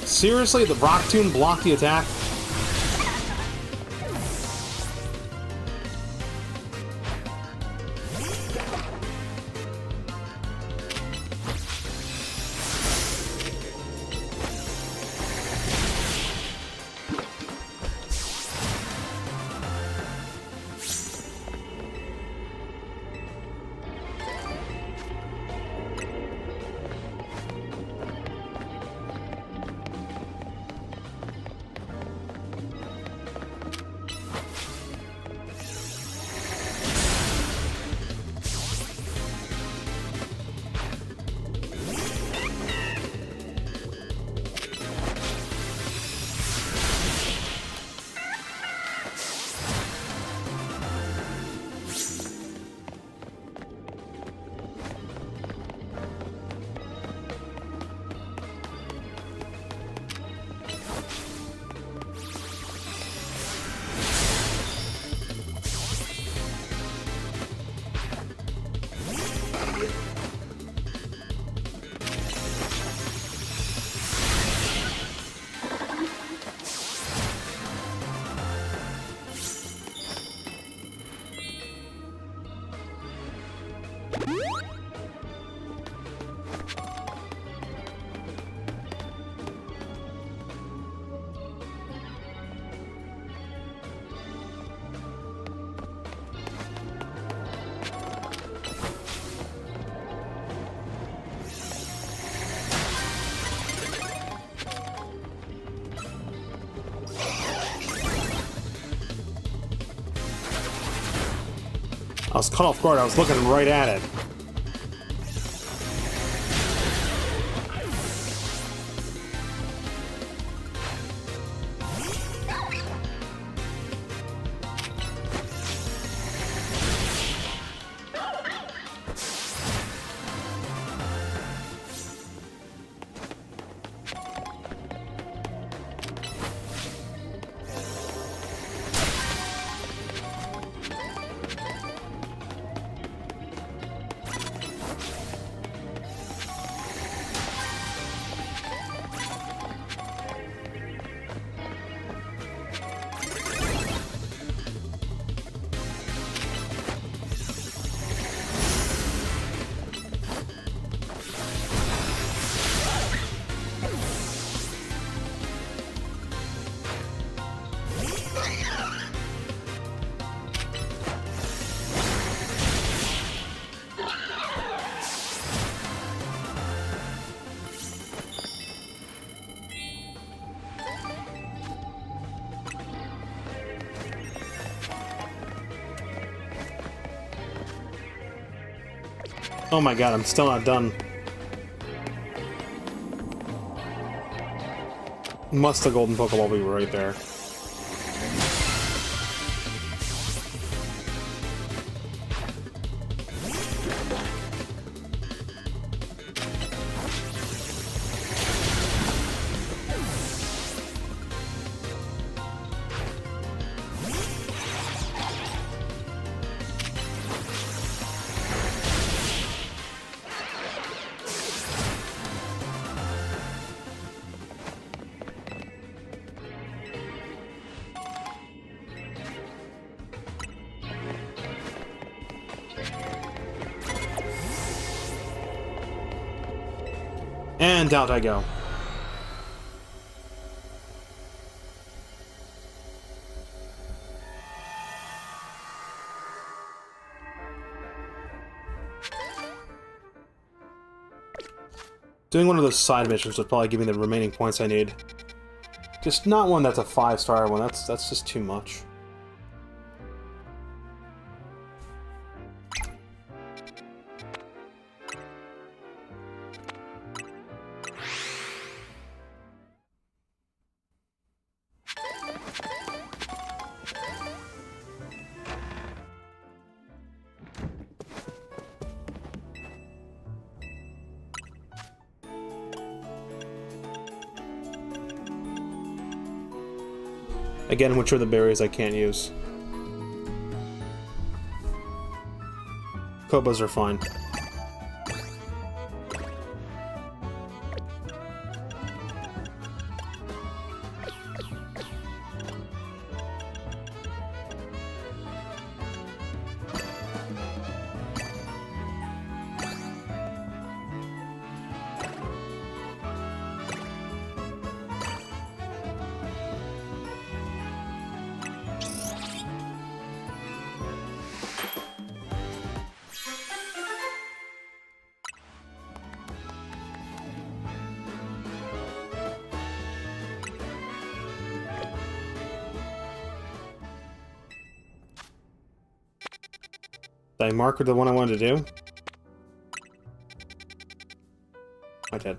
Seriously, the Rock Tomb blocked the attack? I was caught off guard. I was looking right at it. Oh my god, I'm still not done. Must the golden Pokeball be right there? And out I go. Doing one of those side missions would probably give me the remaining points I need. Just not one that's a 5-star one. That's just too much. Again, which are the berries I can't use? Kobas are fine. Did I mark the one I wanted to do? I did.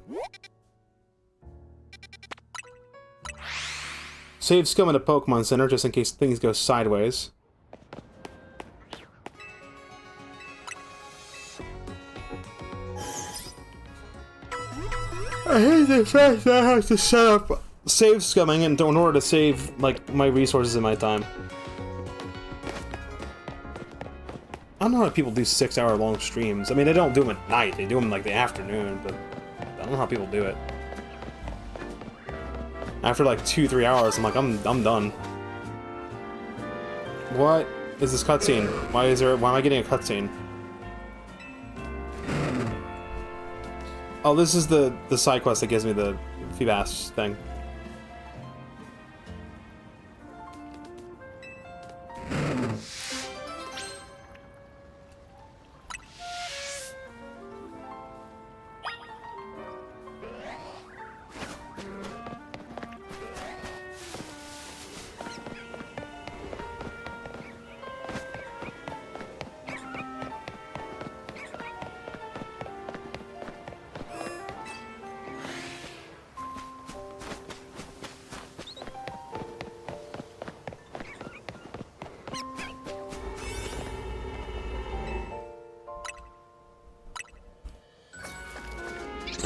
Save scum at a Pokemon Center just in case things go sideways. I hate the fact that I have to set up save scumming in order to save, like, my resources and my time. I don't know how people do 6-hour-long streams. I mean, they don't do them at night. They do them, like, the afternoon, but I don't know how people do it. After, like, 2-3 hours, I'm like, I'm done. What is this cutscene? Why am I getting a cutscene? Oh, this is the side quest that gives me the Feebas thing.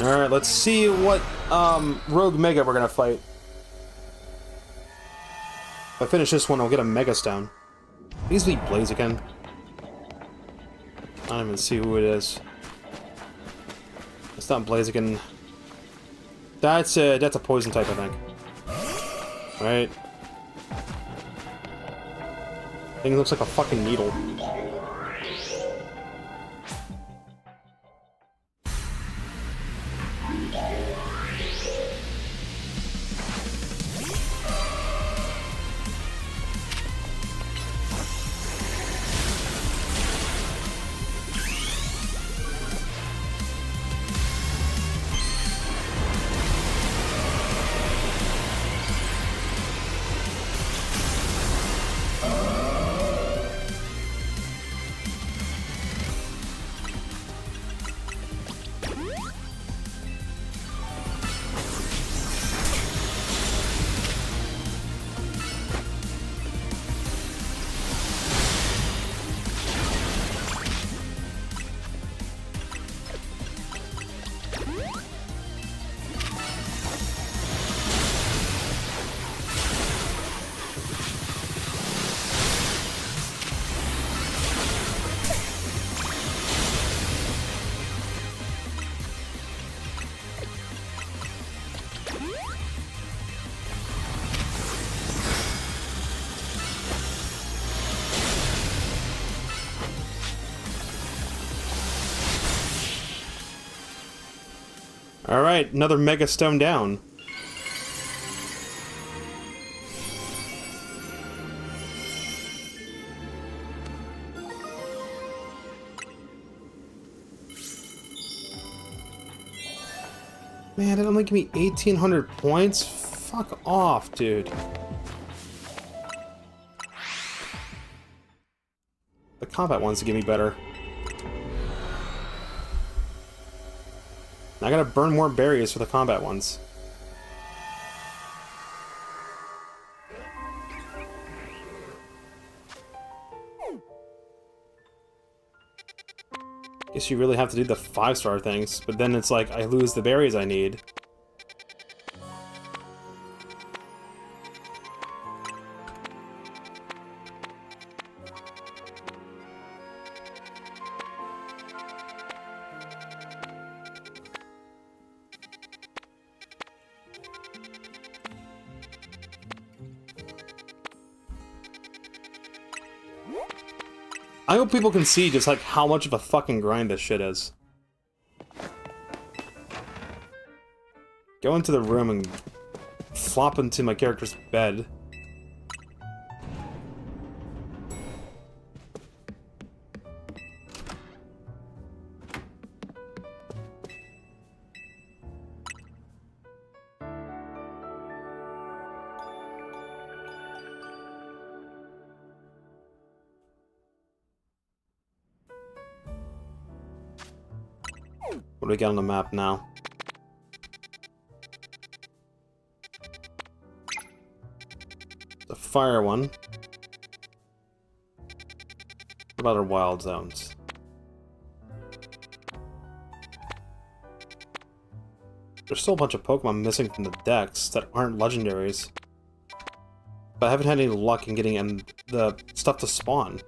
Alright, let's see what Rogue Mega we're gonna fight. If I finish this one, I'll get a Mega Stone. Please be Blaziken. I don't even see who it is. It's not Blaziken. That's a poison type, I think. Right? Thing looks like a fucking needle. Alright, another Mega Stone down. Man, it only give me 1,800 points? Fuck off, dude. The combat ones to give me better. I gotta burn more berries for the combat ones. Guess you really have to do the 5-star things, but then it's like I lose the berries I need. I hope people can see just like how much of a fucking grind this shit is. Go into the room and flop into my character's bed. What do we got on the map now? The fire one. What about our wild zones? There's still a bunch of Pokemon missing from the decks that aren't legendaries. But I haven't had any luck in getting the stuff to spawn.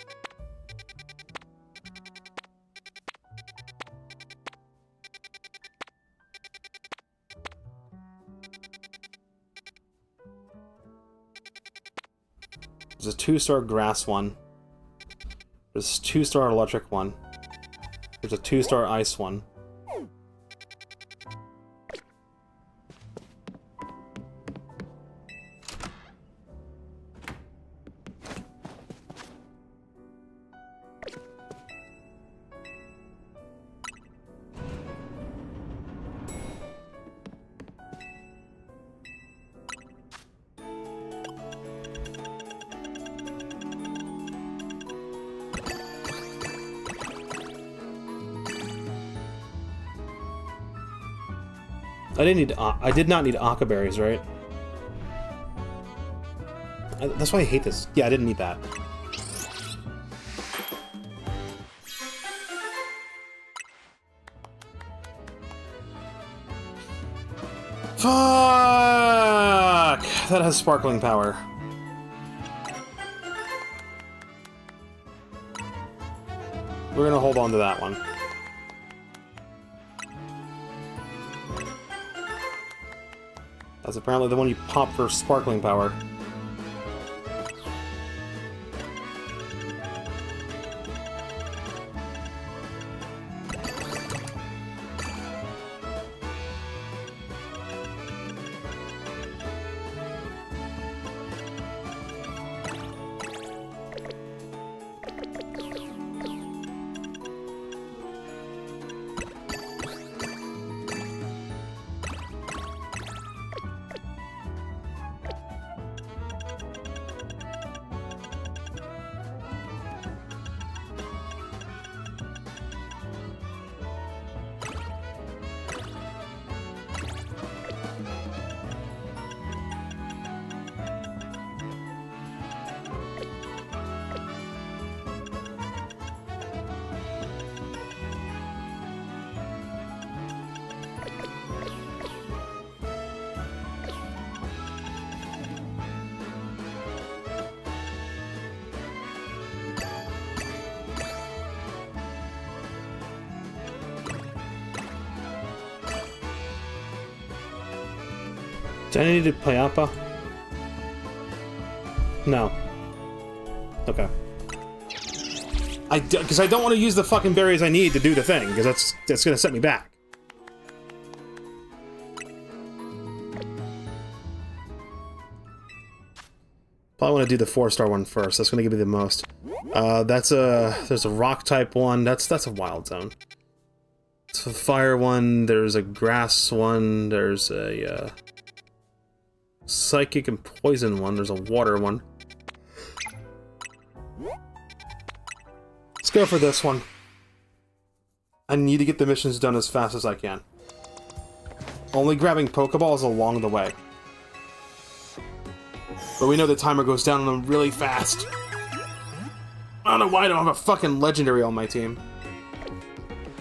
There's a 2-star grass one. There's a 2-star electric one. There's a 2-star ice one. I did not need Akka berries, right? That's why I hate this. Yeah, I didn't need that. Fuck! That has sparkling power. We're gonna hold on to that one. That's apparently the one you pop for sparkling power. Do I need to play Appa? No. Okay. Because I don't want to use the fucking berries I need to do the thing, because that's gonna set me back. Probably want to do the 4-star one first. That's gonna give me the most. There's a rock type one. That's a wild zone. It's a fire one. There's a grass one. There's a psychic and poison one. There's a water one. Let's go for this one. I need to get the missions done as fast as I can. Only grabbing Pokeballs along the way. But we know the timer goes down on them really fast. I don't know why I don't have a fucking legendary on my team.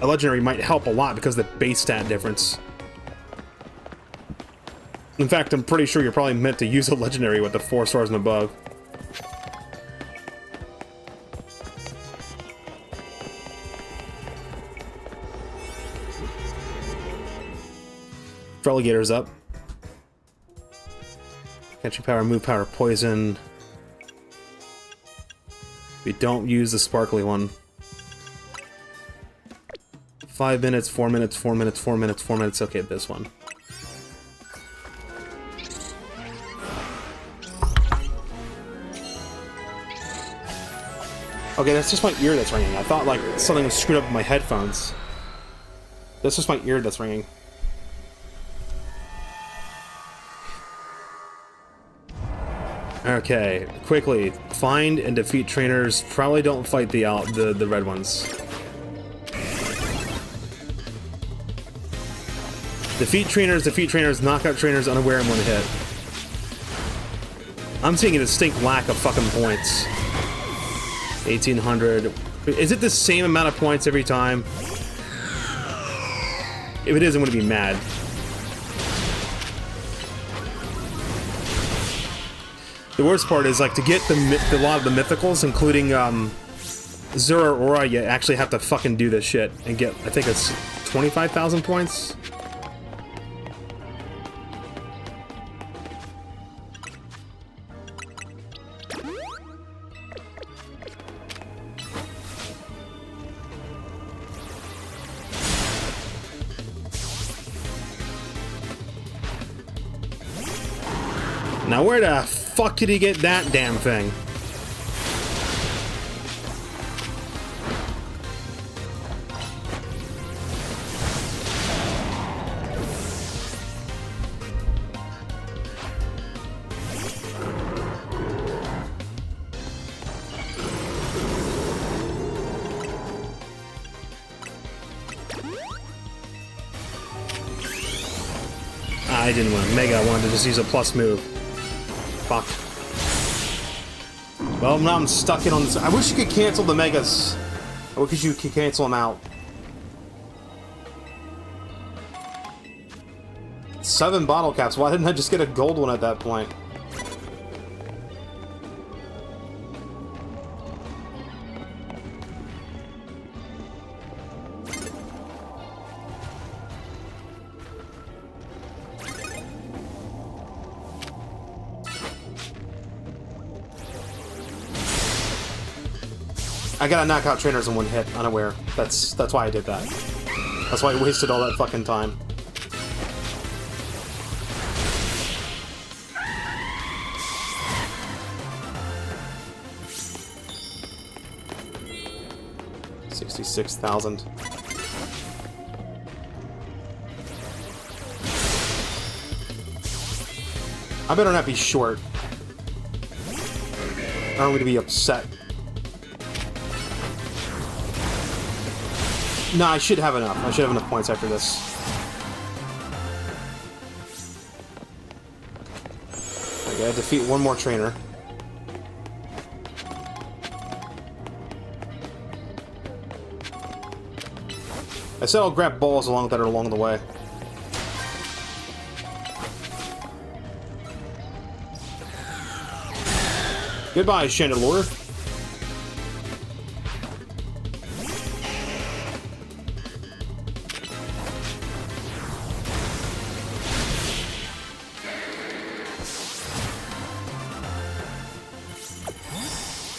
A legendary might help a lot because of the base stat difference. In fact, I'm pretty sure you're probably meant to use a legendary with the 4 stars and above. Relegator's up. Catching power, move power, poison. We don't use the sparkly one. 5 minutes, 4 minutes, 4 minutes, 4 minutes, 4 minutes. Okay, this one. Okay, that's just my ear that's ringing. I thought, like, something was screwed up with my headphones. That's just my ear that's ringing. Okay, quickly. Find and defeat trainers. Probably don't fight the red ones. Defeat trainers, knockout trainers, unaware in one hit. I'm seeing a distinct lack of fucking points. 1800. Is it the same amount of points every time? If it is, I'm gonna be mad. The worst part is, like, to get a lot of the mythicals, including Azura or Aura, you actually have to fucking do this shit and get, I think it's 25,000 points. Now where the fuck did he get that damn thing? I didn't want to Mega, I wanted to just use a plus move. Fuck. Well, now I'm stuck in on this. I wish you could cancel the Megas. I wish you could cancel them out. 7 bottle caps. Why didn't I just get a gold one at that point? I gotta knock out trainers in one hit, unaware. That's why I did that. That's why I wasted all that fucking time. $66,000. I better not be short. I'm going to be upset. No, I should have enough. I should have enough points after this. Okay, I defeat one more trainer. I said I'll grab balls that are along the way. Goodbye, Chandelure.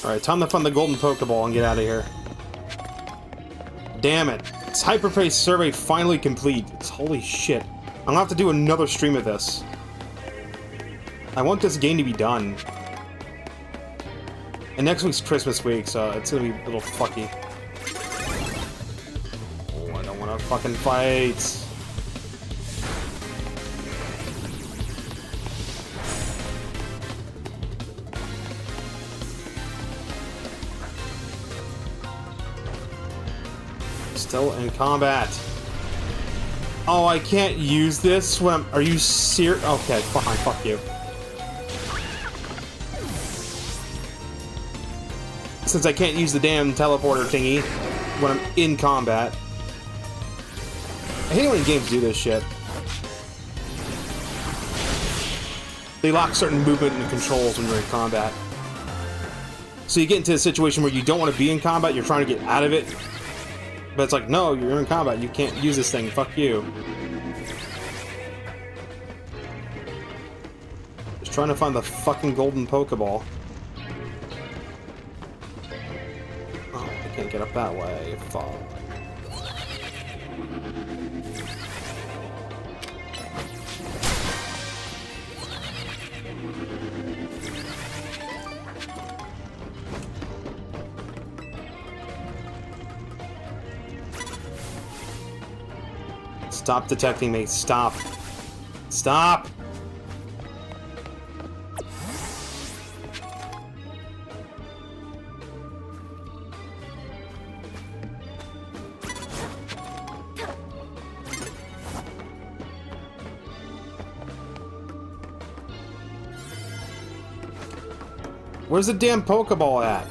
Alright, time to find the golden Pokeball and get out of here. Damn it. It's Hyperface survey finally complete. It's holy shit. I'm gonna have to do another stream of this. I want this game to be done. And next week's Christmas week, so it's gonna be a little fucky. Oh, I don't wanna fucking fight. Still in combat. Oh, I can't use this when I'm... Are you serious? Okay, fine, fuck you. Since I can't use the damn teleporter thingy when I'm in combat. I hate when games do this shit. They lock certain movement and controls when you're in combat. So you get into a situation where you don't want to be in combat, you're trying to get out of it. But it's like, no, you're in combat, you can't use this thing, fuck you. Just trying to find the fucking golden Pokeball. Oh, I can't get up that way, fuck. Stop detecting me. Stop. Stop! Where's the damn Pokeball at?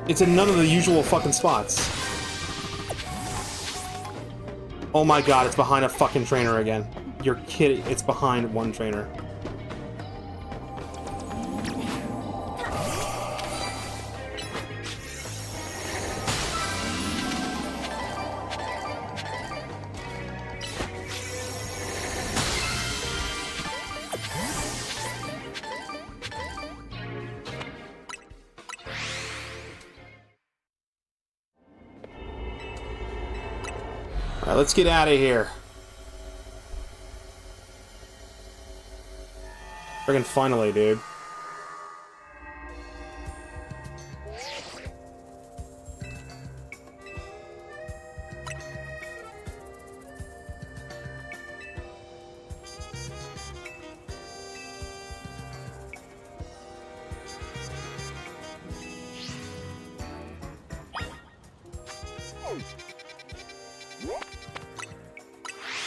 It's in none of the usual fucking spots. Oh my god, it's behind a fucking trainer again. You're kidding. It's behind one trainer. Alright, let's get out of here. Friggin' finally, dude.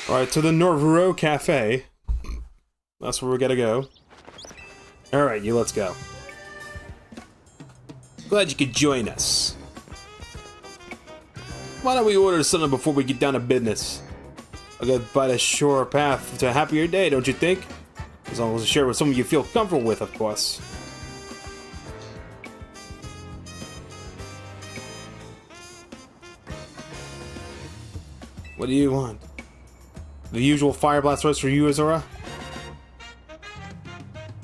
Alright, to the Norvuro Cafe. That's where we gotta go. Alright, let's go. Glad you could join us. Why don't we order something before we get down to business? A good but a sure path to a happier day, don't you think? As long as it's shared with someone you feel comfortable with, of course. What do you want? The usual fire blast roast for you, Azura?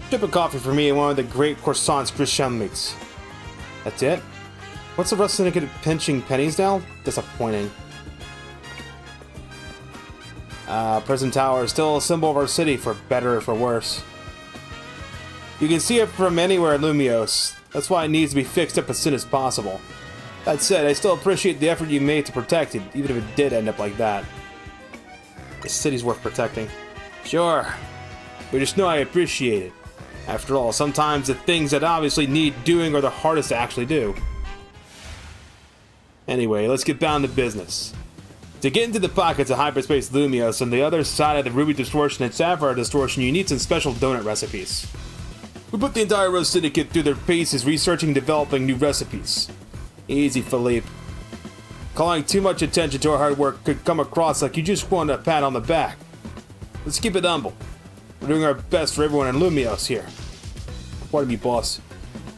Sip of coffee for me and one of the great croissants Grisham makes. That's it? What's the rest syndicate pinching pennies now? Disappointing. Prison Tower is still a symbol of our city, for better or for worse. You can see it from anywhere in Lumios. That's why it needs to be fixed up as soon as possible. That said, I still appreciate the effort you made to protect it, even if it did end up like that. The city's worth protecting. Sure. But just know I appreciate it. After all, sometimes the things that obviously need doing are the hardest to actually do. Anyway, let's get down to business. To get into the pockets of hyperspace Lumios on the other side of the Ruby Distortion and Sapphire Distortion, you need some special donut recipes. We put the entire Rose Syndicate through their paces researching and developing new recipes. Easy, Philippe. Calling too much attention to our hard work could come across like you just want a pat on the back. Let's keep it humble. We're doing our best for everyone in Lumios here. Pardon me, boss.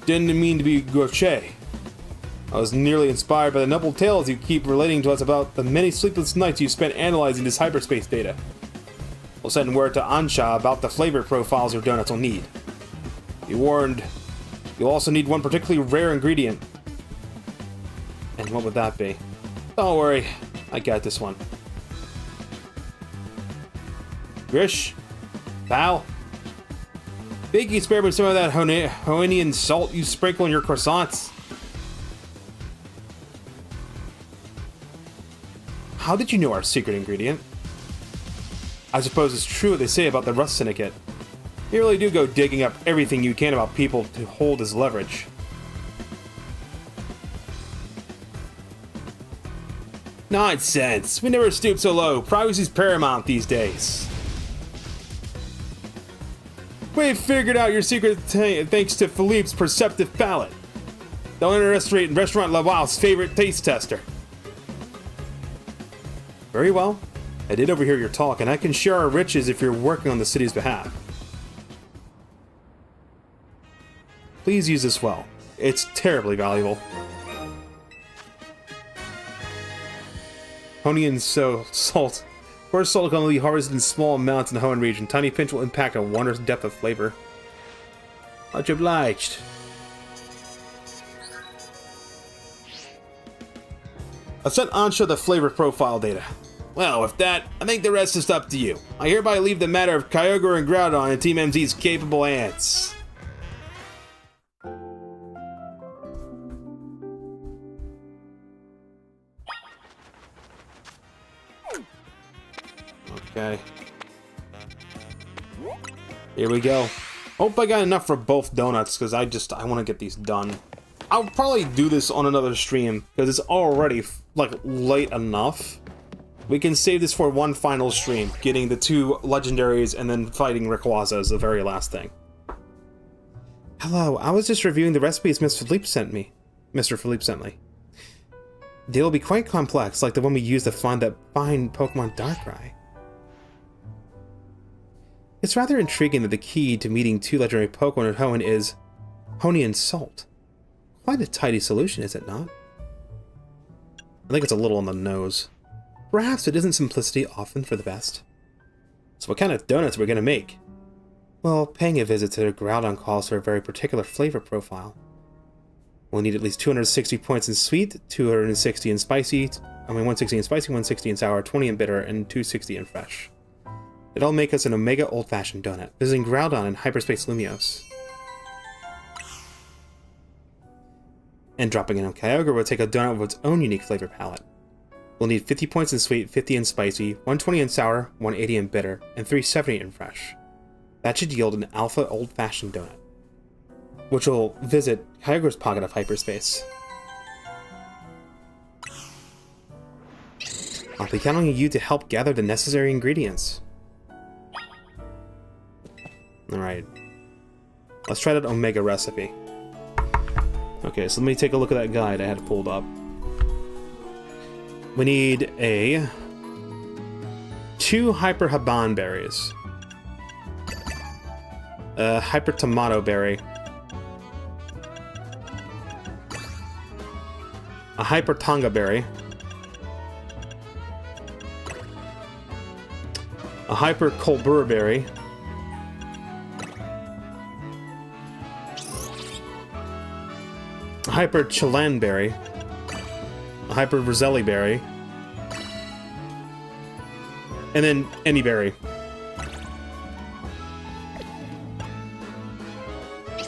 Didn't mean to be gauche. I was nearly inspired by the noble tales you keep relating to us about the many sleepless nights you spent analyzing this hyperspace data. We'll send word to Ansha about the flavor profiles your donuts will need. Be warned, you'll also need one particularly rare ingredient. And what would that be? Don't worry, I got this one. Grish? Pal? Think you spare me some of that Hoenian salt you sprinkle in your croissants? How did you know our secret ingredient? I suppose it's true what they say about the Rust Syndicate. You really do go digging up everything you can about people to hold as leverage. Nonsense! We never stoop so low. Privacy's paramount these days. We've figured out your secret thanks to Philippe's perceptive palate. Don't underestimate Restaurant Laval's favorite taste tester. Very well. I did overhear your talk, and I can share our riches if you're working on the city's behalf. Please use this well. It's terribly valuable. Hoenian salt. First salt can only be harvested in small amounts in the Hoenn region. Tiny pinch will impact a wondrous depth of flavor. Much obliged. I've sent Ansha the flavor profile data. Well, with that, I think the rest is up to you. I hereby leave the matter of Kyogre and Groudon in Team MZ's capable hands. Okay. Here we go. Hope I got enough for both donuts, because I want to get these done. I'll probably do this on another stream, because it's already, like, late enough. We can save this for one final stream, getting the two legendaries and then fighting Rayquaza as the very last thing. Hello, I was just reviewing the recipes Mr. Philippe sent me. They'll be quite complex, like the one we used to find that fine Pokemon Darkrai. It's rather intriguing that the key to meeting two legendary Pokemon at Hoenn is Hoenian salt. Quite a tidy solution, is it not? I think it's a little on the nose. Perhaps it isn't simplicity often for the best. So what kind of donuts are we going to make? Well, paying a visit to Groudon calls for a very particular flavor profile. We'll need at least 260 points in sweet, 260 in spicy, 160 in spicy, 160 in sour, 20 in bitter, and 260 in fresh. It'll make us an Omega old-fashioned donut, visiting Groudon in Hyperspace Lumios. And dropping in on Kyogre will take a donut with its own unique flavor palette. We'll need 50 points in sweet, 50 in spicy, 120 in sour, 180 in bitter, and 370 in fresh. That should yield an alpha old-fashioned donut, which will visit Kyogre's pocket of hyperspace. I'll be counting on you to help gather the necessary ingredients. Alright. Let's try that Omega recipe. Okay, so let me take a look at that guide I had pulled up. We need a 2 Hyper Haban berries. Hyper Tomato berry. A Hyper Tonga berry. A Hyper Colbur berry. A Hyper Chilan berry. A Hyper Roselli berry. And then any berry.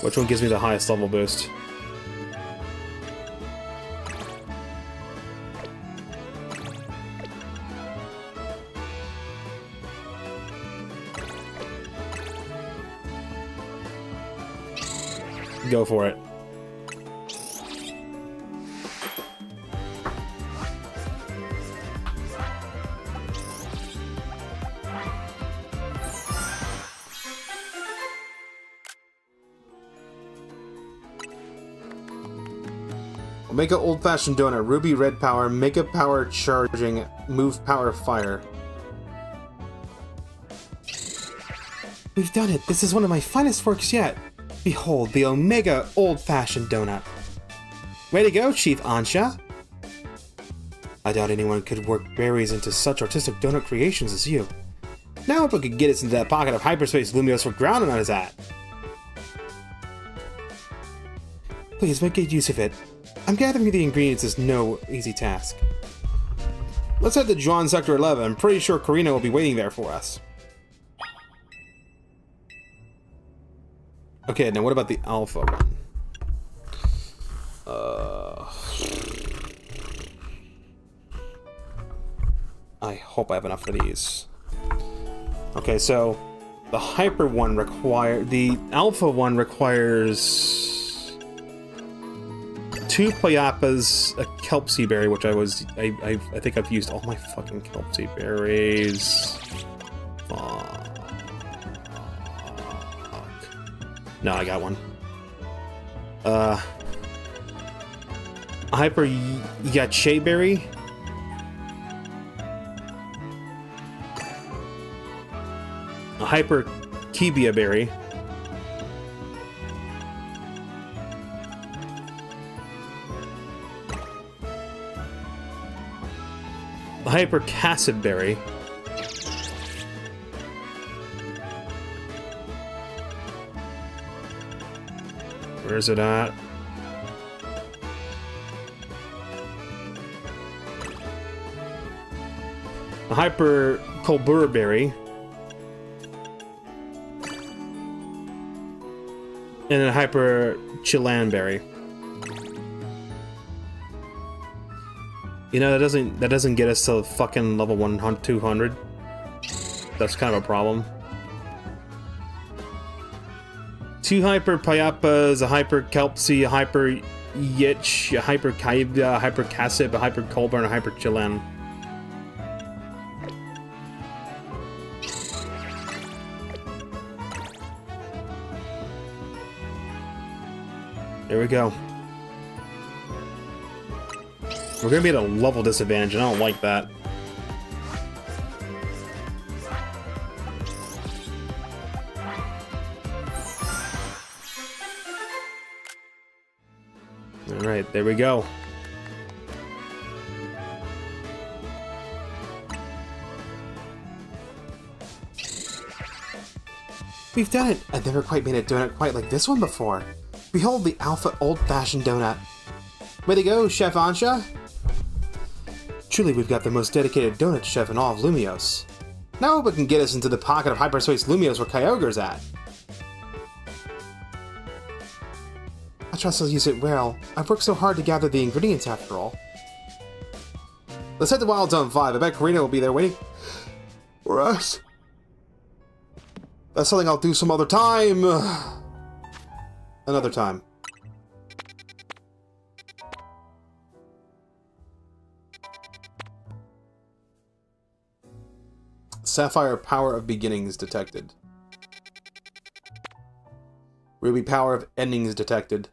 Which one gives me the highest level boost? Go for it. Mega old-fashioned donut, ruby red power, mega power charging, move power fire. We've done it! This is one of my finest works yet! Behold, the Omega old-fashioned donut. Way to go, Chief Ansha! I doubt anyone could work berries into such artistic donut creations as you. Now if we could get us into that pocket of hyperspace Lumios we're grounded on his at. Please make good use of it. I'm gathering the ingredients is no easy task. Let's head to Juan Sector 11. I'm pretty sure Karina will be waiting there for us. Okay, now what about the Alpha one? I hope I have enough for these. Okay, so the Hyper one the Alpha one requires 2 Payapas, a Kelpsy berry, which I think I've used all my fucking Kelpsy berries. Fuck. No, I got one. A Hyper Yache berry. A Hyper Kibia berry. A Hyper Cassid berry. Where is it at? A Hyper Colbur berry. And a Hyper Chilan berry. You know, that doesn't get us to fucking level 200. That's kind of a problem. 2 Hyper Payapas, a Hyper Kelpsy, a Hyper Yitch, a Hyper Kaibia, a Hyper Cassib, a Hyper Colbur, and a Hyper Chilan. There we go. We're gonna be at a level disadvantage, and I don't like that. Alright, there we go. We've done it! I've never quite made a donut quite like this one before. Behold the Alpha old-fashioned donut. Way to go, Chef Ansha! Truly, we've got the most dedicated donut chef in all of Lumios. Now we can get us into the pocket of hyperspace Lumios where Kyogre's at. I trust I'll use it well. I've worked so hard to gather the ingredients after all. Let's head to Wild Zone 5. I bet Karina will be there waiting for us. That's something I'll do some other time. Another time. Sapphire Power of Beginnings detected. Ruby Power of Endings detected.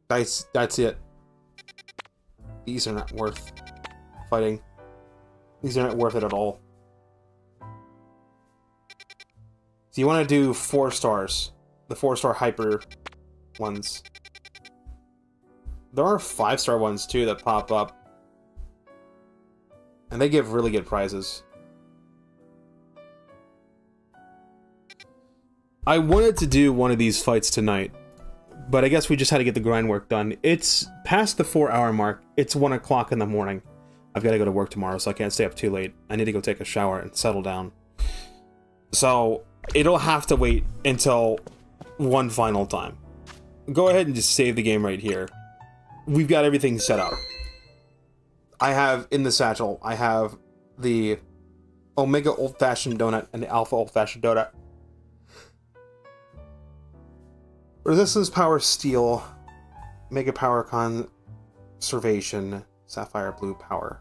That's it. These are not worth fighting. These are not worth it at all. So you want to do 4 stars. The 4-star hyper ones. There are 5-star ones too that pop up. And they give really good prizes. I wanted to do one of these fights tonight, but I guess we just had to get the grind work done. It's past the 4-hour mark. It's 1 o'clock in the morning. I've got to go to work tomorrow, so I can't stay up too late. I need to go take a shower and settle down. So it'll have to wait until one final time. Go ahead and just save the game right here. We've got everything set up. I have, in the satchel, I have the Omega Old-Fashioned Donut and the Alpha Old-Fashioned Donut. Resistance Power Steel, Mega Power Conservation, Sapphire Blue Power,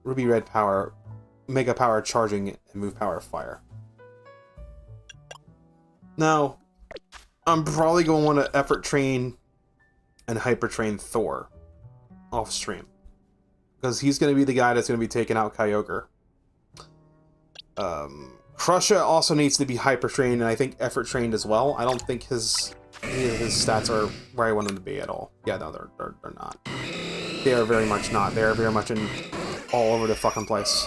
Ruby Red Power, Mega Power Charging, and Move Power Fire. Now, I'm probably going to want to Effort Train and Hyper Train Thor off stream, because he's going to be the guy that's going to be taking out Kyogre. Crusha also needs to be Hyper Trained, and I think Effort Trained as well. I don't think his stats are where I want them to be at all. Yeah, no, they're not. They are very much not. They are very much in all over the fucking place.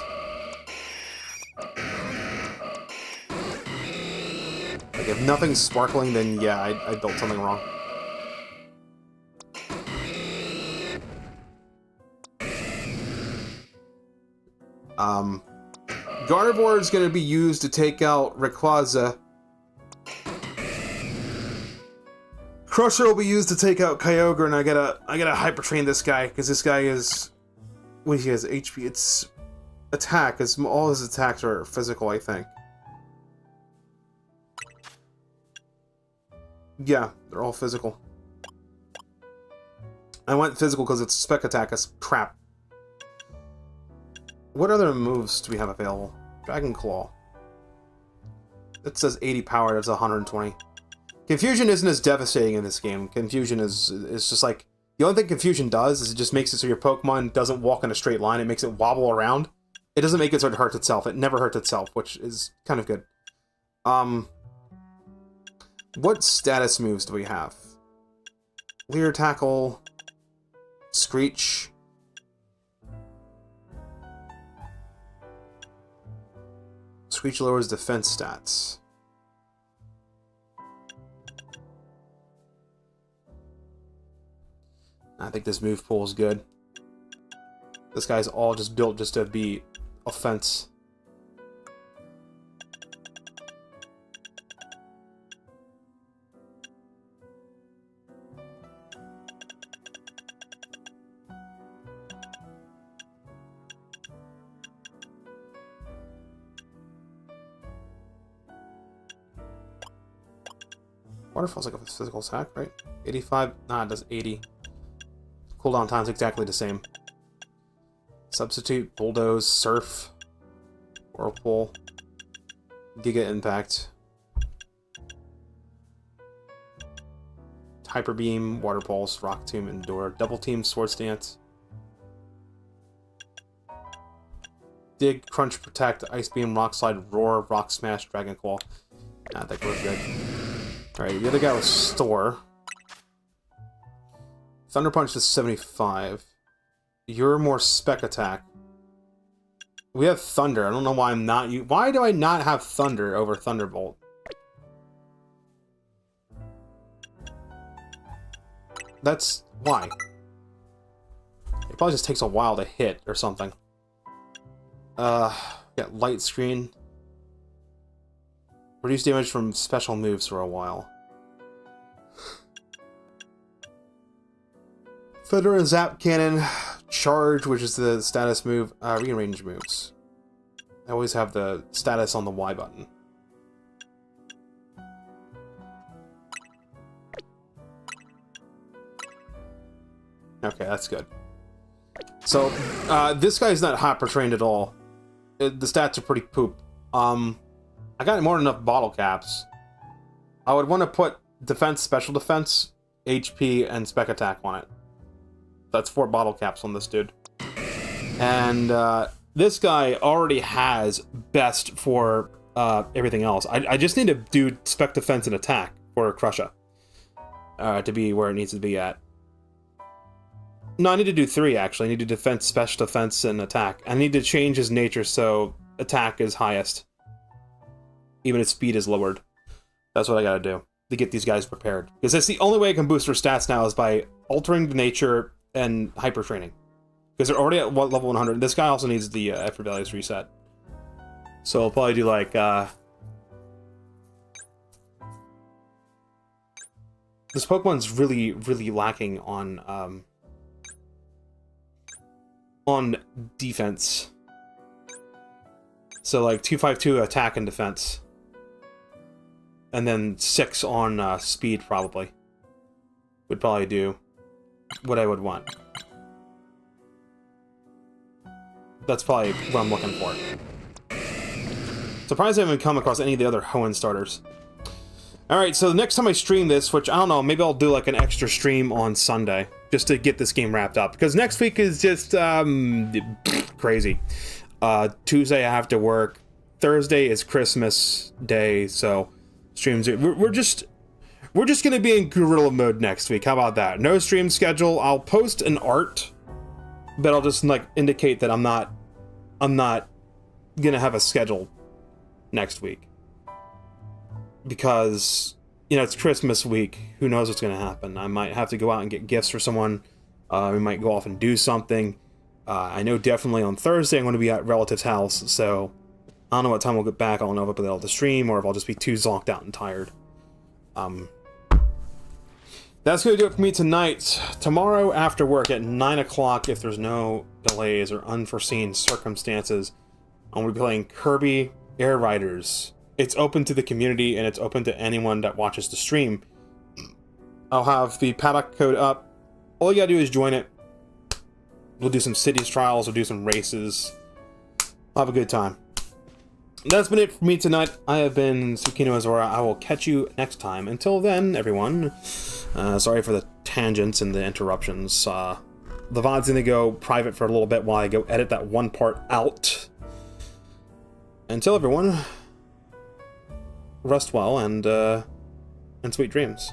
Like, if nothing's sparkling, then yeah, I built something wrong. Gardevoir is going to be used to take out Rayquaza. Crusher will be used to take out Kyogre, and I gotta hyper train this guy, because this guy is, when he has HP, it's attack, as all his attacks are physical, I think. Yeah, they're all physical. I went physical because its spec attack is crap. What other moves do we have available? Dragon Claw. It says 80 power, that's 120. Confusion isn't as devastating in this game. Confusion is just like... The only thing Confusion does is it just makes it so your Pokemon doesn't walk in a straight line. It makes it wobble around. It doesn't make it so it hurts itself. It never hurts itself, which is kind of good. What status moves do we have? Leer Tackle... Screech... Screech lowers defense stats. I think this move pool is good. This guy's all just built just to be offense. Waterfall's like a physical attack, right? 85? Nah, it does 80. Cooldown time's exactly the same. Substitute, Bulldoze, Surf, Whirlpool, Giga Impact, Hyper Beam, Water Pulse, Rock Tomb, Endure, Double Team, Swords Dance, Dig, Crunch, Protect, Ice Beam, Rock Slide, Roar, Rock Smash, Dragon Claw. I think we're good. Alright, the other guy was Store. Thunder Punch is 75. You're more spec attack. We have Thunder. I don't know why I'm not... Why do I not have Thunder over Thunderbolt? That's... why? It probably just takes a while to hit or something. Got Light Screen. Reduce damage from special moves for a while. Thunder and Zap Cannon. Charge, which is the status move. Rearrange moves. I always have the status on the Y button. Okay, that's good. So, this guy's not hyper trained at all. The stats are pretty poop. I got more than enough bottle caps. I would want to put defense, special defense, HP, and spec attack on it. That's 4 bottle caps on this dude. And this guy already has best for everything else. I just need to do spec defense and attack for Crusher to be where it needs to be at. No, I need to do 3, actually. I need to defense, special defense, and attack. I need to change his nature so attack is highest. Even if speed is lowered. That's what I gotta do to get these guys prepared. Because that's the only way I can boost their stats now is by altering the nature and hyper training. Because they're already at level 100. This guy also needs the effort values reset. So I'll probably do like... This Pokemon's really, really lacking on defense. So like 252 attack and defense. And then 6 on speed, probably. Would probably do what I would want. That's probably what I'm looking for. Surprised I haven't come across any of the other Hoenn starters. Alright, so the next time I stream this, which I don't know, maybe I'll do like an extra stream on Sunday. Just to get this game wrapped up. Because next week is just crazy. Tuesday I have to work. Thursday is Christmas Day, so... Streams. We're just gonna be in guerrilla mode next week. How about that? No stream schedule. I'll post an art, but I'll just like indicate that I'm not gonna have a schedule next week because you know it's Christmas week. Who knows what's gonna happen? I might have to go out and get gifts for someone. We might go off and do something. I know definitely on Thursday I'm going to be at relative's house, so. I don't know what time we'll get back. I don't know if I'll be able to stream or if I'll just be too zonked out and tired. That's going to do it for me tonight. Tomorrow after work at 9 o'clock, if there's no delays or unforeseen circumstances, I'm going to be playing Kirby Air Riders. It's open to the community and it's open to anyone that watches the stream. I'll have the paddock code up. All you gotta do is join it. We'll do some cities trials, we'll do some races. I'll have a good time. That's been it for me tonight. I have been Tsukino Azura. I will catch you next time. Until then, everyone, sorry for the tangents and the interruptions. The VOD's gonna go private for a little bit while I go edit that one part out. Until everyone, rest well and sweet dreams.